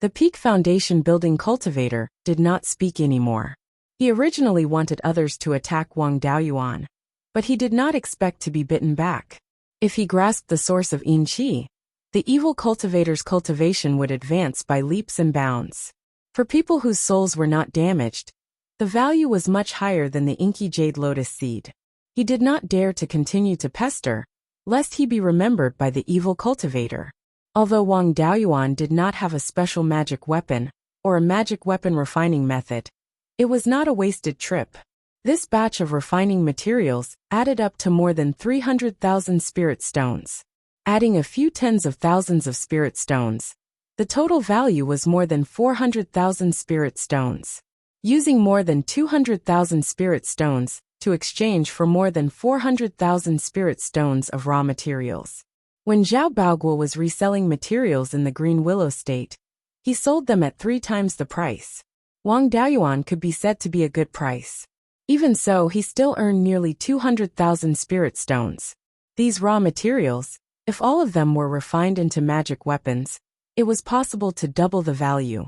The Peak Foundation building cultivator did not speak anymore. He originally wanted others to attack Wang Daoyuan, but he did not expect to be bitten back. If he grasped the source of yin qi, the evil cultivator's cultivation would advance by leaps and bounds. For people whose souls were not damaged, the value was much higher than the inky jade lotus seed. He did not dare to continue to pester, lest he be remembered by the evil cultivator. Although Wang Daoyuan did not have a special magic weapon, or a magic weapon refining method, it was not a wasted trip. This batch of refining materials added up to more than 300,000 spirit stones. Adding a few tens of thousands of spirit stones, the total value was more than 400,000 spirit stones. Using more than 200,000 spirit stones to exchange for more than 400,000 spirit stones of raw materials. When Zhao Baoguo was reselling materials in the Green Willow State, he sold them at 3 times the price. Wang Daoyuan could be said to be a good price. Even so, he still earned nearly 200,000 spirit stones. These raw materials, if all of them were refined into magic weapons, it was possible to double the value.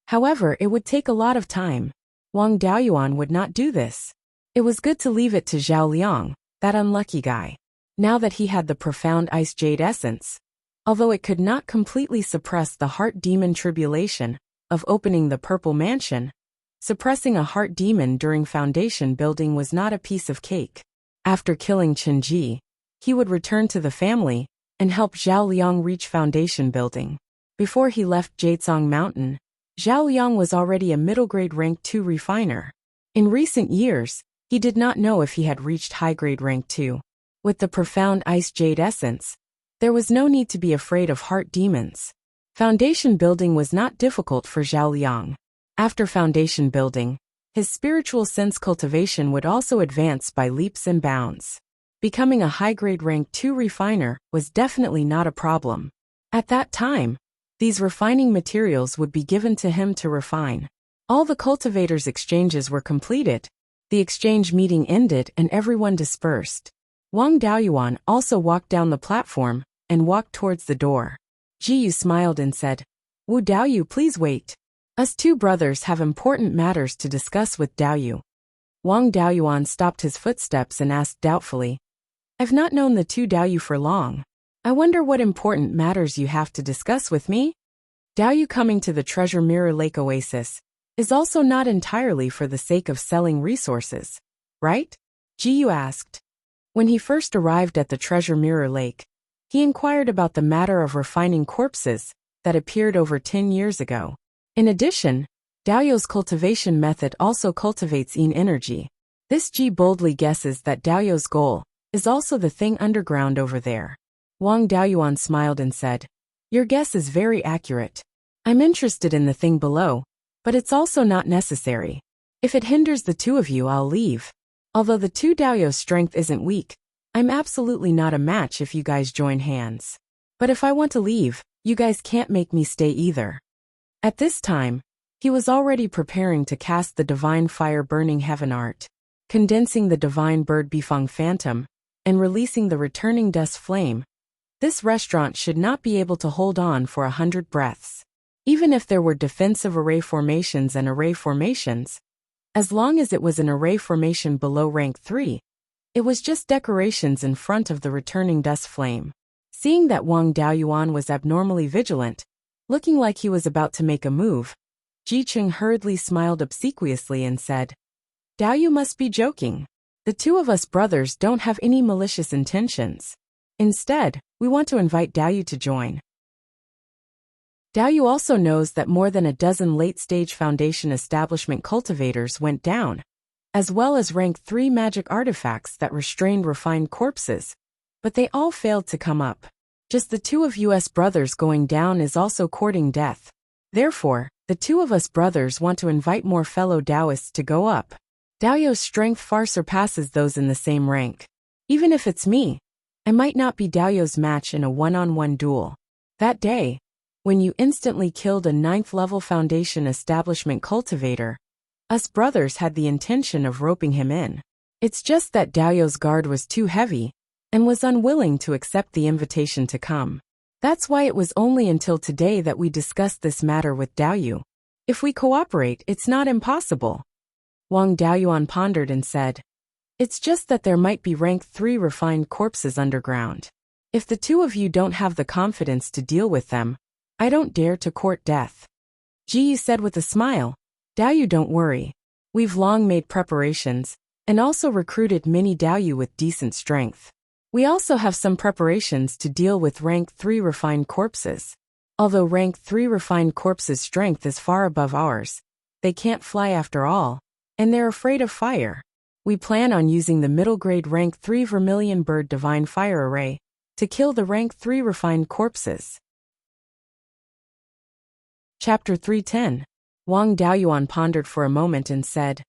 However, it would take a lot of time. Wang Daoyuan would not do this. It was good to leave it to Zhao Liang, that unlucky guy. Now that he had the profound ice jade essence, although it could not completely suppress the heart demon tribulation of opening the purple mansion, suppressing a heart demon during foundation building was not a piece of cake. After killing Chen Ji, he would return to the family and help Zhao Liang reach foundation building. Before he left Jadesong Mountain, Zhao Liang was already a middle-grade rank 2 refiner. In recent years, he did not know if he had reached high-grade rank 2. With the profound ice jade essence, there was no need to be afraid of heart demons. Foundation building was not difficult for Zhao Liang. After foundation building, his spiritual sense cultivation would also advance by leaps and bounds. Becoming a high-grade rank 2 refiner was definitely not a problem. At that time, these refining materials would be given to him to refine. All the cultivators' exchanges were completed. The exchange meeting ended and everyone dispersed. Wang Daoyuan also walked down the platform and walked towards the door. Jiyu smiled and said, Wu Daoyu, please wait. Us 2 brothers have important matters to discuss with Daoyu. Wang Daoyuan stopped his footsteps and asked doubtfully, I've not known the 2 Daoyu for long. I wonder what important matters you have to discuss with me? Daoyu coming to the Treasure Mirror Lake Oasis is also not entirely for the sake of selling resources, right? Jiyu asked. When he first arrived at the Treasure Mirror Lake, he inquired about the matter of refining corpses that appeared over 10 years ago. In addition, Daoyu's cultivation method also cultivates yin energy. This Ji boldly guesses that Daoyu's goal is also the thing underground over there. Wang Daoyuan smiled and said, "Your guess is very accurate. I'm interested in the thing below, but it's also not necessary. If it hinders the two of you, I'll leave. Although the two Daoyu's strength isn't weak, I'm absolutely not a match if you guys join hands. But if I want to leave, you guys can't make me stay either." At this time, he was already preparing to cast the Divine Fire Burning Heaven art, condensing the Divine Bird Bifeng Phantom, and releasing the returning dust flame. This restaurant should not be able to hold on for 100 breaths. Even if there were defensive array formations and array formations, as long as it was an array formation below rank 3, it was just decorations in front of the returning dust flame. Seeing that Wang Daoyuan was abnormally vigilant, looking like he was about to make a move, Ji Cheng hurriedly smiled obsequiously and said, "Daoyu must be joking. The two of us brothers don't have any malicious intentions. Instead, we want to invite Daoyu to join." Daoyu also knows that more than a dozen late-stage Foundation establishment cultivators went down, as well as rank 3 magic artifacts that restrained refined corpses, but they all failed to come up. Just the two of us brothers going down is also courting death. Therefore, the two of us brothers want to invite more fellow Daoists to go up. Daoyu's strength far surpasses those in the same rank. Even if it's me, I might not be Daoyu's match in a one-on-one duel. That day, when you instantly killed a 9th-level Foundation establishment cultivator, us brothers had the intention of roping him in. It's just that Daoyu's guard was too heavy and was unwilling to accept the invitation to come. That's why it was only until today that we discussed this matter with Daoyu. If we cooperate, it's not impossible. Wang Daoyuan pondered and said, "It's just that there might be rank 3 refined corpses underground. If the two of you don't have the confidence to deal with them, I don't dare to court death." Ji said with a smile, "Daoyu, don't worry. We've long made preparations, and also recruited many Daoyu with decent strength. We also have some preparations to deal with rank 3 refined corpses. Although rank 3 refined corpses' strength is far above ours, they can't fly after all, and they're afraid of fire. We plan on using the middle-grade rank 3 Vermilion Bird Divine Fire Array to kill the rank 3 refined corpses." Chapter 310. Wang Daoyuan pondered for a moment and said,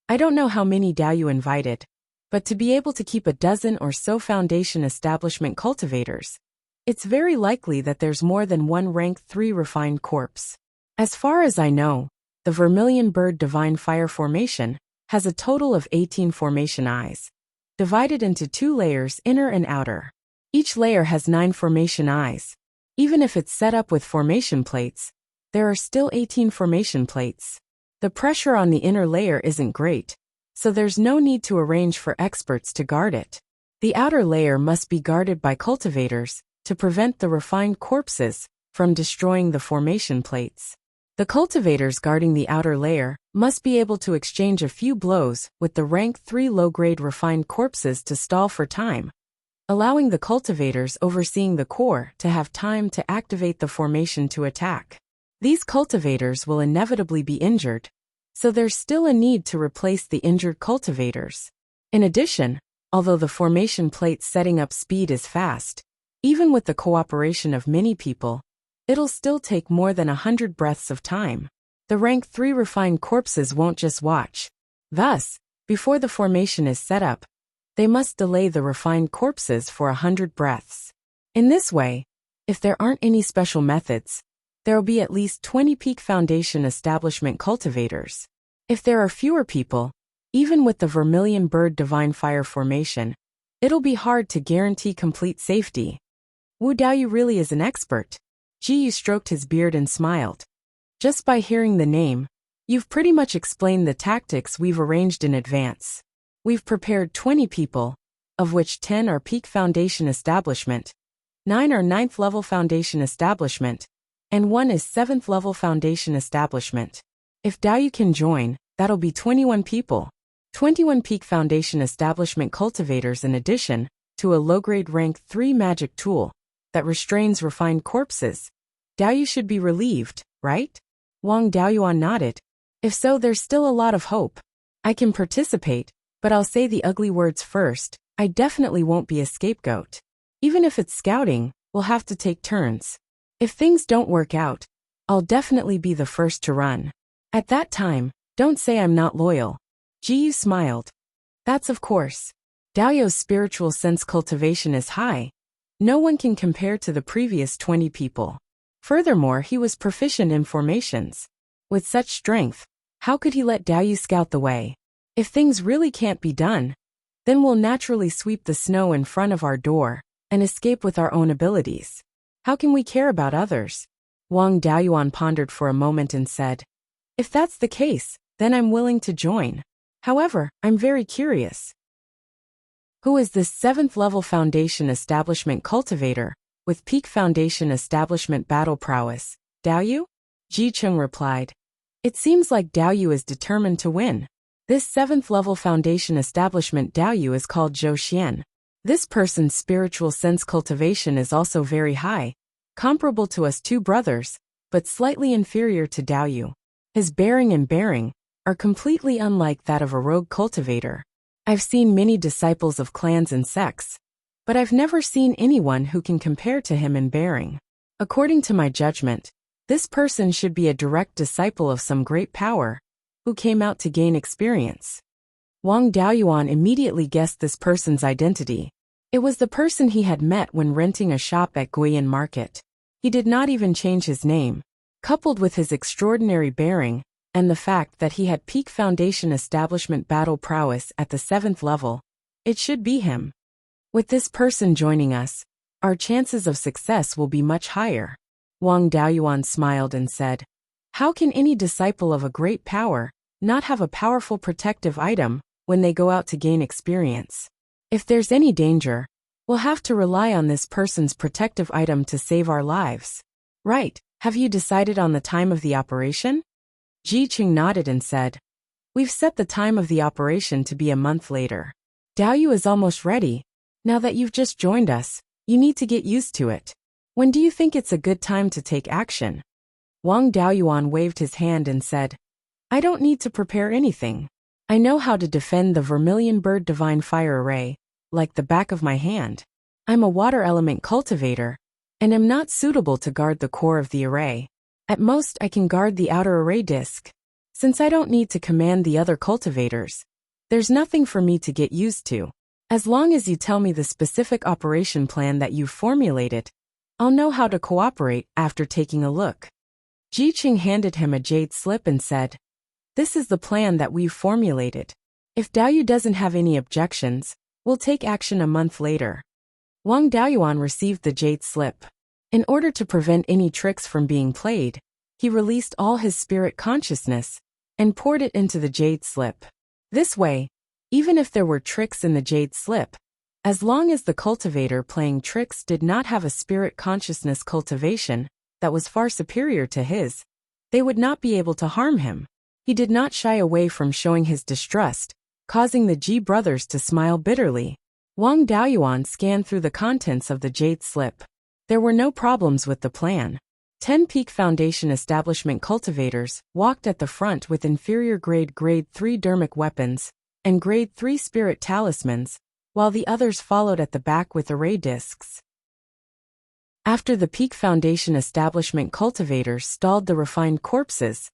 "I don't know how many Daoyu invited, but to be able to keep a dozen or so Foundation establishment cultivators, it's very likely that there's more than one rank 3 refined corpse. As far as I know, the Vermilion Bird Divine Fire Formation has a total of 18 formation eyes, divided into 2 layers, inner and outer. Each layer has 9 formation eyes. Even if it's set up with formation plates, there are still 18 formation plates. The pressure on the inner layer isn't great, so there's no need to arrange for experts to guard it. The outer layer must be guarded by cultivators to prevent the refined corpses from destroying the formation plates. The cultivators guarding the outer layer must be able to exchange a few blows with the rank 3 low-grade refined corpses to stall for time, allowing the cultivators overseeing the core to have time to activate the formation to attack. These cultivators will inevitably be injured, so there's still a need to replace the injured cultivators. In addition, although the formation plate setting up speed is fast, even with the cooperation of many people, it'll still take more than 100 breaths of time. The rank 3 refined corpses won't just watch. Thus, before the formation is set up, they must delay the refined corpses for 100 breaths. In this way, if there aren't any special methods, there'll be at least 20 peak Foundation establishment cultivators. If there are fewer people, even with the Vermilion Bird Divine Fire Formation, it'll be hard to guarantee complete safety. Wu Daoyu really is an expert. Ji Yu stroked his beard and smiled. Just by hearing the name, you've pretty much explained the tactics we've arranged in advance. We've prepared 20 people, of which 10 are peak Foundation establishment, 9 are 9th level Foundation establishment, and 1 is 7th level Foundation establishment. If Daoyu can join, that'll be 21 people. 21 peak Foundation establishment cultivators in addition to a low-grade rank 3 magic tool that restrains refined corpses. Daoyu should be relieved, right? Wang Daoyuan nodded. If so, there's still a lot of hope. I can participate, but I'll say the ugly words first. I definitely won't be a scapegoat. Even if it's scouting, we'll have to take turns. If things don't work out, I'll definitely be the first to run. At that time, don't say I'm not loyal. Jiyu smiled. That's of course. Daoyu's spiritual sense cultivation is high. No one can compare to the previous 20 people. Furthermore, he was proficient in formations. With such strength, how could he let Daoyu scout the way? If things really can't be done, then we'll naturally sweep the snow in front of our door and escape with our own abilities. How can we care about others? Wang Daoyuan pondered for a moment and said, if that's the case, then I'm willing to join. However, I'm very curious. Who is this 7th level foundation establishment cultivator, with peak foundation establishment battle prowess? Daoyu? Ji Chung replied. It seems like Daoyu is determined to win. This 7th level foundation establishment Daoyu is called Zhou Xian. This person's spiritual sense cultivation is also very high, comparable to us two brothers, but slightly inferior to Daoyu. His bearing and bearing are completely unlike that of a rogue cultivator. I've seen many disciples of clans and sects, but I've never seen anyone who can compare to him in bearing. According to my judgment, this person should be a direct disciple of some great power, who came out to gain experience. Wang Daoyuan immediately guessed this person's identity. It was the person he had met when renting a shop at Beiyuan Market. He did not even change his name. Coupled with his extraordinary bearing, and the fact that he had peak foundation establishment battle prowess at the 7th level, it should be him. With this person joining us, our chances of success will be much higher. Wang Daoyuan smiled and said, how can any disciple of a great power not have a powerful protective item when they go out to gain experience? If there's any danger, we'll have to rely on this person's protective item to save our lives. Right, have you decided on the time of the operation? Ji Chung nodded and said, we've set the time of the operation to be a month later. Daoyu is almost ready. Now that you've just joined us, you need to get used to it. When do you think it's a good time to take action? Wang Daoyuan waved his hand and said, I don't need to prepare anything. I know how to defend the Vermilion Bird Divine Fire Array, like the back of my hand. I'm a water element cultivator, and am not suitable to guard the core of the array. At most, I can guard the outer array disc. Since I don't need to command the other cultivators, there's nothing for me to get used to. As long as you tell me the specific operation plan that you've formulated, I'll know how to cooperate after taking a look. Ji Chung handed him a jade slip and said, this is the plan that we've formulated. If Daoyu doesn't have any objections, we'll take action a month later. Wang Daoyuan received the jade slip. In order to prevent any tricks from being played, he released all his spirit consciousness and poured it into the jade slip. This way, even if there were tricks in the jade slip, as long as the cultivator playing tricks did not have a spirit consciousness cultivation that was far superior to his, they would not be able to harm him. He did not shy away from showing his distrust, causing the Ji brothers to smile bitterly. Wang Daoyuan scanned through the contents of the jade slip. There were no problems with the plan. 10 peak foundation establishment cultivators walked at the front with inferior grade 3 dermic weapons and grade 3 spirit talismans, while the others followed at the back with array discs. After the peak foundation establishment cultivators stalled the refined corpses,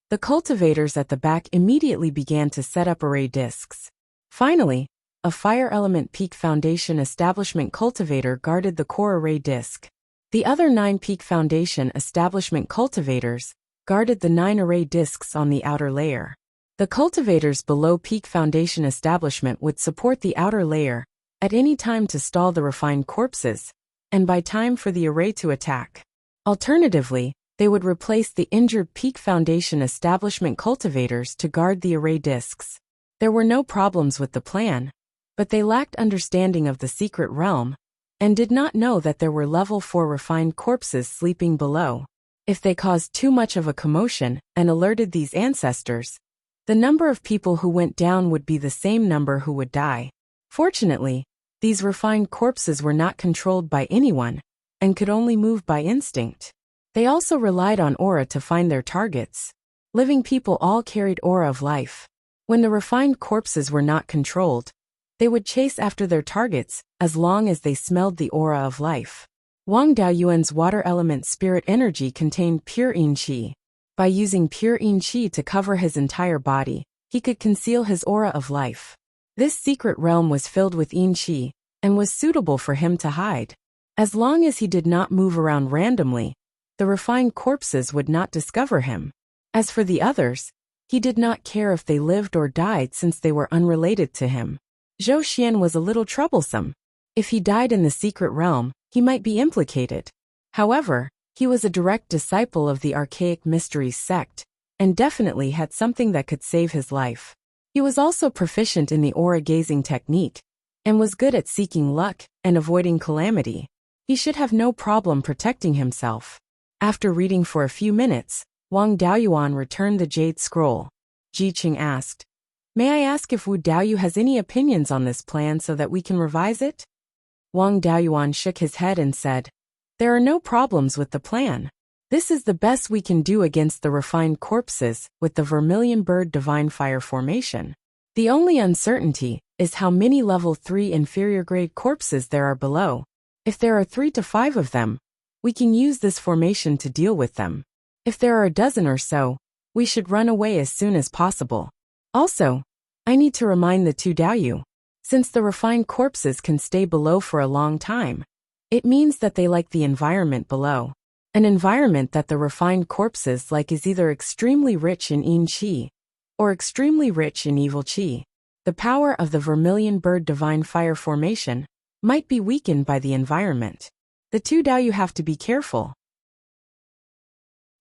the cultivators at the back immediately began to set up array discs. Finally, a fire element peak foundation establishment cultivator guarded the core array disc. The other 9 peak foundation establishment cultivators guarded the 9 array discs on the outer layer. The cultivators below peak foundation establishment would support the outer layer at any time to stall the refined corpses, and by time for the array to attack. Alternatively, they would replace the injured peak foundation establishment cultivators to guard the array discs. There were no problems with the plan, but they lacked understanding of the secret realm, and did not know that there were level 4 refined corpses sleeping below. If they caused too much of a commotion and alerted these ancestors, the number of people who went down would be the same number who would die. Fortunately, these refined corpses were not controlled by anyone, and could only move by instinct. They also relied on aura to find their targets. Living people all carried aura of life. When the refined corpses were not controlled, they would chase after their targets as long as they smelled the aura of life. Wang Daoyuan's water element spirit energy contained pure yin qi. By using pure yin qi to cover his entire body, he could conceal his aura of life. This secret realm was filled with yin qi and was suitable for him to hide. As long as he did not move around randomly, the refined corpses would not discover him. As for the others, he did not care if they lived or died since they were unrelated to him. Zhou Xian was a little troublesome. If he died in the secret realm, he might be implicated. However, he was a direct disciple of the archaic mysteries sect, and definitely had something that could save his life. He was also proficient in the aura-gazing technique, and was good at seeking luck and avoiding calamity. He should have no problem protecting himself. After reading for a few minutes, Wang Daoyuan returned the jade scroll. Ji Qing asked, "May I ask if Wu Daoyu has any opinions on this plan so that we can revise it?" Wang Daoyuan shook his head and said, "There are no problems with the plan. This is the best we can do against the refined corpses with the vermilion bird divine fire formation. The only uncertainty is how many level 3 inferior grade corpses there are below. If there are 3 to 5 of them, we can use this formation to deal with them. If there are a dozen or so, we should run away as soon as possible. Also, I need to remind the two Daoyu, since the refined corpses can stay below for a long time, it means that they like the environment below. An environment that the refined corpses like is either extremely rich in yin qi or extremely rich in evil qi. The power of the vermilion bird divine fire formation might be weakened by the environment. The two Daoyu have to be careful."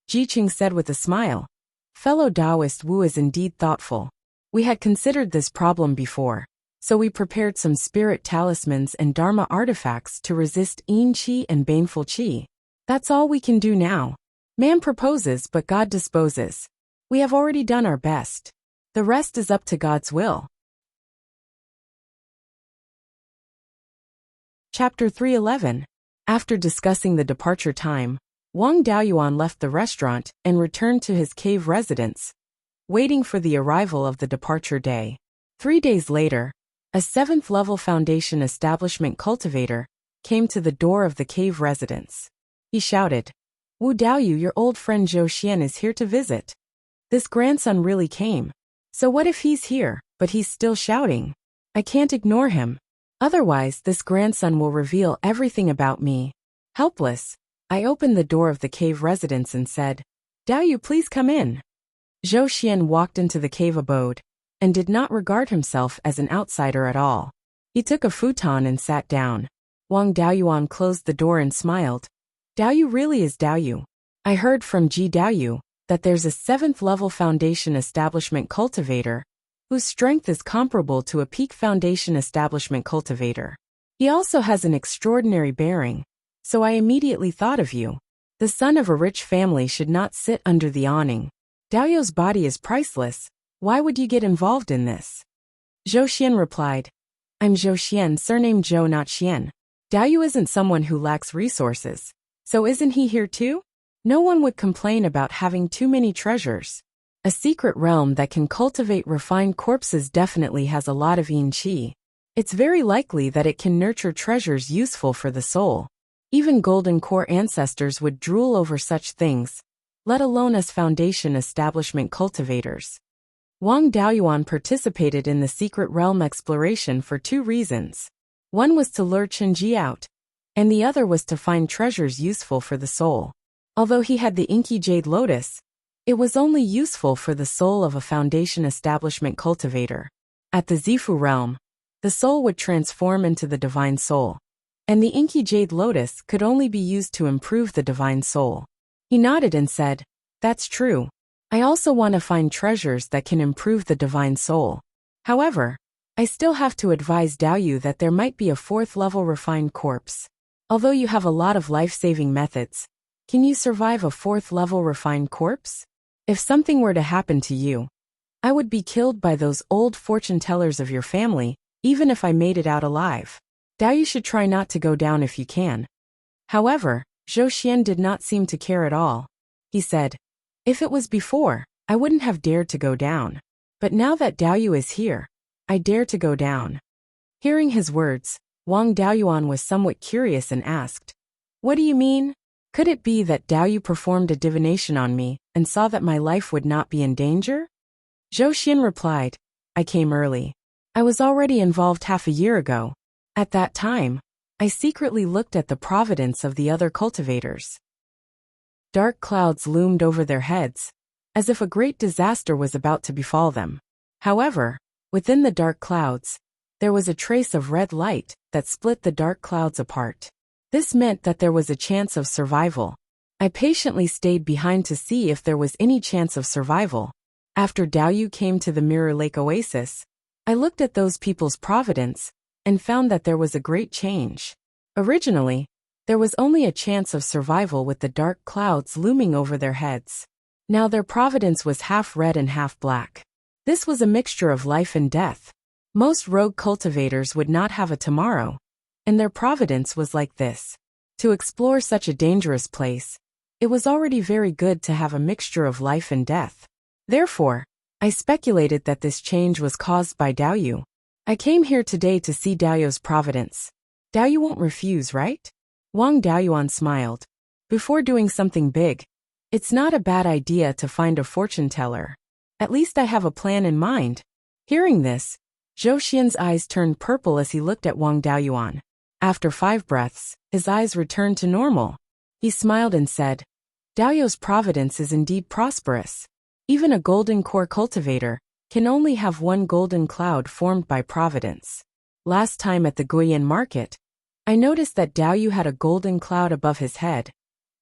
Ji Qing said with a smile, "Fellow Taoist Wu is indeed thoughtful. We had considered this problem before, so we prepared some spirit talismans and dharma artifacts to resist yin qi and baneful qi. That's all we can do now. Man proposes but God disposes. We have already done our best. The rest is up to God's will." Chapter 311. After discussing the departure time, Wang Daoyuan left the restaurant and returned to his cave residence, waiting for the arrival of the departure day. 3 days later, a 7th-level Foundation establishment cultivator came to the door of the cave residence. He shouted, "Wu Daoyu, your old friend Zhou Xian is here to visit." This grandson really came. So what if he's here, but he's still shouting? I can't ignore him. Otherwise, this grandson will reveal everything about me. Helpless, I opened the door of the cave residence and said, "Daoyu, please come in." Zhou Xian walked into the cave abode and did not regard himself as an outsider at all. He took a futon and sat down. Wang Daoyuan closed the door and smiled. "Daoyu really is Daoyu. I heard from Ji Daoyu that there's a 7th-level Foundation establishment cultivator whose strength is comparable to a peak Foundation establishment cultivator. He also has an extraordinary bearing, so I immediately thought of you. The son of a rich family should not sit under the awning. Daoyu's body is priceless. Why would you get involved in this?" Zhou Xian replied, "I'm Zhou Xian, surnamed Zhou, not Xian. Daoyu isn't someone who lacks resources, so isn't he here too? No one would complain about having too many treasures. A secret realm that can cultivate refined corpses definitely has a lot of yin qi. It's very likely that it can nurture treasures useful for the soul. Even golden core ancestors would drool over such things, let alone us Foundation establishment cultivators." Wang Daoyuan participated in the secret realm exploration for 2 reasons. One was to lure Qinji out, and the other was to find treasures useful for the soul. Although he had the inky jade lotus, it was only useful for the soul of a Foundation establishment cultivator. At the Zifu realm, the soul would transform into the divine soul, and the inky jade lotus could only be used to improve the divine soul. He nodded and said, "That's true. I also want to find treasures that can improve the divine soul. However, I still have to advise Daoyu that there might be a 4th-level refined corpse. Although you have a lot of life-saving methods, can you survive a 4th-level refined corpse? If something were to happen to you, I would be killed by those old fortune-tellers of your family, even if I made it out alive. Daoyu should try not to go down if you can." However, Zhou Xian did not seem to care at all. He said, "If it was before, I wouldn't have dared to go down. But now that Daoyu is here, I dare to go down. Hearing his words, Wang Daoyuan was somewhat curious and asked, "What do you mean? Could it be that Daoyu performed a divination on me and saw that my life would not be in danger?" Zhou Xian replied, "I came early. I was already involved half a year ago. At that time, I secretly looked at the providence of the other cultivators." Dark clouds loomed over their heads, as if a great disaster was about to befall them. However, within the dark clouds, there was a trace of red light that split the dark clouds apart. This meant that there was a chance of survival. I patiently stayed behind to see if there was any chance of survival. After Daoyu came to the Mirror Lake Oasis, I looked at those people's providence and found that there was a great change. Originally, there was only a chance of survival with the dark clouds looming over their heads. Now their providence was half red and half black. This was a mixture of life and death. Most rogue cultivators would not have a tomorrow, and their providence was like this. To explore such a dangerous place, it was already very good to have a mixture of life and death. Therefore, I speculated that this change was caused by Daoyu. I came here today to see Daoyu's providence. Daoyu won't refuse, right? Wang Daoyuan smiled. Before doing something big, it's not a bad idea to find a fortune teller. At least I have a plan in mind. Hearing this, Zhou Xian's eyes turned purple as he looked at Wang Daoyuan. After 5 breaths, his eyes returned to normal. He smiled and said, "Daoyu's providence is indeed prosperous. Even a golden core cultivator can only have one golden cloud formed by providence. Last time at the Guiyan market, I noticed that Daoyu had a golden cloud above his head,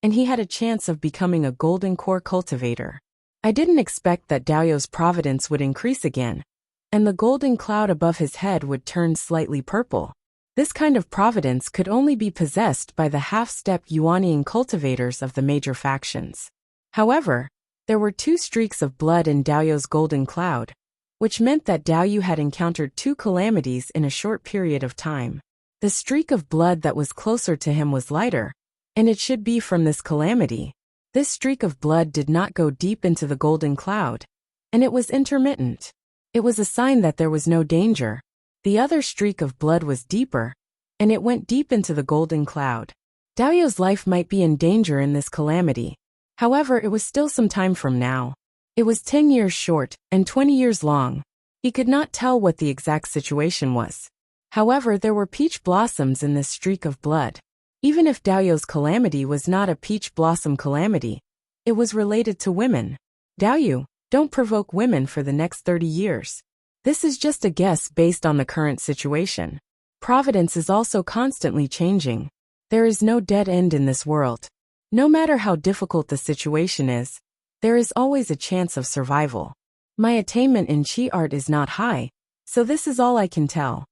and he had a chance of becoming a golden core cultivator. I didn't expect that Daoyu's providence would increase again, and the golden cloud above his head would turn slightly purple. This kind of providence could only be possessed by the half-step Yuanian cultivators of the major factions. However, there were 2 streaks of blood in Daoyu's golden cloud, which meant that Daoyu had encountered 2 calamities in a short period of time. The streak of blood that was closer to him was lighter, and it should be from this calamity. This streak of blood did not go deep into the golden cloud, and it was intermittent. It was a sign that there was no danger. The other streak of blood was deeper, and it went deep into the golden cloud. Daoyu's life might be in danger in this calamity. However, it was still some time from now. It was 10 years short and 20 years long. He could not tell what the exact situation was. However, there were peach blossoms in this streak of blood. Even if Daoyu's calamity was not a peach blossom calamity, it was related to women. Daoyu, don't provoke women for the next 30 years. This is just a guess based on the current situation. Providence is also constantly changing. There is no dead end in this world. No matter how difficult the situation is, there is always a chance of survival. My attainment in Qi art is not high, so this is all I can tell."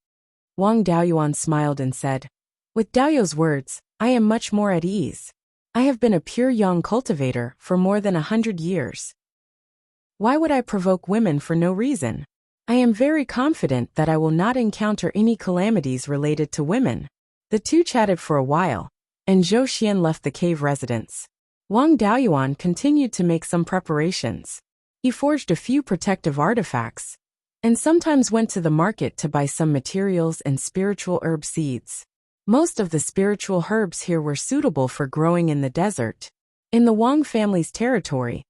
Wang Daoyuan smiled and said, "With Daoyu's words, I am much more at ease. I have been a pure yang cultivator for more than 100 years. Why would I provoke women for no reason? I am very confident that I will not encounter any calamities related to women." The 2 chatted for a while, and Zhou Xian left the cave residence. Wang Daoyuan continued to make some preparations. He forged a few protective artifacts, and sometimes went to the market to buy some materials and spiritual herb seeds. Most of the spiritual herbs here were suitable for growing in the desert. In the Wang family's territory,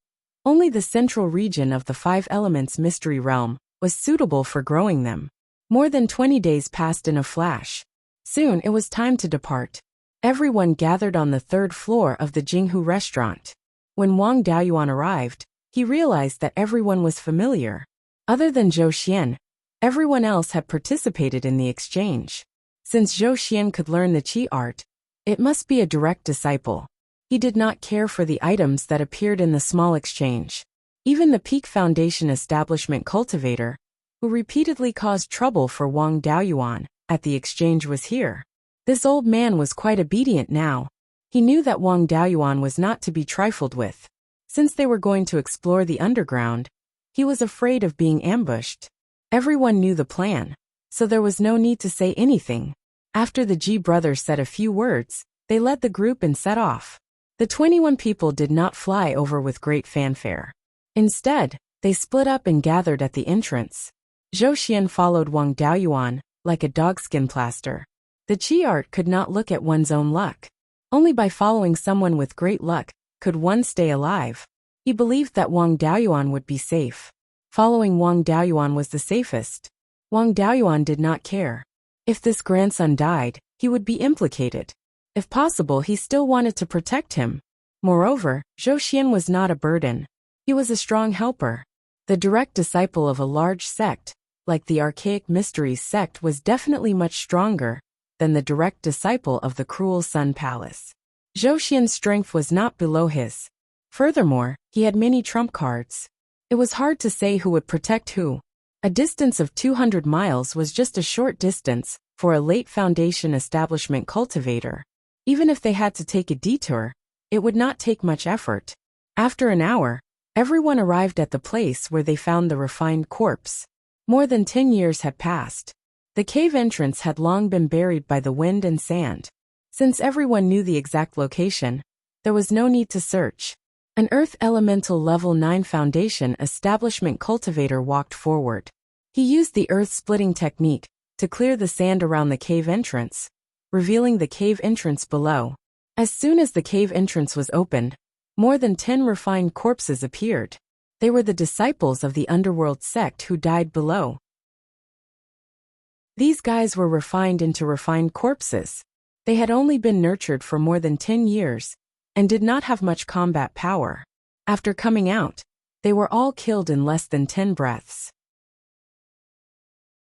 only the central region of the 5 elements mystery realm was suitable for growing them. More than 20 days passed in a flash. Soon it was time to depart. Everyone gathered on the 3rd floor of the Jinghu restaurant. When Wang Daoyuan arrived, he realized that everyone was familiar. Other than Zhou Xian, everyone else had participated in the exchange. Since Zhou Xian could learn the Qi art, it must be a direct disciple. He did not care for the items that appeared in the small exchange. Even the Peak Foundation establishment cultivator, who repeatedly caused trouble for Wang Daoyuan at the exchange, was here. This old man was quite obedient now. He knew that Wang Daoyuan was not to be trifled with. Since they were going to explore the underground, he was afraid of being ambushed. Everyone knew the plan, so there was no need to say anything. After the Ji brothers said a few words, they led the group and set off. The 21 people did not fly over with great fanfare. Instead, they split up and gathered at the entrance. Zhou Xian followed Wang Daoyuan like a dogskin plaster. The Qi art could not look at one's own luck. Only by following someone with great luck could one stay alive. He believed that Wang Daoyuan would be safe. Following Wang Daoyuan was the safest. Wang Daoyuan did not care. If this grandson died, he would be implicated. If possible, he still wanted to protect him. Moreover, Zhou Xian was not a burden. He was a strong helper. The direct disciple of a large sect, like the archaic mysteries sect, was definitely much stronger than the direct disciple of the cruel Sun Palace. Zhou Xian's strength was not below his. Furthermore, he had many trump cards. It was hard to say who would protect who. A distance of 200 miles was just a short distance for a late Foundation establishment cultivator. Even if they had to take a detour, it would not take much effort. After an hour, everyone arrived at the place where they found the refined corpse. More than 10 years had passed. The cave entrance had long been buried by the wind and sand. Since everyone knew the exact location, there was no need to search. An Earth Elemental Level 9 Foundation establishment cultivator walked forward. He used the earth-splitting technique to clear the sand around the cave entrance, revealing the cave entrance below. As soon as the cave entrance was opened, more than 10 refined corpses appeared. They were the disciples of the underworld sect who died below. These guys were refined into refined corpses. They had only been nurtured for more than 10 years, and did not have much combat power. After coming out, they were all killed in less than 10 breaths.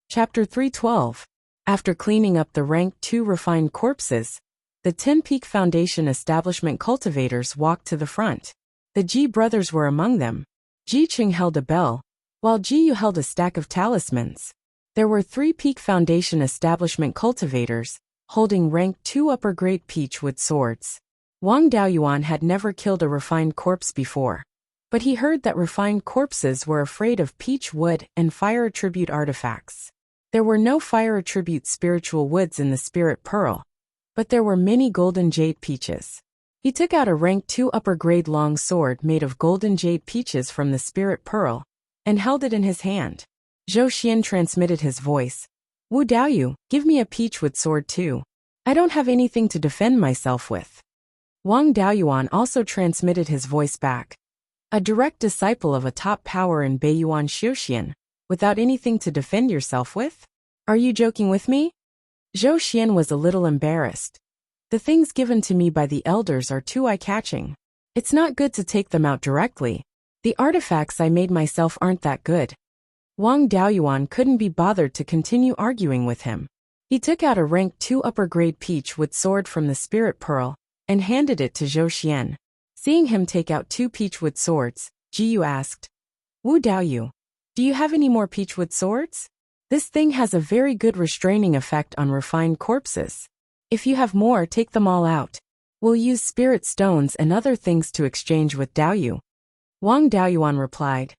Chapter 312. After cleaning up the rank 2 refined corpses, the 10 Peak Foundation establishment cultivators walked to the front. The Ji brothers were among them. Ji Qing held a bell, while Ji Yu held a stack of talismans. There were 3 Peak Foundation establishment cultivators, holding rank 2 upper-grade peachwood swords. Wang Daoyuan had never killed a refined corpse before, but he heard that refined corpses were afraid of peach wood and fire attribute artifacts. There were no fire attribute spiritual woods in the spirit pearl, but there were many golden jade peaches. He took out a rank 2 upper-grade long sword made of golden jade peaches from the spirit pearl, and held it in his hand. Zhou Xian transmitted his voice. Wu Daoyu, give me a peachwood sword too. I don't have anything to defend myself with. Wang Daoyuan also transmitted his voice back. A direct disciple of a top power in Beiyuan Xiuxian, without anything to defend yourself with? Are you joking with me? Zhou Xian was a little embarrassed. The things given to me by the elders are too eye-catching. It's not good to take them out directly. The artifacts I made myself aren't that good. Wang Daoyuan couldn't be bothered to continue arguing with him. He took out a rank 2 upper-grade peachwood sword from the spirit pearl, and handed it to Zhou Xian. Seeing him take out 2 peachwood swords, Ji Yu asked, Wu Daoyu, do you have any more peachwood swords? This thing has a very good restraining effect on refined corpses. If you have more, take them all out. We'll use spirit stones and other things to exchange with Daoyu. Wang Daoyuan replied.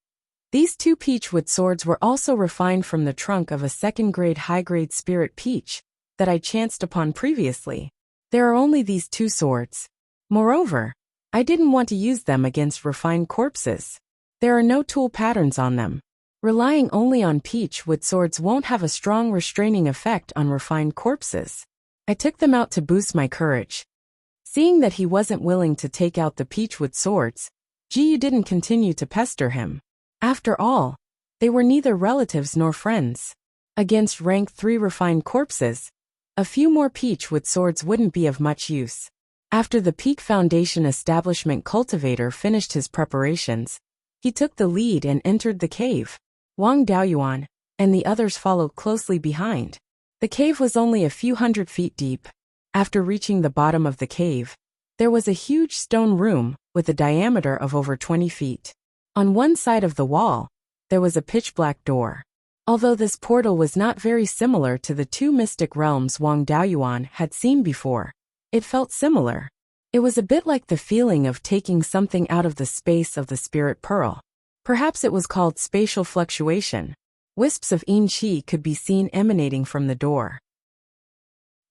These 2 peachwood swords were also refined from the trunk of a second-grade high-grade spirit peach that I chanced upon previously. There are only these 2 swords. Moreover, I didn't want to use them against refined corpses. There are no tool patterns on them. Relying only on peachwood swords won't have a strong restraining effect on refined corpses. I took them out to boost my courage. Seeing that he wasn't willing to take out the peachwood swords, Ji Yu didn't continue to pester him. After all, they were neither relatives nor friends. Against rank 3 refined corpses, a few more peachwood swords wouldn't be of much use. After the Peak Foundation establishment cultivator finished his preparations, he took the lead and entered the cave. Wang Daoyuan and the others followed closely behind. The cave was only a few hundred feet deep. After reaching the bottom of the cave, there was a huge stone room with a diameter of over 20 feet. On one side of the wall, there was a pitch-black door. Although this portal was not very similar to the 2 mystic realms Wang Daoyuan had seen before, it felt similar. It was a bit like the feeling of taking something out of the space of the spirit pearl. Perhaps it was called spatial fluctuation. Wisps of yin qi could be seen emanating from the door.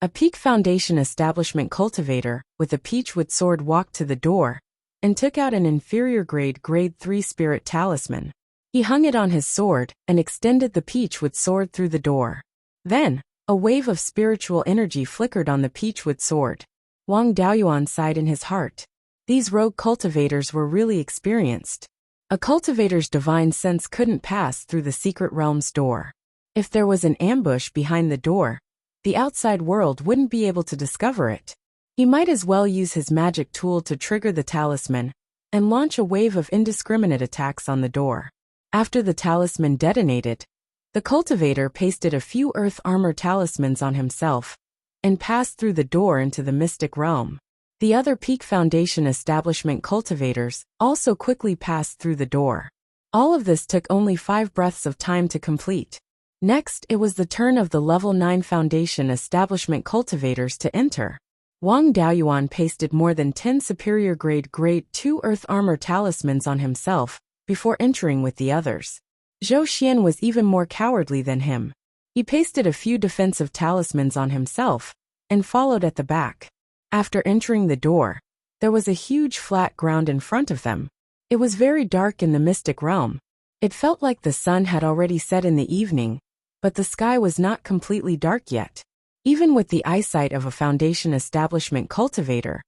A Peak Foundation establishment cultivator with a peachwood sword walked to the door and took out an inferior grade 3 spirit talisman. He hung it on his sword and extended the peachwood sword through the door. Then, a wave of spiritual energy flickered on the peachwood sword. Wang Daoyuan sighed in his heart. These rogue cultivators were really experienced. A cultivator's divine sense couldn't pass through the secret realm's door. If there was an ambush behind the door, the outside world wouldn't be able to discover it. He might as well use his magic tool to trigger the talisman and launch a wave of indiscriminate attacks on the door. After the talisman detonated, the cultivator pasted a few earth armor talismans on himself and passed through the door into the mystic realm. The other Peak Foundation establishment cultivators also quickly passed through the door. All of this took only 5 breaths of time to complete. Next, it was the turn of the level 9 Foundation establishment cultivators to enter. Wang Daoyuan pasted more than 10 superior grade 2 earth armor talismans on himself before entering with the others. Zhou Xian was even more cowardly than him. He pasted a few defensive talismans on himself and followed at the back. After entering the door, there was a huge flat ground in front of them. It was very dark in the mystic realm. It felt like the sun had already set in the evening, but the sky was not completely dark yet. Even with the eyesight of a Foundation establishment cultivator,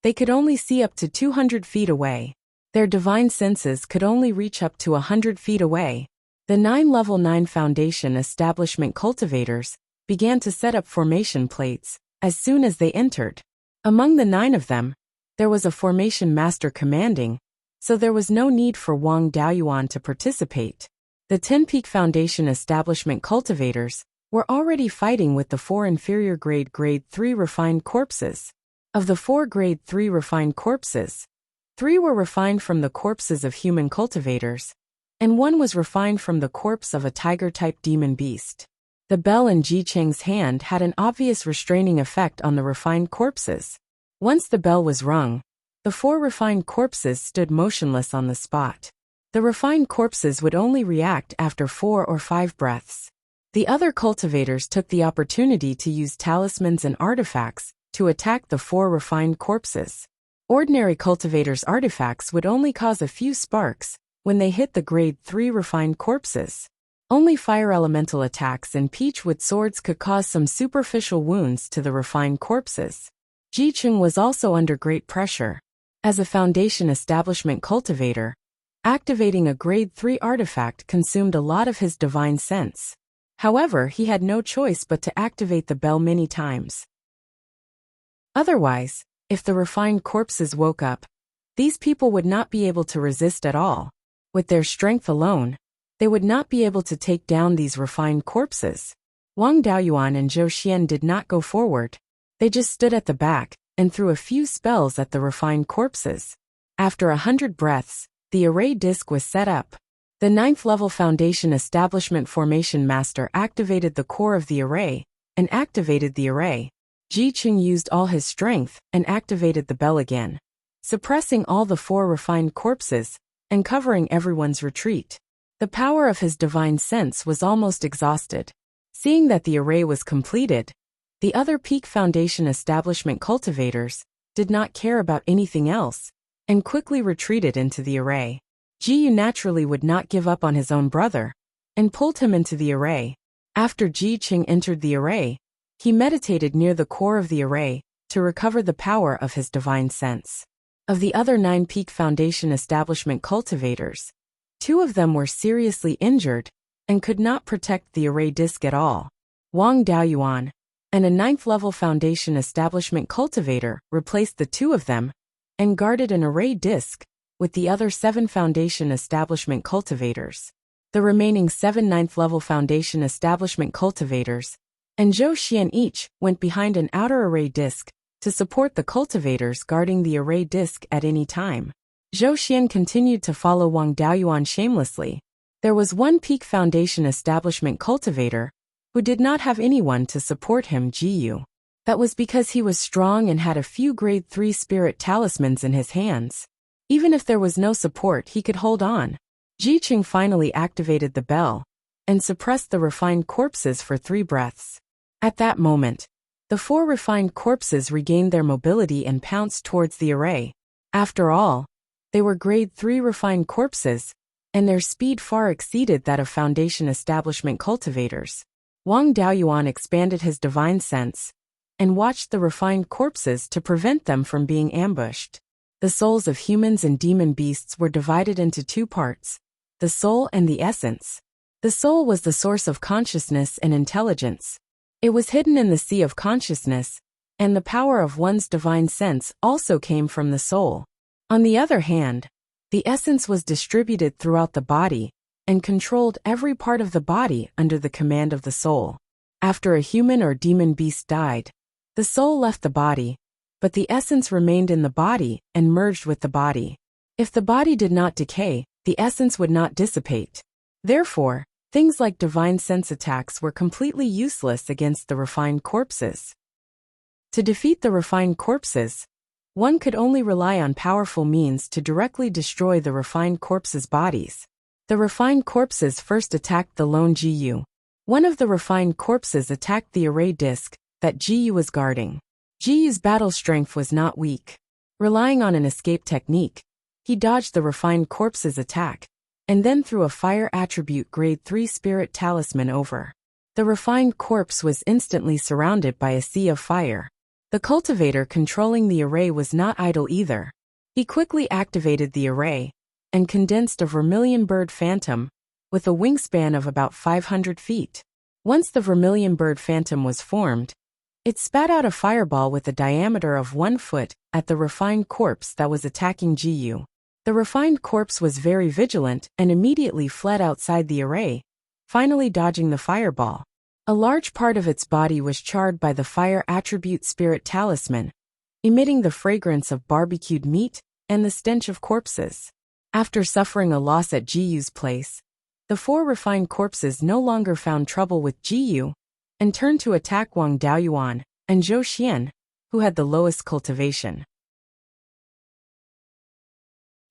they could only see up to 200 feet away. Their divine senses could only reach up to 100 feet away. The 9 level 9 Foundation establishment cultivators began to set up formation plates as soon as they entered. Among the 9 of them, there was a formation master commanding, so there was no need for Wang Daoyuan to participate. The 10 Peak Foundation establishment cultivators were already fighting with the 4 inferior grade 3 refined corpses. Of the 4 grade 3 refined corpses, 3 were refined from the corpses of human cultivators, and 1 was refined from the corpse of a tiger-type demon beast. The bell in Ji Cheng's hand had an obvious restraining effect on the refined corpses. Once the bell was rung, the 4 refined corpses stood motionless on the spot. The refined corpses would only react after 4 or 5 breaths. The other cultivators took the opportunity to use talismans and artifacts to attack the 4 refined corpses. Ordinary cultivators' artifacts would only cause a few sparks when they hit the grade 3 refined corpses. Only fire elemental attacks and peachwood swords could cause some superficial wounds to the refined corpses. Ji Cheng was also under great pressure. As a Foundation establishment cultivator, activating a grade 3 artifact consumed a lot of his divine sense. However, he had no choice but to activate the bell many times. Otherwise, if the refined corpses woke up, these people would not be able to resist at all. With their strength alone, they would not be able to take down these refined corpses. Wang Daoyuan and Zhou Xian did not go forward. They just stood at the back and threw a few spells at the refined corpses. After 100 breaths, the array disc was set up. The 9th level Foundation establishment formation master activated the core of the array and activated the array. Ji Cheng used all his strength and activated the bell again, suppressing all the 4 refined corpses and covering everyone's retreat. The power of his divine sense was almost exhausted. Seeing that the array was completed, the other Peak Foundation establishment cultivators did not care about anything else and quickly retreated into the array. Ji Yu naturally would not give up on his own brother and pulled him into the array. After Ji Cheng entered the array, he meditated near the core of the array to recover the power of his divine sense. Of the other 9 Peak Foundation establishment cultivators, 2 of them were seriously injured and could not protect the array disc at all. Wang Daoyuan and a 9th level Foundation establishment cultivator replaced the 2 of them and guarded an array disc with the other 7 Foundation establishment cultivators. The remaining 7 9th level Foundation establishment cultivators and Zhou Xian each went behind an outer array disc to support the cultivators guarding the array disc at any time. Zhou Xian continued to follow Wang Daoyuan shamelessly. There was one Peak Foundation establishment cultivator who did not have anyone to support him, Ji Yu. That was because he was strong and had a few grade 3 spirit talismans in his hands. Even if there was no support, he could hold on. Ji Cheng finally activated the bell and suppressed the refined corpses for 3 breaths. At that moment, the 4 refined corpses regained their mobility and pounced towards the array. After all, They were Grade 3 refined corpses, and their speed far exceeded that of Foundation establishment cultivators. Wang Daoyuan expanded his divine sense and watched the refined corpses to prevent them from being ambushed. The souls of humans and demon beasts were divided into two parts, the soul and the essence. The soul was the source of consciousness and intelligence. It was hidden in the sea of consciousness, and the power of one's divine sense also came from the soul. On the other hand, the essence was distributed throughout the body and controlled every part of the body under the command of the soul. After a human or demon beast died, the soul left the body, but the essence remained in the body and merged with the body. If the body did not decay, the essence would not dissipate. Therefore, things like divine sense attacks were completely useless against the refined corpses. To defeat the refined corpses, one could only rely on powerful means to directly destroy the refined corpses' bodies. The refined corpses first attacked the lone Jiyu. One of the refined corpses attacked the array disc that Jiyu was guarding. Jiyu's battle strength was not weak. Relying on an escape technique, he dodged the refined corpse's attack, and then threw a fire attribute Grade 3 spirit talisman over. The refined corpse was instantly surrounded by a sea of fire. The cultivator controlling the array was not idle either. He quickly activated the array and condensed a vermilion bird phantom with a wingspan of about 500 feet. Once the vermilion bird phantom was formed, it spat out a fireball with a diameter of 1 foot at the refined corpse that was attacking Jiyu. The refined corpse was very vigilant and immediately fled outside the array, finally dodging the fireball. A large part of its body was charred by the fire attribute spirit talisman, emitting the fragrance of barbecued meat and the stench of corpses. After suffering a loss at Jiyu's place, the 4 refined corpses no longer found trouble with Jiyu and turned to attack Wang Daoyuan and Zhou Xian, who had the lowest cultivation.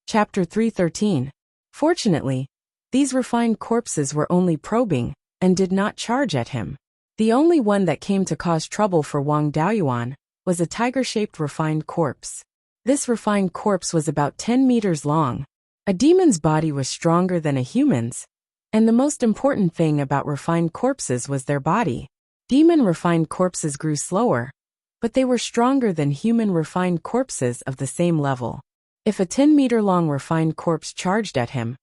Chapter 313. Fortunately, these refined corpses were only probing and did not charge at him. The only one that came to cause trouble for Wang Daoyuan was a tiger-shaped refined corpse. This refined corpse was about 10 meters long. A demon's body was stronger than a human's, and the most important thing about refined corpses was their body. Demon refined corpses grew slower, but they were stronger than human refined corpses of the same level. If a 10-meter-long refined corpse charged at him,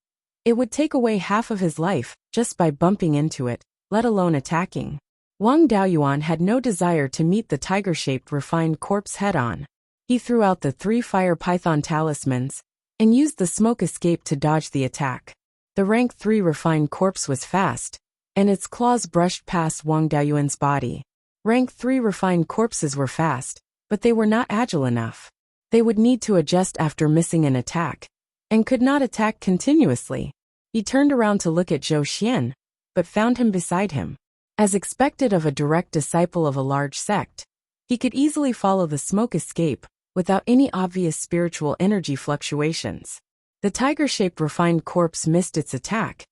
it would take away half of his life just by bumping into it, let alone attacking. Wang Daoyuan had no desire to meet the tiger-shaped refined corpse head-on. He threw out the 3 fire python talismans and used the smoke escape to dodge the attack. The rank 3 refined corpse was fast, and its claws brushed past Wang Daoyuan's body. Rank 3 refined corpses were fast, but they were not agile enough. They would need to adjust after missing an attack, and could not attack continuously. He turned around to look at Zhou Xian, but found him beside him. As expected of a direct disciple of a large sect, he could easily follow the smoke escape without any obvious spiritual energy fluctuations. The tiger-shaped refined corpse missed its attack,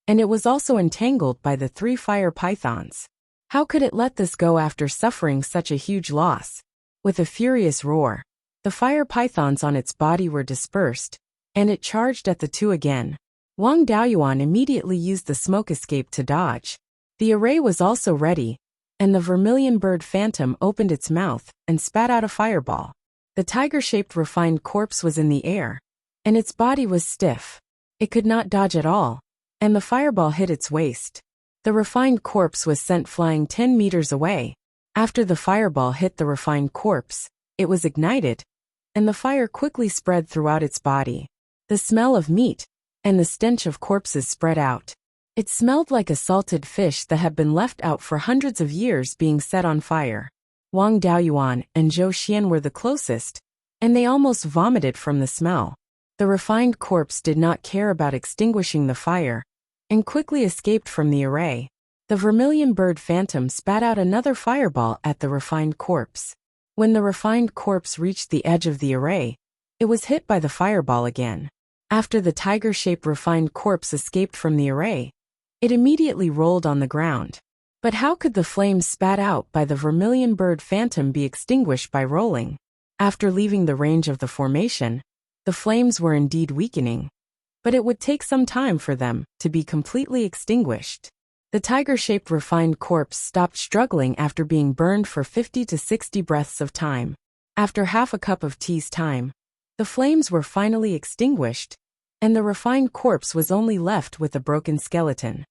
and it was also entangled by the 3 fire pythons. How could it let this go after suffering such a huge loss? With a furious roar, the fire pythons on its body were dispersed, and it charged at the 2 again. Wang Daoyuan immediately used the smoke escape to dodge. The array was also ready, and the vermilion bird phantom opened its mouth and spat out a fireball. The tiger-shaped refined corpse was in the air, and its body was stiff. It could not dodge at all, and the fireball hit its waist. The refined corpse was sent flying 10 meters away. After the fireball hit the refined corpse, it was ignited, and the fire quickly spread throughout its body. The smell of meat and the stench of corpses spread out. It smelled like a salted fish that had been left out for hundreds of years being set on fire. Wang Daoyuan and Zhou Xian were the closest, and they almost vomited from the smell. The refined corpse did not care about extinguishing the fire, and quickly escaped from the array. The vermilion bird phantom spat out another fireball at the refined corpse. When the refined corpse reached the edge of the array, it was hit by the fireball again. After the tiger-shaped refined corpse escaped from the array, it immediately rolled on the ground. But how could the flames spat out by the vermilion bird phantom be extinguished by rolling? After leaving the range of the formation, The flames were indeed weakening, but it would take some time for them to be completely extinguished. The tiger-shaped refined corpse stopped struggling after being burned for 50 to 60 breaths of time. After half a cup of tea's time, the flames were finally extinguished, and the refined corpse was only left with a broken skeleton.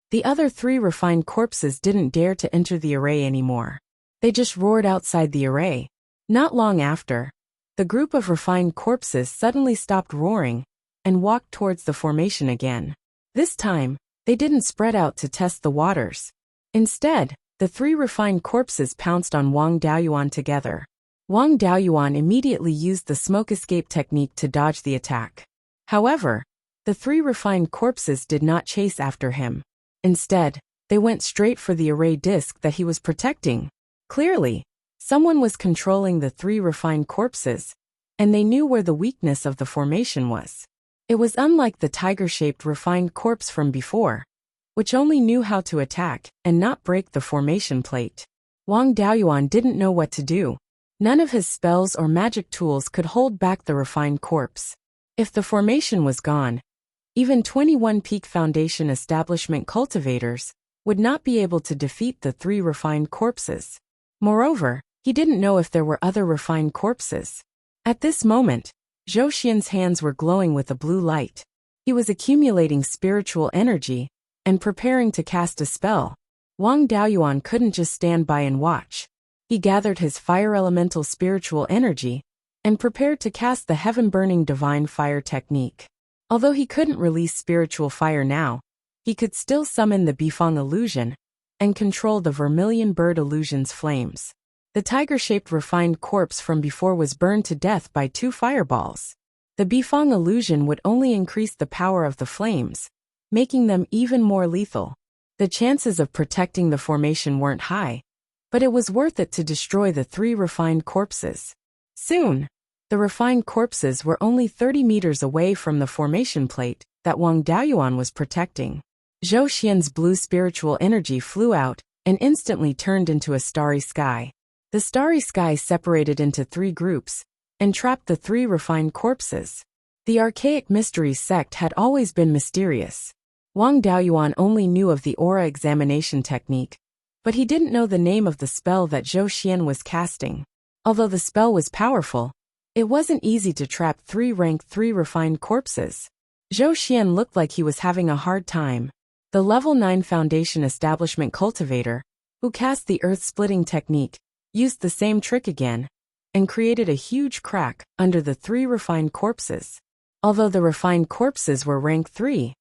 The other 3 refined corpses didn't dare to enter the array anymore. They just roared outside the array. Not long after, the group of refined corpses suddenly stopped roaring and walked towards the formation again. This time, they didn't spread out to test the waters. Instead, the 3 refined corpses pounced on Wang Daoyuan together. Wang Daoyuan immediately used the smoke escape technique to dodge the attack. However, the 3 refined corpses did not chase after him. Instead, they went straight for the array disk that he was protecting. Clearly, someone was controlling the 3 refined corpses, and they knew where the weakness of the formation was. It was unlike the tiger-shaped refined corpse from before, which only knew how to attack and not break the formation plate. Wang Daoyuan didn't know what to do. None of his spells or magic tools could hold back the refined corpse. If the formation was gone, even 21 Peak Foundation establishment cultivators would not be able to defeat the 3 refined corpses. Moreover, he didn't know if there were other refined corpses. At this moment, Zhou Xian's hands were glowing with a blue light. He was accumulating spiritual energy and preparing to cast a spell. Wang Daoyuan couldn't just stand by and watch. He gathered his fire elemental spiritual energy and prepared to cast the heaven-burning divine fire technique. Although he couldn't release spiritual fire now, he could still summon the Beifang illusion and control the vermilion bird illusion's flames. The tiger-shaped refined corpse from before was burned to death by 2 fireballs. The Beifang illusion would only increase the power of the flames, making them even more lethal. The chances of protecting the formation weren't high, but it was worth it to destroy the 3 refined corpses. Soon, the refined corpses were only 30 meters away from the formation plate that Wang Daoyuan was protecting. Zhou Xian's blue spiritual energy flew out and instantly turned into a starry sky. The starry sky separated into 3 groups and trapped the 3 refined corpses. The archaic mystery sect had always been mysterious. Wang Daoyuan only knew of the aura examination technique, but he didn't know the name of the spell that Zhou Xian was casting. Although the spell was powerful, it wasn't easy to trap 3 rank 3 refined corpses. Zhou Xian looked like he was having a hard time. The level 9 Foundation Establishment cultivator, who cast the earth-splitting technique, used the same trick again, and created a huge crack under the 3 refined corpses. Although the refined corpses were rank 3,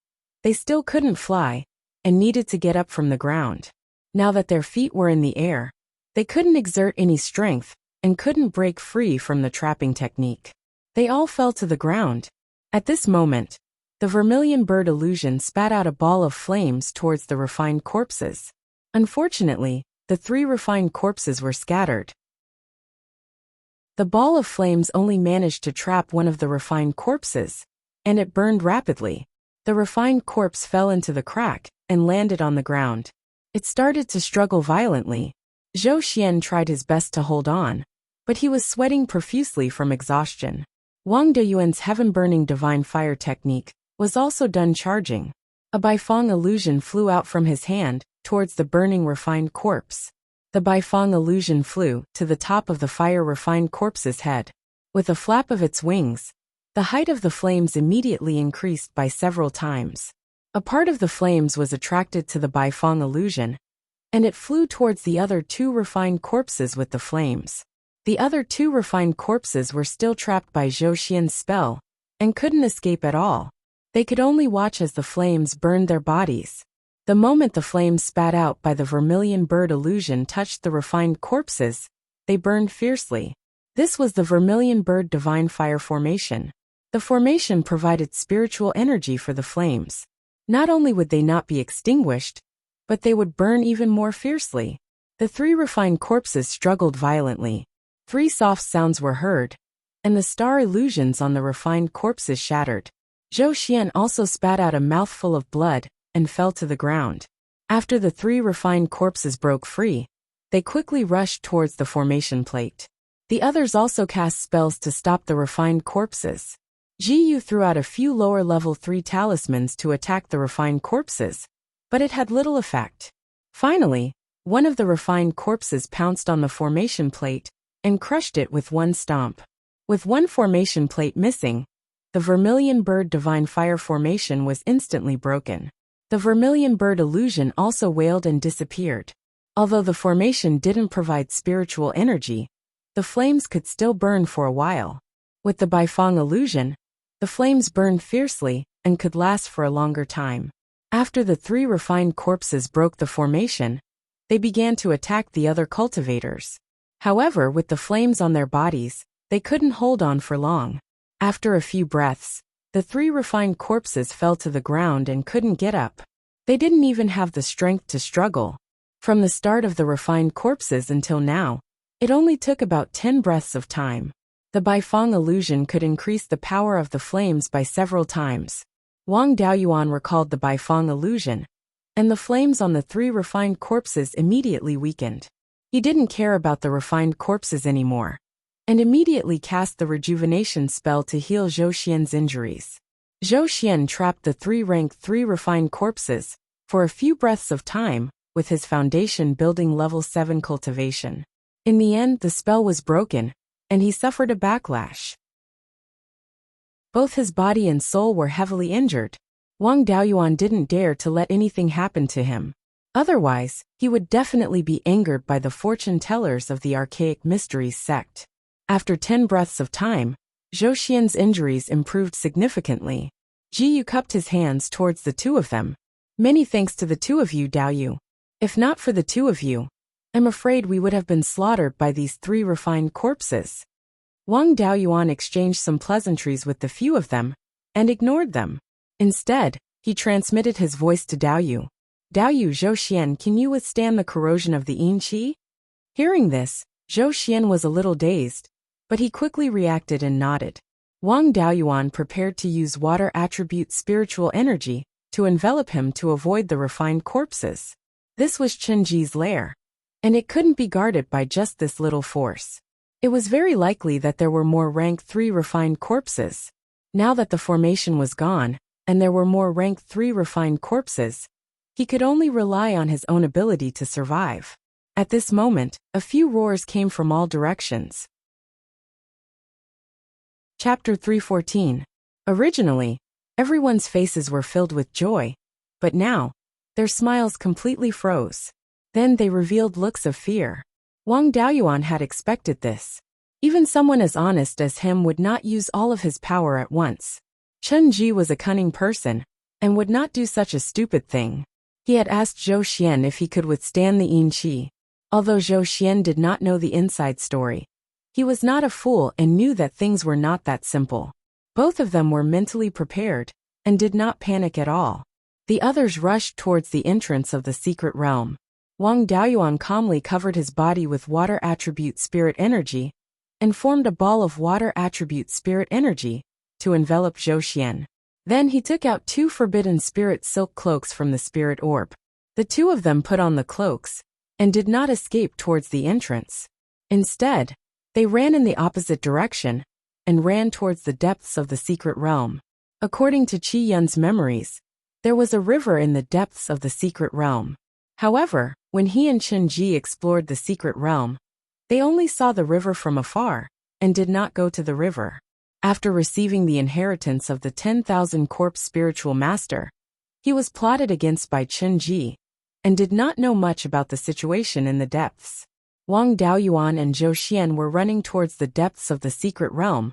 they still couldn't fly, and needed to get up from the ground. Now that their feet were in the air, they couldn't exert any strength, and couldn't break free from the trapping technique. They all fell to the ground. At this moment, the vermilion bird illusion spat out a ball of flames towards the refined corpses. Unfortunately, the 3 refined corpses were scattered. The ball of flames only managed to trap one of the refined corpses, and it burned rapidly. The refined corpse fell into the crack and landed on the ground. It started to struggle violently. Zhou Xian tried his best to hold on, but he was sweating profusely from exhaustion. Wang Daoyuan's heaven-burning divine fire technique was also done charging. A Beifang illusion flew out from his hand towards the burning refined corpse. The Beifang illusion flew to the top of the fire-refined corpse's head. With a flap of its wings, the height of the flames immediately increased by several times. A part of the flames was attracted to the Beifang illusion, and it flew towards the other 2 refined corpses with the flames. The other 2 refined corpses were still trapped by Zhou Xian's spell, and couldn't escape at all. They could only watch as the flames burned their bodies. The moment the flames spat out by the vermilion bird illusion touched the refined corpses, they burned fiercely. This was the vermilion bird divine fire formation. The formation provided spiritual energy for the flames. Not only would they not be extinguished, but they would burn even more fiercely. The 3 refined corpses struggled violently. 3 soft sounds were heard, and the star illusions on the refined corpses shattered. Zhou Xian also spat out a mouthful of blood and fell to the ground. After the 3 refined corpses broke free, they quickly rushed towards the formation plate. The others also cast spells to stop the refined corpses. Jiyu threw out a few lower level 3 talismans to attack the refined corpses, but it had little effect. Finally, one of the refined corpses pounced on the formation plate and crushed it with one stomp. With one formation plate missing, the Vermilion Bird Divine Fire formation was instantly broken. The Vermilion Bird illusion also wailed and disappeared. Although the formation didn't provide spiritual energy, the flames could still burn for a while. With the Beiyuan illusion, the flames burned fiercely and could last for a longer time. After the 3 refined corpses broke the formation, they began to attack the other cultivators. However, with the flames on their bodies, they couldn't hold on for long. After a few breaths, the 3 refined corpses fell to the ground and couldn't get up. They didn't even have the strength to struggle. From the start of the refined corpses until now, it only took about 10 breaths of time. The Beiyuan illusion could increase the power of the flames by several times. Wang Daoyuan recalled the Beiyuan illusion, and the flames on the 3 refined corpses immediately weakened. He didn't care about the refined corpses anymore, and immediately cast the rejuvenation spell to heal Zhou Xian's injuries. Zhou Xian trapped the 3 rank 3 refined corpses for a few breaths of time with his foundation building level 7 cultivation. In the end, the spell was broken, and he suffered a backlash. Both his body and soul were heavily injured. Wang Daoyuan didn't dare to let anything happen to him. Otherwise, he would definitely be angered by the fortune tellers of the Archaic Mysteries sect. After 10 breaths of time, Zhou Xian's injuries improved significantly. Jiyu cupped his hands towards the 2 of them. Many thanks to the 2 of you, Daoyu. If not for the 2 of you, I'm afraid we would have been slaughtered by these 3 refined corpses. Wang Daoyuan exchanged some pleasantries with the few of them, and ignored them. Instead, he transmitted his voice to Daoyu. Daoyu, Zhou Xian, can you withstand the corrosion of the Yin Qi? Hearing this, Zhou Xian was a little dazed, but he quickly reacted and nodded. Wang Daoyuan prepared to use water attribute spiritual energy to envelop him to avoid the refined corpses. This was Chenji's lair, and it couldn't be guarded by just this little force. It was very likely that there were more rank 3 refined corpses. Now that the formation was gone, and there were more rank 3 refined corpses, he could only rely on his own ability to survive. At this moment, a few roars came from all directions. Chapter 314. Originally, everyone's faces were filled with joy, but now, their smiles completely froze. Then they revealed looks of fear. Wang Daoyuan had expected this. Even someone as honest as him would not use all of his power at once. Chen Ji was a cunning person, and would not do such a stupid thing. He had asked Zhou Xian if he could withstand the Yin Qi. Although Zhou Xian did not know the inside story, he was not a fool and knew that things were not that simple. Both of them were mentally prepared, and did not panic at all. The others rushed towards the entrance of the secret realm. Wang Daoyuan calmly covered his body with water attribute spirit energy, and formed a ball of water attribute spirit energy to envelop Zhou Xian. Then he took out 2 forbidden spirit silk cloaks from the spirit orb. The 2 of them put on the cloaks, and did not escape towards the entrance. Instead, they ran in the opposite direction, and ran towards the depths of the secret realm. According to Qi Yun's memories, there was a river in the depths of the secret realm. However, when he and Chen Ji explored the secret realm, they only saw the river from afar, and did not go to the river. After receiving the inheritance of the 10,000 corpse spiritual master, he was plotted against by Chen Ji, and did not know much about the situation in the depths. Wang Daoyuan and Zhou Xian were running towards the depths of the secret realm,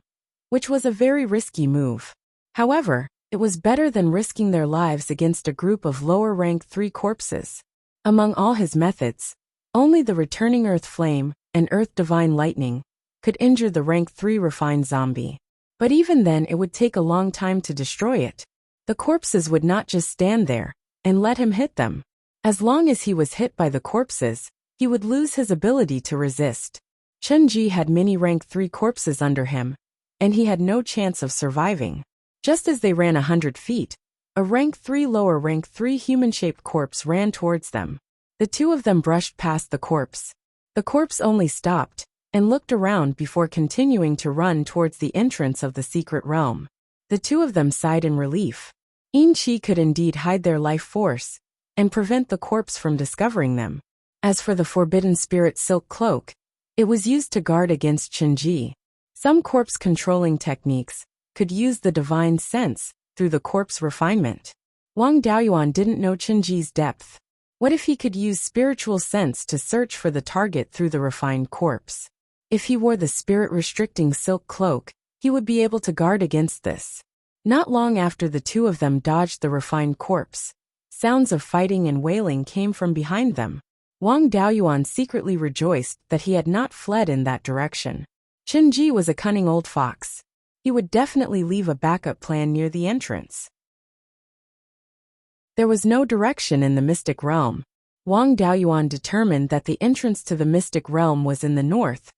which was a very risky move. However, it was better than risking their lives against a group of lower rank 3 corpses. Among all his methods, only the returning earth flame and earth divine lightning could injure the rank 3 refined zombie. But even then it would take a long time to destroy it. The corpses would not just stand there and let him hit them. As long as he was hit by the corpses, he would lose his ability to resist. Chen Ji had many rank 3 corpses under him, and he had no chance of surviving. Just as they ran 100 feet, a rank 3 lower rank 3 human-shaped corpse ran towards them. The 2 of them brushed past the corpse. The corpse only stopped, and looked around before continuing to run towards the entrance of the secret realm. The two of them sighed in relief. Qi could indeed hide their life force and prevent the corpse from discovering them. As for the forbidden spirit silk cloak, it was used to guard against Qinji. Some corpse-controlling techniques could use the divine sense through the corpse refinement. Wang Daoyuan didn't know Qinji's depth. What if he could use spiritual sense to search for the target through the refined corpse? If he wore the spirit-restricting silk cloak, he would be able to guard against this. Not long after the two of them dodged the refined corpse, sounds of fighting and wailing came from behind them. Wang Daoyuan secretly rejoiced that he had not fled in that direction. Qinji was a cunning old fox. He would definitely leave a backup plan near the entrance. There was no direction in the mystic realm. Wang Daoyuan determined that the entrance to the mystic realm was in the north,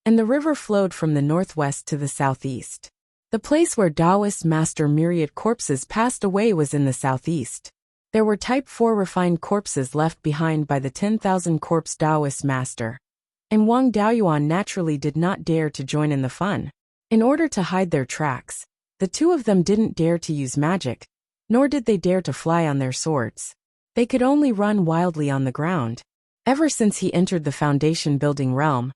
and the river flowed from the northwest to the southeast. The place where Taoist master myriad corpses passed away was in the southeast. There were Type 4 refined corpses left behind by the 10,000 corpse Taoist master, and Wang Daoyuan naturally did not dare to join in the fun. In order to hide their tracks, the two of them didn't dare to use magic, nor did they dare to fly on their swords. They could only run wildly on the ground. Ever since he entered the foundation building realm,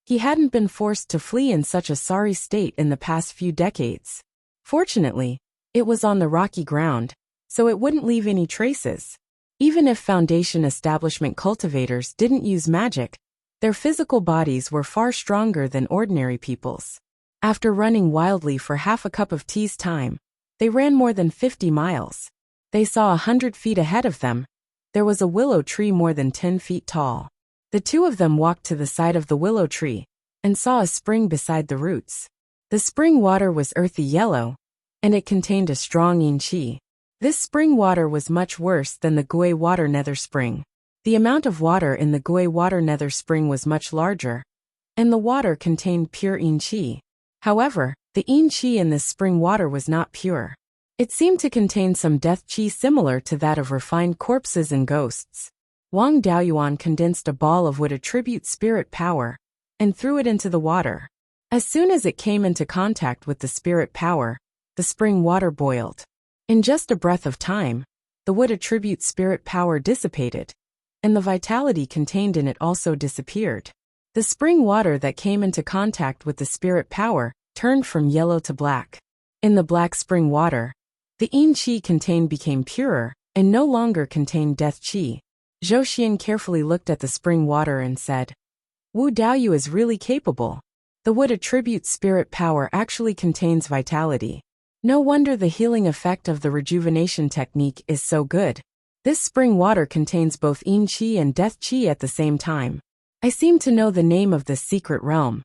he hadn't been forced to flee in such a sorry state in the past few decades. Fortunately, it was on the rocky ground, so it wouldn't leave any traces. Even if foundation establishment cultivators didn't use magic, their physical bodies were far stronger than ordinary people's. After running wildly for half a cup of tea's time, they ran more than 50 miles. They saw 100 feet ahead of them. There was a willow tree more than 10 feet tall. The two of them walked to the side of the willow tree and saw a spring beside the roots. The spring water was earthy yellow, and it contained a strong yin qi. This spring water was much worse than the Gui water nether spring. The amount of water in the Gui water nether spring was much larger, and the water contained pure yin qi. However, the yin qi in this spring water was not pure. It seemed to contain some death qi similar to that of refined corpses and ghosts. Wang Daoyuan condensed a ball of wood attribute spirit power and threw it into the water. As soon as it came into contact with the spirit power, the spring water boiled. In just a breath of time, the wood attribute spirit power dissipated, and the vitality contained in it also disappeared. The spring water that came into contact with the spirit power turned from yellow to black. In the black spring water, the yin qi contained became purer and no longer contained death qi. Zhou Xian carefully looked at the spring water and said, "Wu Daoyu is really capable. The wood attribute spirit power actually contains vitality. No wonder the healing effect of the rejuvenation technique is so good. This spring water contains both yin qi and death qi at the same time. I seem to know the name of this secret realm."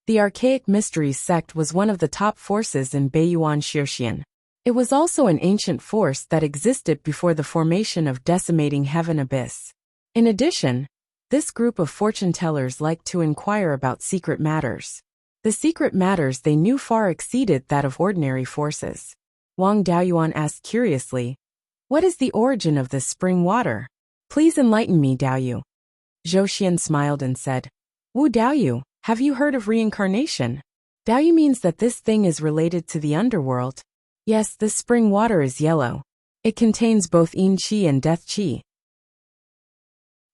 The Archaic Mysteries sect was one of the top forces in Beiyuan Xiuxian. It was also an ancient force that existed before the formation of Decimating Heaven Abyss. In addition, this group of fortune-tellers liked to inquire about secret matters. The secret matters they knew far exceeded that of ordinary forces. Wang Daoyuan asked curiously, "What is the origin of this spring water? Please enlighten me, Daoyu." Zhou Xian smiled and said, "Wu Daoyu, have you heard of reincarnation? Daoyu means that this thing is related to the underworld. Yes, this spring water is yellow. It contains both yin qi and death qi.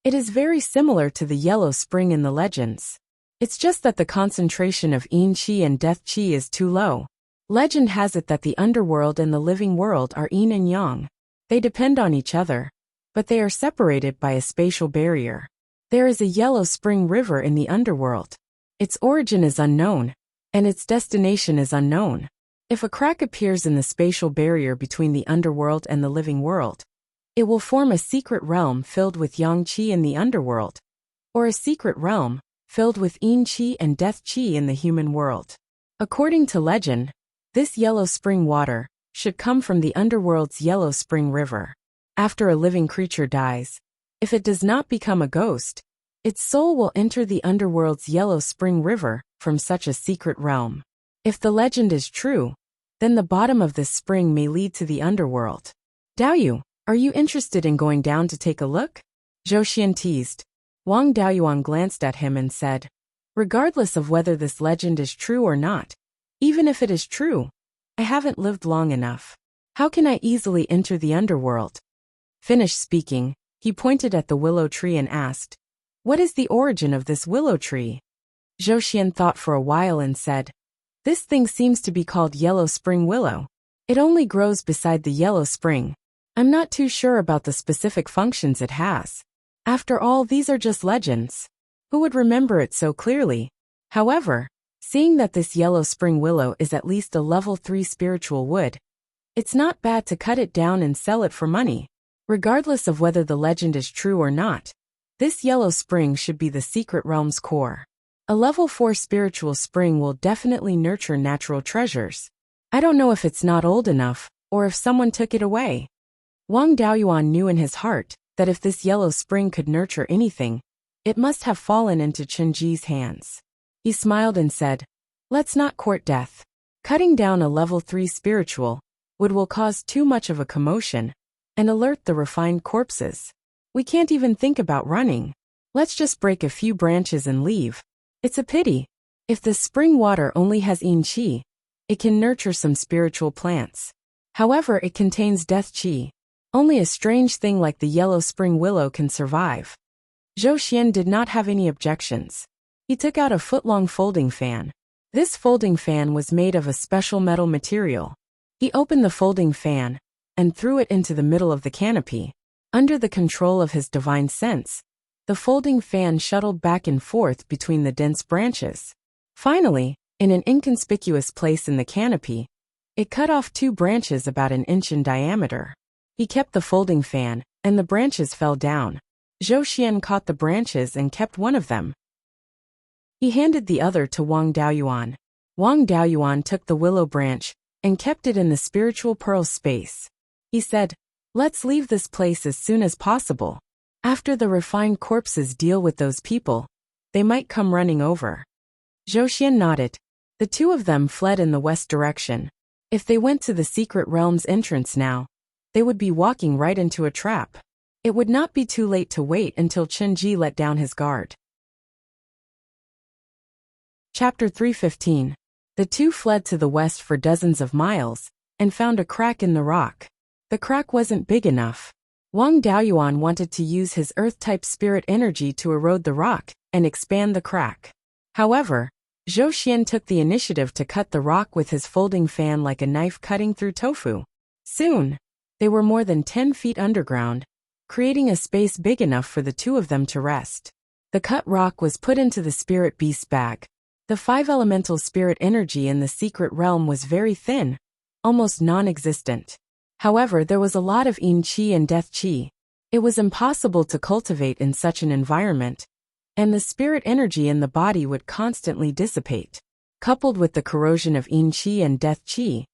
It is very similar to the yellow spring in the legends. It's just that the concentration of yin qi and death qi is too low. Legend has it that the underworld and the living world are yin and yang. They depend on each other, but they are separated by a spatial barrier. There is a yellow spring river in the underworld. Its origin is unknown, and its destination is unknown. If a crack appears in the spatial barrier between the underworld and the living world, it will form a secret realm filled with yang qi in the underworld, or a secret realm filled with yin qi and death qi in the human world. According to legend, this yellow spring water should come from the underworld's yellow spring river. After a living creature dies, if it does not become a ghost, its soul will enter the underworld's yellow spring river from such a secret realm. If the legend is true, then the bottom of this spring may lead to the underworld. Daoyu, are you interested in going down to take a look? Zhou Xian teased. Wang Daoyuan glanced at him and said, Regardless of whether this legend is true or not, even if it is true, I haven't lived long enough. How can I easily enter the underworld? Finished speaking, he pointed at the willow tree and asked, "What is the origin of this willow tree?" Zhou Xian thought for a while and said, "This thing seems to be called yellow spring willow. It only grows beside the yellow spring. I'm not too sure about the specific functions it has. After all, these are just legends. Who would remember it so clearly? However, seeing that this yellow spring willow is at least a level 3 spiritual wood, it's not bad to cut it down and sell it for money. Regardless of whether the legend is true or not, this yellow spring should be the secret realm's core. A level 4 spiritual spring will definitely nurture natural treasures. I don't know if it's not old enough, or if someone took it away." Wang Daoyuan knew in his heart that if this yellow spring could nurture anything, it must have fallen into Chen Ji's hands. He smiled and said, "Let's not court death. Cutting down a level 3 spiritual wood will cause too much of a commotion and alert the refined corpses. We can't even think about running. Let's just break a few branches and leave. It's a pity. If the spring water only has yin qi, it can nurture some spiritual plants. However, it contains death qi. Only a strange thing like the yellow spring willow can survive." Zhou Xian did not have any objections. He took out a foot-long folding fan. This folding fan was made of a special metal material. He opened the folding fan and threw it into the middle of the canopy. Under the control of his divine sense, the folding fan shuttled back and forth between the dense branches. Finally, in an inconspicuous place in the canopy, it cut off 2 branches about an inch in diameter. He kept the folding fan, and the branches fell down. Zhou Xian caught the branches and kept one of them. He handed the other to Wang Daoyuan. Wang Daoyuan took the willow branch and kept it in the spiritual pearl space. He said, "Let's leave this place as soon as possible. After the refined corpses deal with those people, they might come running over." Zhou Xian nodded. The two of them fled in the west direction. If they went to the secret realm's entrance now, they would be walking right into a trap. It would not be too late to wait until Chen Ji let down his guard. Chapter 315. The two fled to the west for dozens of miles, and found a crack in the rock. The crack wasn't big enough. Wang Daoyuan wanted to use his earth-type spirit energy to erode the rock and expand the crack. However, Zhou Xian took the initiative to cut the rock with his folding fan like a knife cutting through tofu. Soon, they were more than 10 feet underground, creating a space big enough for the two of them to rest. The cut rock was put into the spirit beast bag. The 5 elemental spirit energy in the secret realm was very thin, almost non-existent. However, there was a lot of yin qi and death qi. It was impossible to cultivate in such an environment, and the spirit energy in the body would constantly dissipate. Coupled with the corrosion of yin qi and death qi,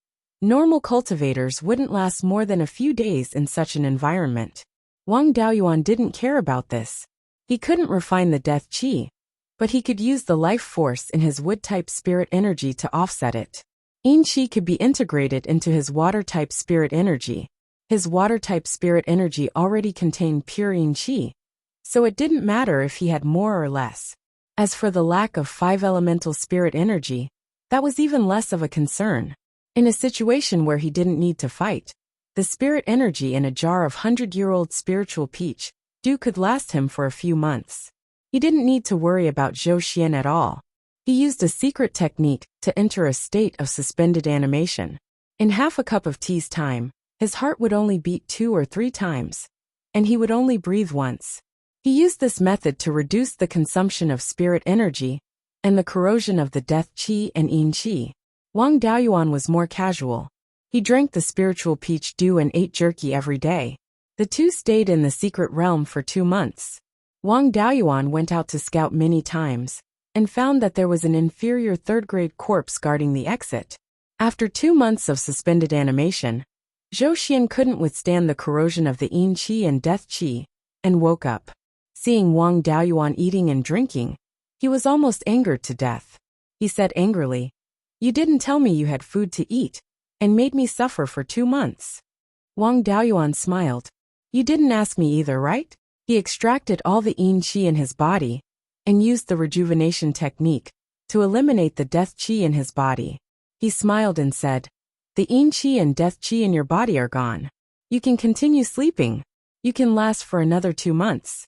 normal cultivators wouldn't last more than a few days in such an environment. Wang Daoyuan didn't care about this. He couldn't refine the death qi, but he could use the life force in his wood-type spirit energy to offset it. Yin qi could be integrated into his water-type spirit energy. His water-type spirit energy already contained pure yin qi, so it didn't matter if he had more or less. As for the lack of 5 elemental spirit energy, that was even less of a concern. In a situation where he didn't need to fight, the spirit energy in a jar of 100-year-old spiritual peach dew could last him for a few months. He didn't need to worry about Zhou Xian at all. He used a secret technique to enter a state of suspended animation. In half a cup of tea's time, his heart would only beat 2 or 3 times, and he would only breathe once. He used this method to reduce the consumption of spirit energy and the corrosion of the death qi and yin qi. Wang Daoyuan was more casual. He drank the spiritual peach dew and ate jerky every day. The two stayed in the secret realm for 2 months. Wang Daoyuan went out to scout many times, and found that there was an inferior 3rd-grade corpse guarding the exit. After 2 months of suspended animation, Zhou Xian couldn't withstand the corrosion of the yin qi and death qi, and woke up. Seeing Wang Daoyuan eating and drinking, he was almost angered to death. He said angrily, "You didn't tell me you had food to eat, and made me suffer for 2 months." Wang Daoyuan smiled. "You didn't ask me either, right?" He extracted all the yin qi in his body, and used the rejuvenation technique to eliminate the death qi in his body. He smiled and said, "The yin qi and death qi in your body are gone. You can continue sleeping. You can last for another 2 months."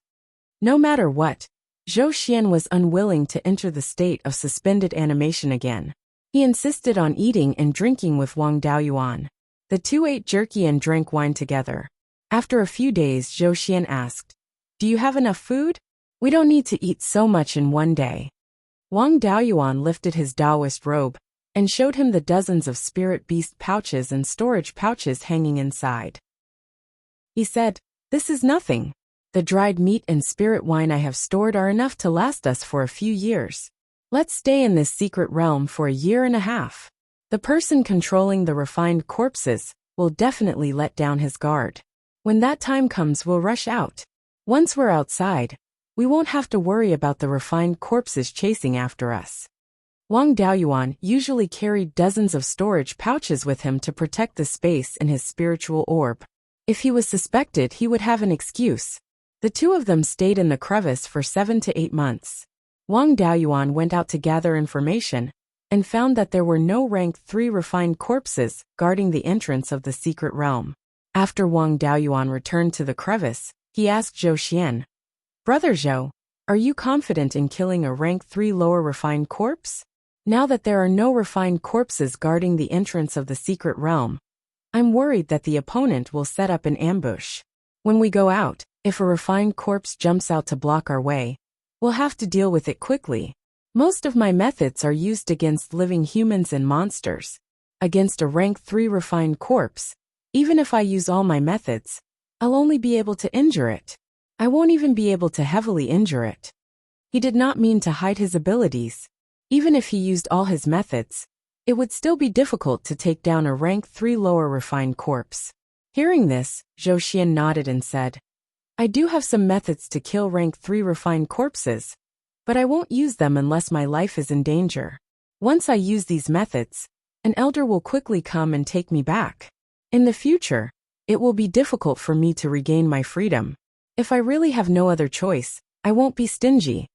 No matter what, Zhou Xian was unwilling to enter the state of suspended animation again. He insisted on eating and drinking with Wang Daoyuan. The two ate jerky and drank wine together. After a few days, Zhou Xian asked, "Do you have enough food? We don't need to eat so much in one day." Wang Daoyuan lifted his Taoist robe and showed him the dozens of spirit beast pouches and storage pouches hanging inside. He said, "This is nothing. The dried meat and spirit wine I have stored are enough to last us for a few years. Let's stay in this secret realm for a year and a half. The person controlling the refined corpses will definitely let down his guard. When that time comes, we'll rush out. Once we're outside, we won't have to worry about the refined corpses chasing after us." Wang Daoyuan usually carried dozens of storage pouches with him to protect the space in his spiritual orb. If he was suspected, he would have an excuse. The two of them stayed in the crevice for 7 to 8 months. Wang Daoyuan went out to gather information and found that there were no rank 3 refined corpses guarding the entrance of the secret realm. After Wang Daoyuan returned to the crevice, he asked Zhou Xian, "Brother Zhou, are you confident in killing a rank 3 lower refined corpse? Now that there are no refined corpses guarding the entrance of the secret realm, I'm worried that the opponent will set up an ambush. When we go out, if a refined corpse jumps out to block our way, we'll have to deal with it quickly. Most of my methods are used against living humans and monsters. Against a rank 3 refined corpse, even if I use all my methods, I'll only be able to injure it. I won't even be able to heavily injure it." He did not mean to hide his abilities. Even if he used all his methods, it would still be difficult to take down a rank 3 lower refined corpse. Hearing this, Zhou Xian nodded and said, "I do have some methods to kill rank 3 refined corpses, but I won't use them unless my life is in danger. Once I use these methods, an elder will quickly come and take me back. In the future, it will be difficult for me to regain my freedom. If I really have no other choice, I won't be stingy."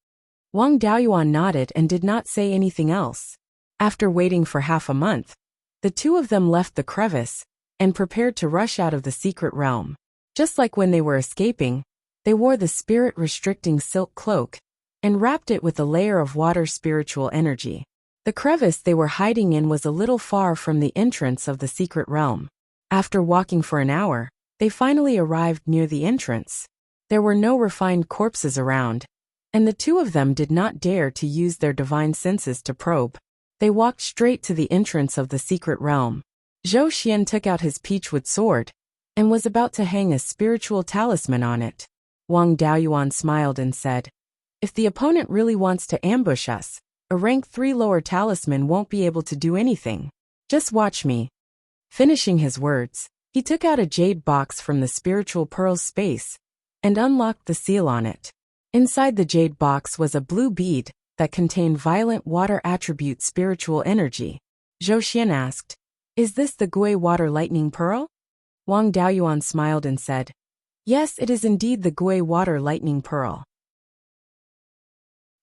Wang Daoyuan nodded and did not say anything else. After waiting for half a month, the two of them left the crevice and prepared to rush out of the secret realm. Just like when they were escaping, they wore the spirit-restricting silk cloak and wrapped it with a layer of water spiritual energy. The crevice they were hiding in was a little far from the entrance of the secret realm. After walking for an hour, they finally arrived near the entrance. There were no refined corpses around, and the two of them did not dare to use their divine senses to probe. They walked straight to the entrance of the secret realm. Zhou Xian took out his peachwood sword and was about to hang a spiritual talisman on it. Wang Daoyuan smiled and said, "If the opponent really wants to ambush us, a rank 3 lower talisman won't be able to do anything. Just watch me." Finishing his words, he took out a jade box from the spiritual pearls space and unlocked the seal on it. Inside the jade box was a blue bead that contained violent water attribute spiritual energy. Zhou Xian asked, "Is this the Gui water lightning pearl?" Wang Daoyuan smiled and said, "Yes, it is indeed the Gui water lightning pearl."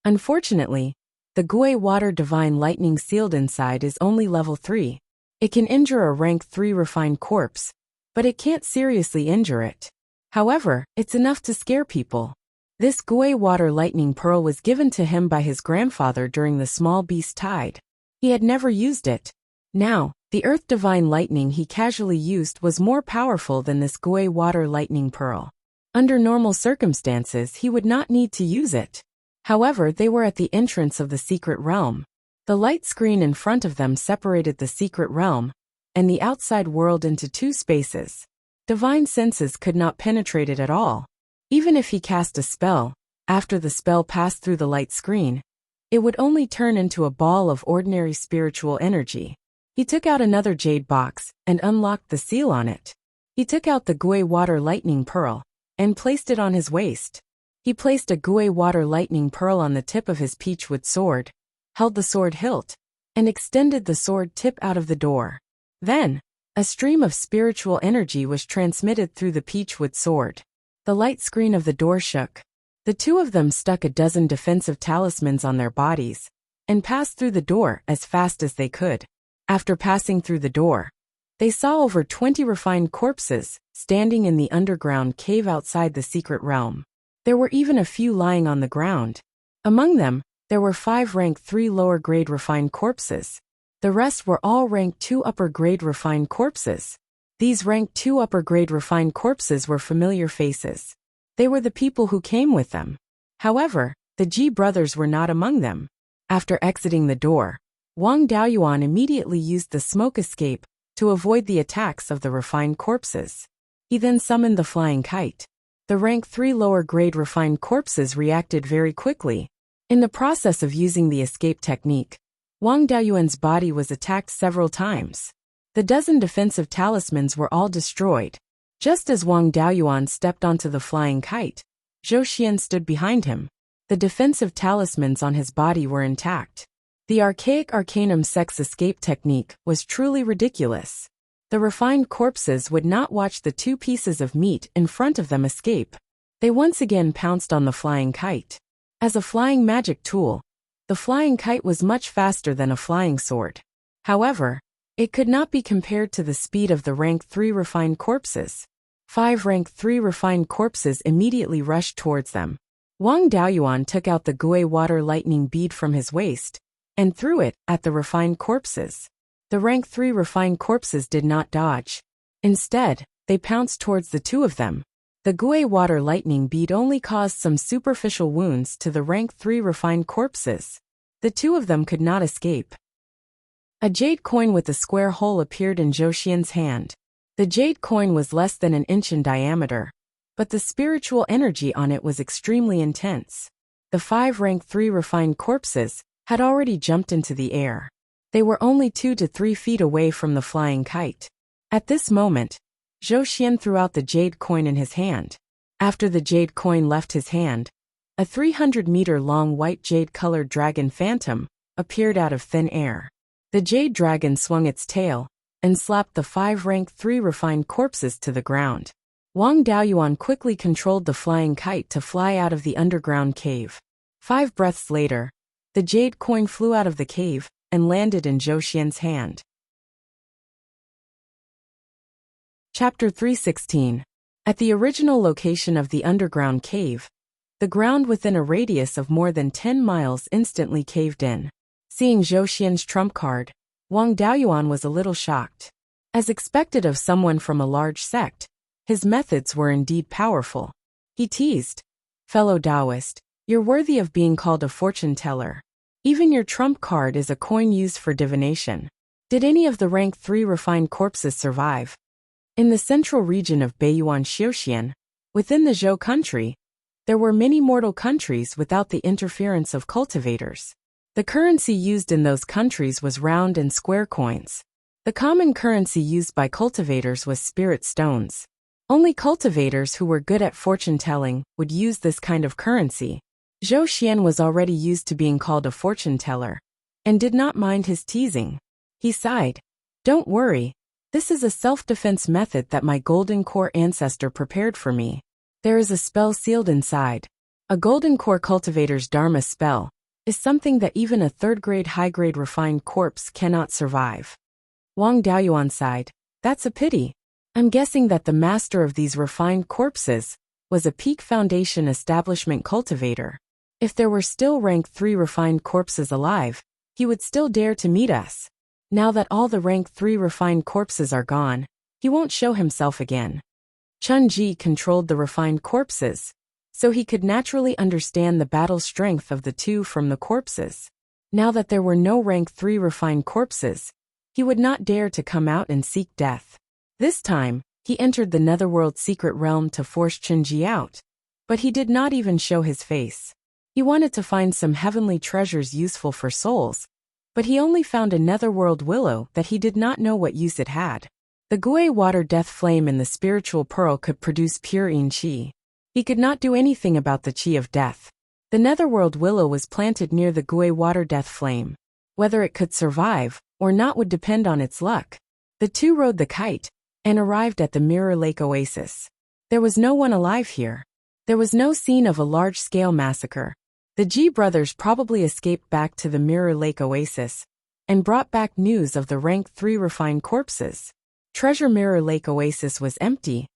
Unfortunately, the Gui water divine lightning sealed inside is only level 3. It can injure a rank 3 refined corpse, but it can't seriously injure it. However, it's enough to scare people. This Gui water lightning pearl was given to him by his grandfather during the small beast tide. He had never used it. Now, the earth divine lightning he casually used was more powerful than this Gui water lightning pearl. Under normal circumstances, he would not need to use it. However, they were at the entrance of the secret realm. The light screen in front of them separated the secret realm and the outside world into 2 spaces. Divine senses could not penetrate it at all. Even if he cast a spell, after the spell passed through the light screen, it would only turn into a ball of ordinary spiritual energy. He took out another jade box and unlocked the seal on it. He took out the Gui water lightning pearl and placed it on his waist. He placed a Gui water lightning pearl on the tip of his peachwood sword, held the sword hilt, and extended the sword tip out of the door. Then, a stream of spiritual energy was transmitted through the peachwood sword. The light screen of the door shook. The The two of them stuck a dozen defensive talismans on their bodies and passed through the door as fast as they could. After passing through the door, they saw over 20 refined corpses standing in the underground cave outside the secret realm. There were even a few lying on the ground. Among them, there were 5 rank 3 lower grade refined corpses. The rest were all rank 2 upper grade refined corpses. These rank 2 upper grade refined corpses were familiar faces. They were the people who came with them. However, the Ji brothers were not among them. After exiting the door, Wang Daoyuan immediately used the smoke escape to avoid the attacks of the refined corpses. He then summoned the flying kite. The rank 3 lower grade refined corpses reacted very quickly. In the process of using the escape technique, Wang Daoyuan's body was attacked several times. The dozen defensive talismans were all destroyed. Just as Wang Daoyuan stepped onto the flying kite, Zhou Xian stood behind him. The defensive talismans on his body were intact. The archaic arcanum sex escape technique was truly ridiculous. The refined corpses would not watch the 2 pieces of meat in front of them escape. They once again pounced on the flying kite. As a flying magic tool, the flying kite was much faster than a flying sword. However, it could not be compared to the speed of the rank 3 refined corpses. 5 rank 3 refined corpses immediately rushed towards them. Wang Daoyuan took out the Gui water lightning bead from his waist and threw it at the refined corpses. The rank 3 refined corpses did not dodge. Instead, they pounced towards the 2 of them. The Gui water lightning bead only caused some superficial wounds to the rank 3 refined corpses. The 2 of them could not escape. A jade coin with a square hole appeared in Zhou Xian's hand. The jade coin was less than an inch in diameter, but the spiritual energy on it was extremely intense. The 5 rank 3 refined corpses had already jumped into the air. They were only 2 to 3 feet away from the flying kite. At this moment, Zhou Xian threw out the jade coin in his hand. After the jade coin left his hand, a 300-meter-long white jade-colored dragon phantom appeared out of thin air. The jade dragon swung its tail and slapped the 5 rank 3 refined corpses to the ground. Wang Daoyuan quickly controlled the flying kite to fly out of the underground cave. 5 breaths later, the jade coin flew out of the cave and landed in Zhou Xian's hand. Chapter 316. At the original location of the underground cave, the ground within a radius of more than 10 miles instantly caved in. Seeing Zhou Xian's trump card, Wang Daoyuan was a little shocked. As expected of someone from a large sect, his methods were indeed powerful. He teased, "Fellow Taoist, you're worthy of being called a fortune teller. Even your trump card is a coin used for divination. Did any of the rank 3 refined corpses survive?" In the central region of Beiyuan Xiuxian, within the Zhou country, there were many mortal countries without the interference of cultivators. The currency used in those countries was round and square coins. The common currency used by cultivators was spirit stones. Only cultivators who were good at fortune-telling would use this kind of currency. Zhou Xian was already used to being called a fortune teller, and did not mind his teasing. He sighed, "Don't worry, this is a self-defense method that my Golden Core ancestor prepared for me. There is a spell sealed inside. A Golden Core cultivator's Dharma spell is something that even a third-grade high-grade refined corpse cannot survive." Wang Daoyuan sighed, "That's a pity. I'm guessing that the master of these refined corpses was a peak foundation establishment cultivator. If there were still rank 3 refined corpses alive, he would still dare to meet us. Now that all the rank 3 refined corpses are gone, he won't show himself again." Chun Ji controlled the refined corpses, so he could naturally understand the battle strength of the 2 from the corpses. Now that there were no rank 3 refined corpses, he would not dare to come out and seek death. This time, he entered the Netherworld secret realm to force Chun Ji out, but he did not even show his face. He wanted to find some heavenly treasures useful for souls, but he only found a Netherworld willow that he did not know what use it had. The Gui water death flame in the spiritual pearl could produce pure yin qi. He could not do anything about the qi of death. The Netherworld willow was planted near the Gui water death flame. Whether it could survive or not would depend on its luck. The 2 rode the kite and arrived at the Mirror Lake Oasis. There was no one alive here. There was no scene of a large-scale massacre. The Ji brothers probably escaped back to the Mirror Lake Oasis and brought back news of the rank 3 refined corpses. Treasure Mirror Lake Oasis was empty.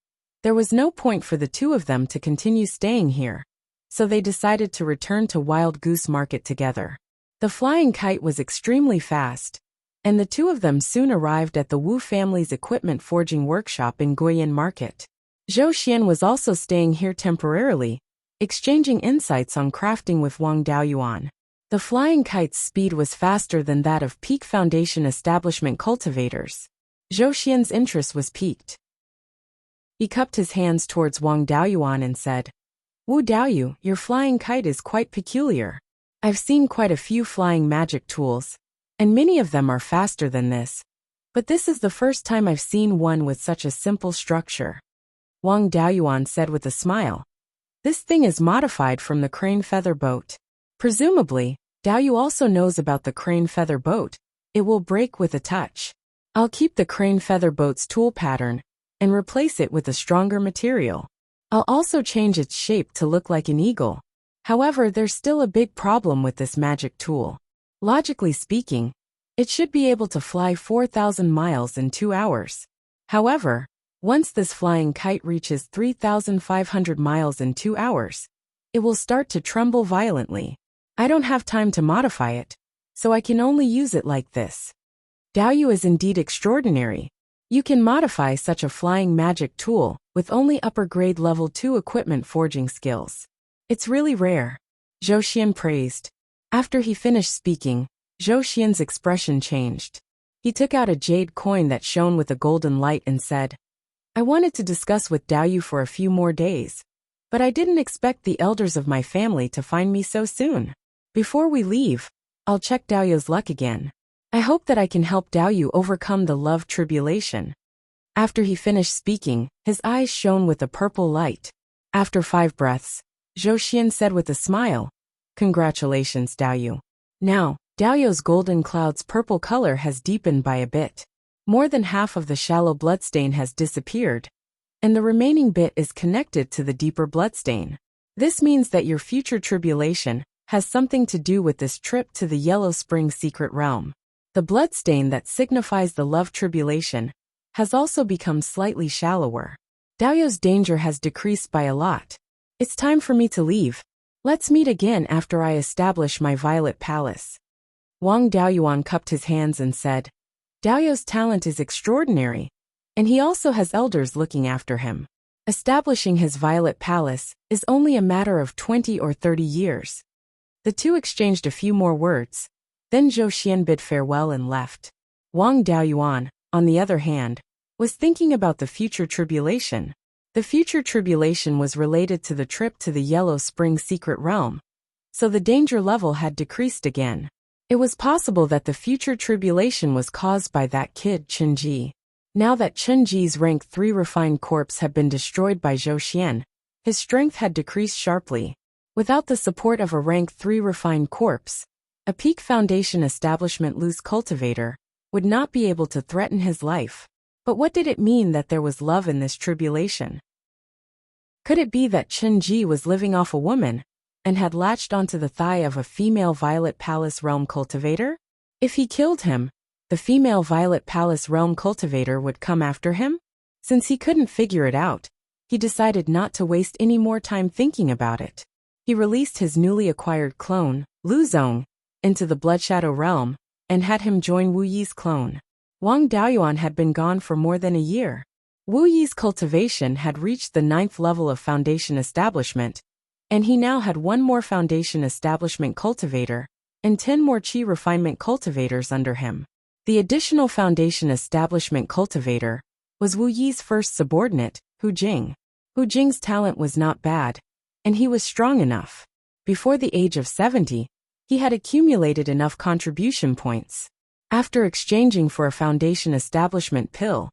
There was no point for the two of them to continue staying here, so they decided to return to Wild Goose Market together. The flying kite was extremely fast, and the two of them soon arrived at the Wu family's equipment forging workshop in Guoyan Market. Zhou Xian was also staying here temporarily, exchanging insights on crafting with Wang Daoyuan. The flying kite's speed was faster than that of peak Foundation establishment cultivators. Zhou Xian's interest was piqued. He cupped his hands towards Wang Daoyuan and said, "Wu Daoyu, your flying kite is quite peculiar. I've seen quite a few flying magic tools, and many of them are faster than this. But this is the first time I've seen one with such a simple structure." Wang Daoyuan said with a smile, "This thing is modified from the crane feather boat. Presumably, Daoyu also knows about the crane feather boat. It will break with a touch. I'll keep the crane feather boat's tool pattern and replace it with a stronger material. I'll also change its shape to look like an eagle. However, there's still a big problem with this magic tool. Logically speaking, it should be able to fly 4,000 miles in 2 hours. However, once this flying kite reaches 3,500 miles in 2 hours, it will start to tremble violently. I don't have time to modify it, so I can only use it like this." Daoyu is indeed extraordinary. You can modify such a flying magic tool with only upper-grade level 2 equipment forging skills. It's really rare. Zhou Xian praised. After he finished speaking, Zhou Xian's expression changed. He took out a jade coin that shone with a golden light and said, "I wanted to discuss with Daoyu for a few more days, but I didn't expect the elders of my family to find me so soon. Before we leave, I'll check Daoyu's luck again. I hope that I can help Daoyu overcome the love tribulation." After he finished speaking, his eyes shone with a purple light. After 5 breaths, Zhou Xian said with a smile, "Congratulations, Daoyu. Now, Daoyu's golden cloud's purple color has deepened by a bit. More than half of the shallow bloodstain has disappeared, and the remaining bit is connected to the deeper bloodstain. This means that your future tribulation has something to do with this trip to the Yellow Spring secret realm. The bloodstain that signifies the love tribulation has also become slightly shallower. Daoyu's danger has decreased by a lot. It's time for me to leave. Let's meet again after I establish my Violet Palace." Wang Daoyuan cupped his hands and said, "Daoyu's talent is extraordinary, and he also has elders looking after him. Establishing his Violet Palace is only a matter of 20 or 30 years. The two exchanged a few more words, then Zhou Xian bid farewell and left. Wang Daoyuan, on the other hand, was thinking about the future tribulation. The future tribulation was related to the trip to the Yellow Spring secret realm, so the danger level had decreased again. It was possible that the future tribulation was caused by that kid Chen Ji. Now that Chen Ji's rank 3 refined corpse had been destroyed by Zhou Xian, his strength had decreased sharply. Without the support of a rank 3 refined corpse, a peak Foundation establishment loose cultivator would not be able to threaten his life. But what did it mean that there was love in this tribulation? Could it be that Chen Ji was living off a woman and had latched onto the thigh of a female Violet Palace realm cultivator? If he killed him, the female Violet Palace realm cultivator would come after him? Since he couldn't figure it out, he decided not to waste any more time thinking about it. He released his newly acquired clone, Lu Zong, into the Bloodshadow realm and had him join Wu Yi's clone. Wang Daoyuan had been gone for more than a year. Wu Yi's cultivation had reached the 9th level of Foundation establishment, and he now had 1 more Foundation establishment cultivator and 10 more Qi refinement cultivators under him. The additional Foundation establishment cultivator was Wu Yi's first subordinate, Hu Jing. Hu Jing's talent was not bad, and he was strong enough. Before the age of 70, he had accumulated enough contribution points. After exchanging for a Foundation establishment pill,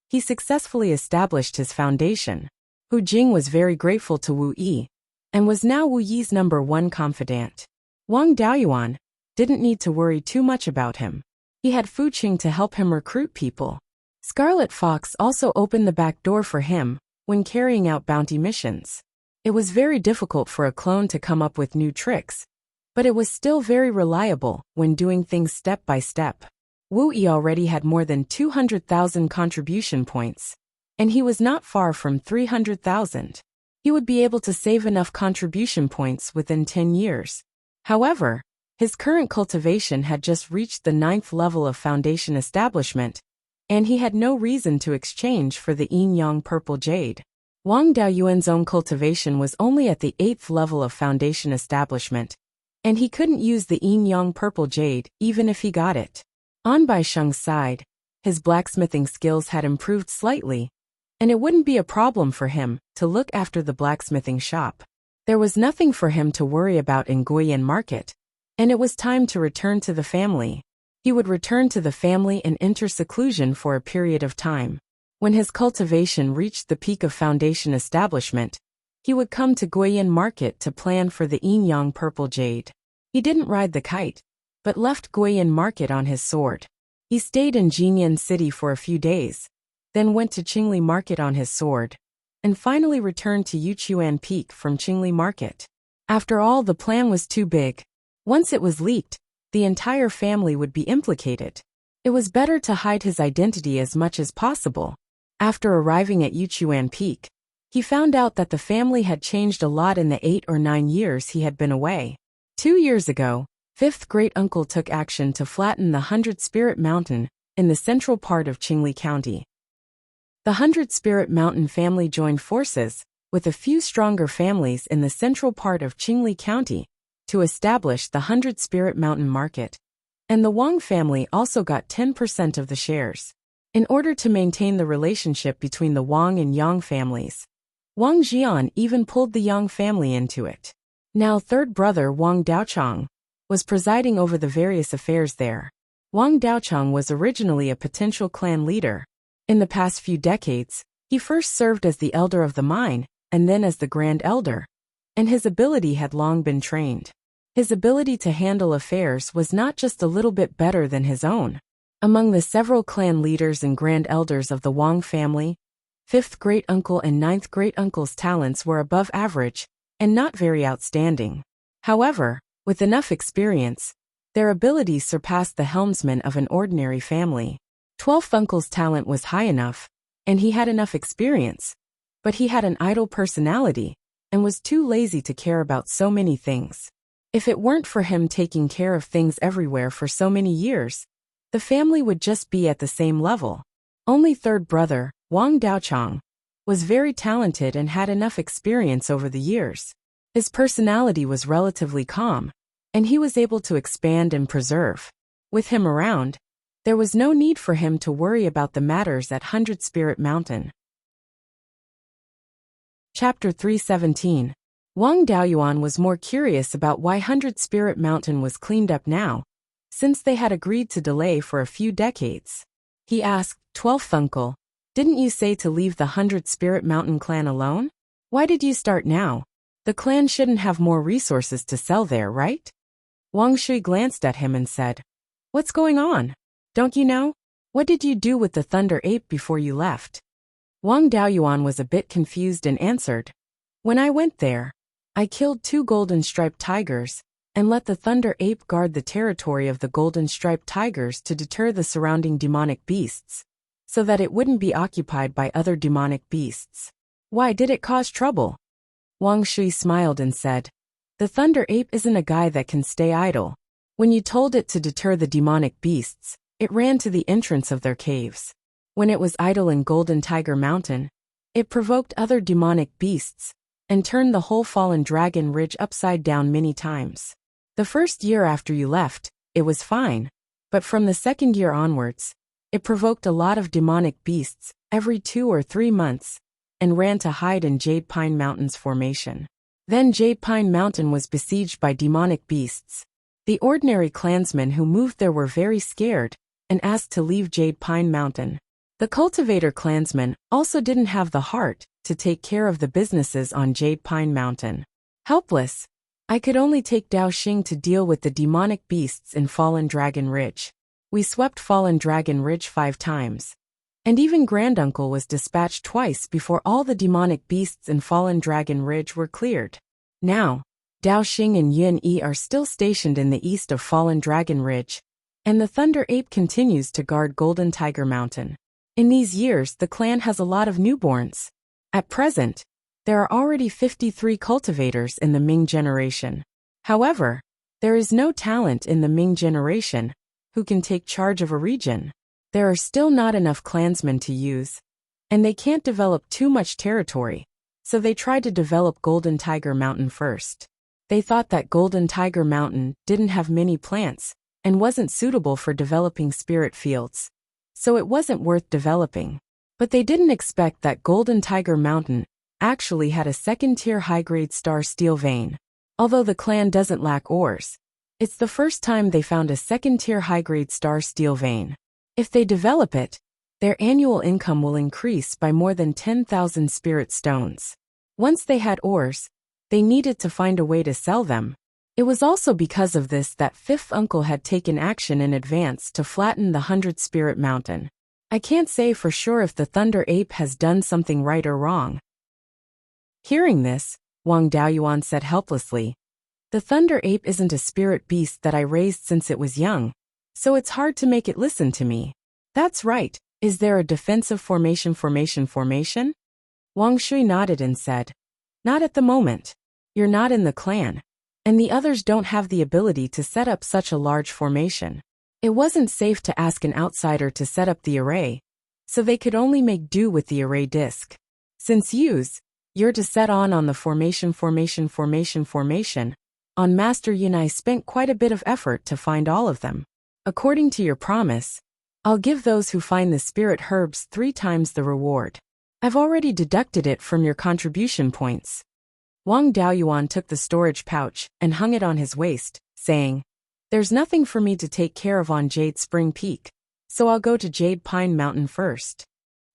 he successfully established his foundation. Hu Jing was very grateful to Wu Yi, and was now Wu Yi's #1 confidant. Wang Daoyuan didn't need to worry too much about him. He had Fu Qing to help him recruit people. Scarlet Fox also opened the back door for him when carrying out bounty missions. It was very difficult for a clone to come up with new tricks, but it was still very reliable when doing things step by step. Wu Yi already had more than 200,000 contribution points, and he was not far from 300,000. He would be able to save enough contribution points within 10 years. However, his current cultivation had just reached the 9th level of foundation establishment, and he had no reason to exchange for the yin-yang purple jade. Wang Daoyuan's own cultivation was only at the 8th level of foundation establishment, and he couldn't use the yin-yang purple jade even if he got it. On Baisheng's side, his blacksmithing skills had improved slightly, and it wouldn't be a problem for him to look after the blacksmithing shop. There was nothing for him to worry about in Guiyuan Market, and it was time to return to the family. He would return to the family and enter seclusion for a period of time. When his cultivation reached the peak of foundation establishment, he would come to Guiyuan Market to plan for the yin-yang purple jade. He didn't ride the kite, but left Guiyuan Market on his sword. He stayed in Jingyan City for a few days, then went to Qingli Market on his sword, and finally returned to Yuchuan Peak from Qingli Market. After all, the plan was too big. Once it was leaked, the entire family would be implicated. It was better to hide his identity as much as possible. After arriving at Yuchuan Peak, he found out that the family had changed a lot in the 8 or 9 years he had been away. 2 years ago, 5th great-uncle took action to flatten the 100 Spirit Mountain in the central part of Qingli County. The 100 Spirit Mountain family joined forces with a few stronger families in the central part of Qingli County to establish the 100 Spirit Mountain Market, and the Wang family also got 10% of the shares. In order to maintain the relationship between the Wang and Yang families, Wang Jian even pulled the Yang family into it. Now third brother Wang Daochang was presiding over the various affairs there. Wang Daochang was originally a potential clan leader. In the past few decades, he first served as the elder of the mine, and then as the grand elder, and his ability had long been trained. His ability to handle affairs was not just a little bit better than his own. Among the several clan leaders and grand elders of the Wang family, 5th great-uncle and 9th great-uncle's talents were above average and not very outstanding. However, with enough experience, their abilities surpassed the helmsman of an ordinary family. 12th uncle's talent was high enough, and he had enough experience, but he had an idle personality and was too lazy to care about so many things. If it weren't for him taking care of things everywhere for so many years, the family would just be at the same level. Only third brother, Wang Daochang, was very talented and had enough experience over the years. His personality was relatively calm, and he was able to expand and preserve. With him around, there was no need for him to worry about the matters at 100 Spirit Mountain. Chapter 317. Wang Daoyuan was more curious about why 100 Spirit Mountain was cleaned up now, since they had agreed to delay for a few decades. He asked, 12th uncle, didn't you say to leave the 100 Spirit Mountain clan alone? Why did you start now? The clan shouldn't have more resources to sell there, right? Wang Shui glanced at him and said, what's going on? Don't you know? What did you do with the Thunder Ape before you left? Wang Daoyuan was a bit confused and answered, when I went there, I killed 2 golden-striped tigers and let the Thunder Ape guard the territory of the golden-striped tigers to deter the surrounding demonic beasts, so that it wouldn't be occupied by other demonic beasts. Why did it cause trouble? Wang Shui smiled and said, the Thunder Ape isn't a guy that can stay idle. When you told it to deter the demonic beasts, it ran to the entrance of their caves. When it was idle in Golden Tiger Mountain, it provoked other demonic beasts and turned the whole Fallen Dragon Ridge upside down many times. The first year after you left, it was fine, but from the second year onwards, it provoked a lot of demonic beasts every 2 or 3 months and ran to hide in Jade Pine Mountain's formation. Then Jade Pine Mountain was besieged by demonic beasts. The ordinary clansmen who moved there were very scared and asked to leave Jade Pine Mountain. The cultivator clansmen also didn't have the heart to take care of the businesses on Jade Pine Mountain. Helpless, I could only take Dao Xing to deal with the demonic beasts in Fallen Dragon Ridge. We swept Fallen Dragon Ridge 5 times. And even Granduncle was dispatched twice before all the demonic beasts in Fallen Dragon Ridge were cleared. Now, Dao Xing and Yun Yi are still stationed in the east of Fallen Dragon Ridge, and the Thunder Ape continues to guard Golden Tiger Mountain. In these years, the clan has a lot of newborns. At present, there are already 53 cultivators in the Ming generation. However, there is no talent in the Ming generation who can take charge of a region. There are still not enough clansmen to use, and they can't develop too much territory, so they tried to develop Golden Tiger Mountain first. They thought that Golden Tiger Mountain didn't have many plants and wasn't suitable for developing spirit fields, so it wasn't worth developing. But they didn't expect that Golden Tiger Mountain actually had a second-tier high-grade star steel vein. Although the clan doesn't lack ores, it's the first time they found a second-tier high-grade star steel vein. If they develop it, their annual income will increase by more than 10,000 spirit stones. Once they had ores, they needed to find a way to sell them. It was also because of this that Fifth Uncle had taken action in advance to flatten the 100 Spirit Mountain. I can't say for sure if the Thunder Ape has done something right or wrong. Hearing this, Wang Daoyuan said helplessly, "The Thunder Ape isn't a spirit beast that I raised since it was young, so it's hard to make it listen to me." "That's right. Is there a defensive formation? Wang Shui nodded and said, "Not at the moment. You're not in the clan, and the others don't have the ability to set up such a large formation. It wasn't safe to ask an outsider to set up the array, so they could only make do with the array disk. Since you're to set on the formation. On Master Yunai spent quite a bit of effort to find all of them. According to your promise, I'll give those who find the spirit herbs 3 times the reward. I've already deducted it from your contribution points." Wang Daoyuan took the storage pouch and hung it on his waist, saying, "There's nothing for me to take care of on Jade Spring Peak, so I'll go to Jade Pine Mountain first."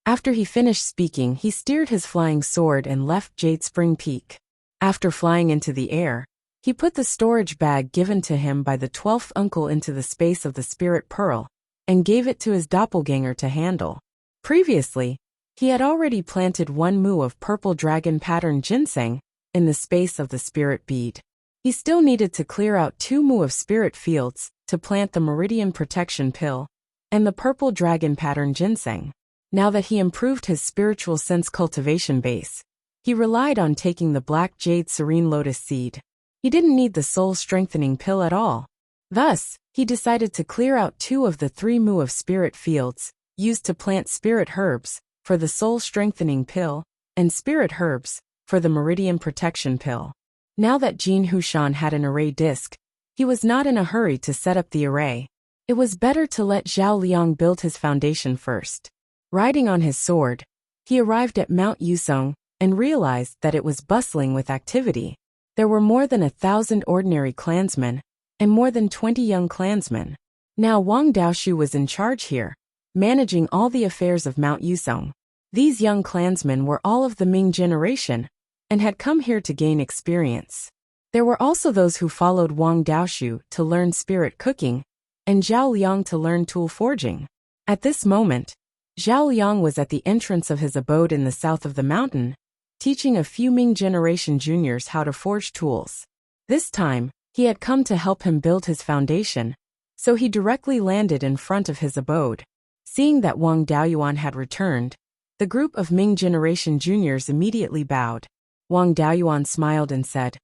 After he finished speaking, he steered his flying sword and left Jade Spring Peak. After flying into the air, he put the storage bag given to him by the 12th uncle into the space of the Spirit Pearl, and gave it to his doppelganger to handle. Previously, he had already planted 1 mu of purple dragon pattern ginseng in the space of the spirit bead. He still needed to clear out 2 mu of spirit fields to plant the meridian protection pill and the purple dragon pattern ginseng. Now that he improved his spiritual sense cultivation base, he relied on taking the black jade serene lotus seed. He didn't need the soul strengthening pill at all. Thus, he decided to clear out 2 of the 3 mu of spirit fields used to plant spirit herbs for the soul strengthening pill and spirit herbs for the meridian protection pill. Now that Jin Hushan had an array disc, he was not in a hurry to set up the array. It was better to let Zhao Liang build his foundation first. Riding on his sword, he arrived at Mount Yusong and realized that it was bustling with activity. There were more than 1,000 ordinary clansmen and more than 20 young clansmen. Now Wang Daoshu was in charge here, managing all the affairs of Mount Yusong. These young clansmen were all of the Ming generation and had come here to gain experience. There were also those who followed Wang Daoshu to learn spirit cooking and Zhao Liang to learn tool forging. At this moment, Zhao Liang was at the entrance of his abode in the south of the mountain, teaching a few Ming generation juniors how to forge tools. This time, he had come to help him build his foundation, so he directly landed in front of his abode. Seeing that Wang Daoyuan had returned, the group of Ming generation juniors immediately bowed. Wang Daoyuan smiled and said,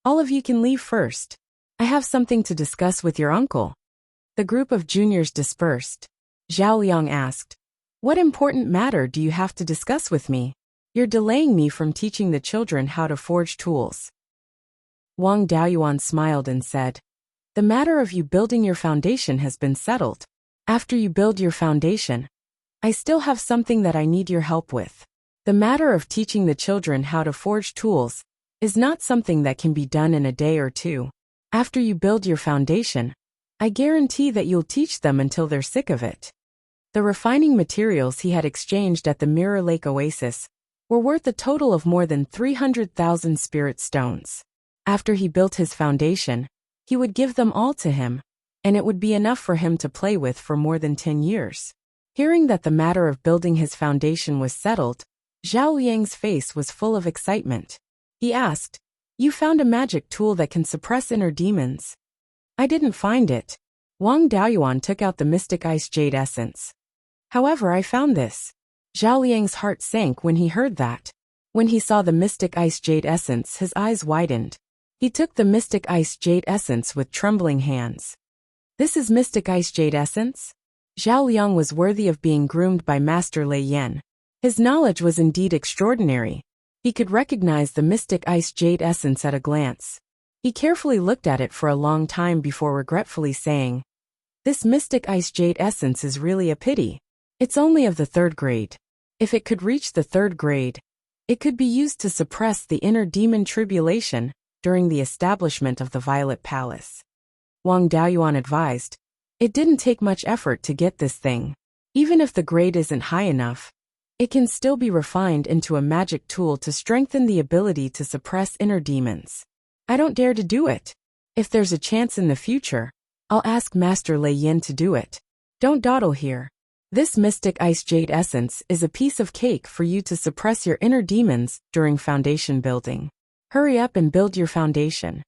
"All of you can leave first. I have something to discuss with your uncle." The group of juniors dispersed. Zhao Liang asked, "What important matter do you have to discuss with me? You're delaying me from teaching the children how to forge tools." Wang Daoyuan smiled and said, "The matter of you building your foundation has been settled. After you build your foundation, I still have something that I need your help with. The matter of teaching the children how to forge tools is not something that can be done in a day or 2. After you build your foundation, I guarantee that you'll teach them until they're sick of it." The refining materials he had exchanged at the Mirror Lake Oasis were worth a total of more than 300,000 spirit stones. After he built his foundation, he would give them all to him, and it would be enough for him to play with for more than 10 years. Hearing that the matter of building his foundation was settled, Zhao Liang's face was full of excitement. He asked, "You found a magic tool that can suppress inner demons?" "I didn't find it." Wang Daoyuan took out the mystic ice jade essence. "However, I found this." Zhao Liang's heart sank when he heard that. When he saw the mystic ice jade essence, his eyes widened. He took the mystic ice jade essence with trembling hands. "This is mystic ice jade essence?" Zhao Liang was worthy of being groomed by Master Lei Yan. His knowledge was indeed extraordinary. He could recognize the mystic ice jade essence at a glance. He carefully looked at it for a long time before regretfully saying, "This mystic ice jade essence is really a pity. It's only of the 3rd grade. If it could reach the 3rd grade, it could be used to suppress the inner demon tribulation during the establishment of the Violet Palace." Wang Daoyuan advised, "It didn't take much effort to get this thing. Even if the grade isn't high enough, it can still be refined into a magic tool to strengthen the ability to suppress inner demons. I don't dare to do it. If there's a chance in the future, I'll ask Master Lei Yin to do it. Don't dawdle here. This mystic ice jade essence is a piece of cake for you to suppress your inner demons during foundation building. Hurry up and build your foundation."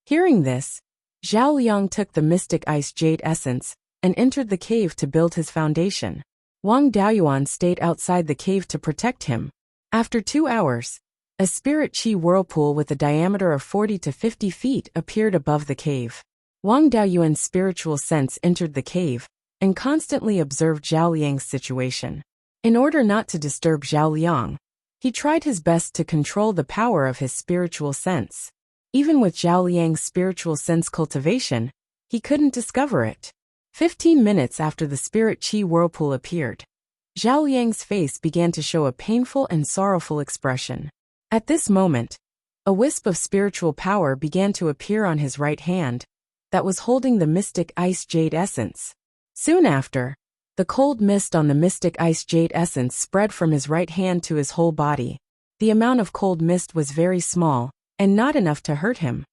Hearing this, Zhao Liang took the mystic ice jade essence and entered the cave to build his foundation. Wang Daoyuan stayed outside the cave to protect him. After 2 hours, a spirit chi whirlpool with a diameter of 40 to 50 feet appeared above the cave. Wang Daoyuan's spiritual sense entered the cave and constantly observed Zhao Liang's situation. In order not to disturb Zhao Liang, he tried his best to control the power of his spiritual sense. Even with Zhao Liang's spiritual sense cultivation, he couldn't discover it. 15 minutes after the spirit chi whirlpool appeared, Zhao Liang's face began to show a painful and sorrowful expression. At this moment, a wisp of spiritual power began to appear on his right hand that was holding the mystic ice jade essence. Soon after, the cold mist on the mystic ice jade essence spread from his right hand to his whole body. The amount of cold mist was very small and not enough to hurt him.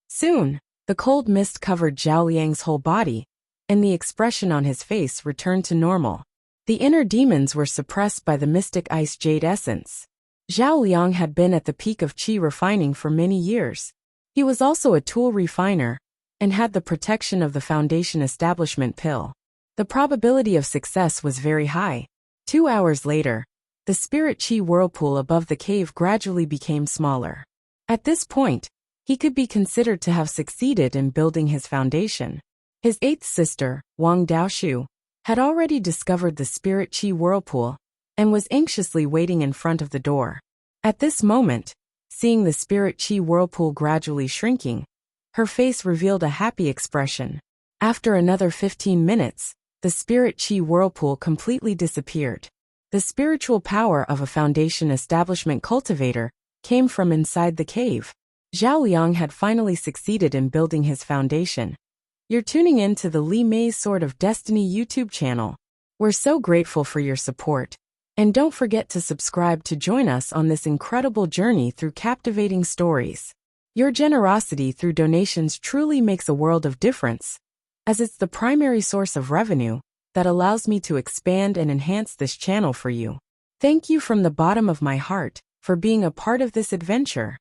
Soon, the cold mist covered Zhao Liang's whole body, and the expression on his face returned to normal. The inner demons were suppressed by the mystic ice jade essence. Zhao Liang had been at the peak of qi refining for many years. He was also a tool refiner and had the protection of the foundation establishment pill. The probability of success was very high. 2 hours later, the spirit chi whirlpool above the cave gradually became smaller. At this point, he could be considered to have succeeded in building his foundation. His 8th sister, Wang Daoshu, had already discovered the spirit chi whirlpool and was anxiously waiting in front of the door. At this moment, seeing the spirit chi whirlpool gradually shrinking, her face revealed a happy expression. After another 15 minutes, the spirit chi whirlpool completely disappeared. The spiritual power of a foundation establishment cultivator came from inside the cave. Zhao Liang had finally succeeded in building his foundation. You're tuning in to the Li Mei's Sword of Destiny YouTube channel. We're so grateful for your support. And don't forget to subscribe to join us on this incredible journey through captivating stories. Your generosity through donations truly makes a world of difference, as it's the primary source of revenue that allows me to expand and enhance this channel for you. Thank you from the bottom of my heart for being a part of this adventure.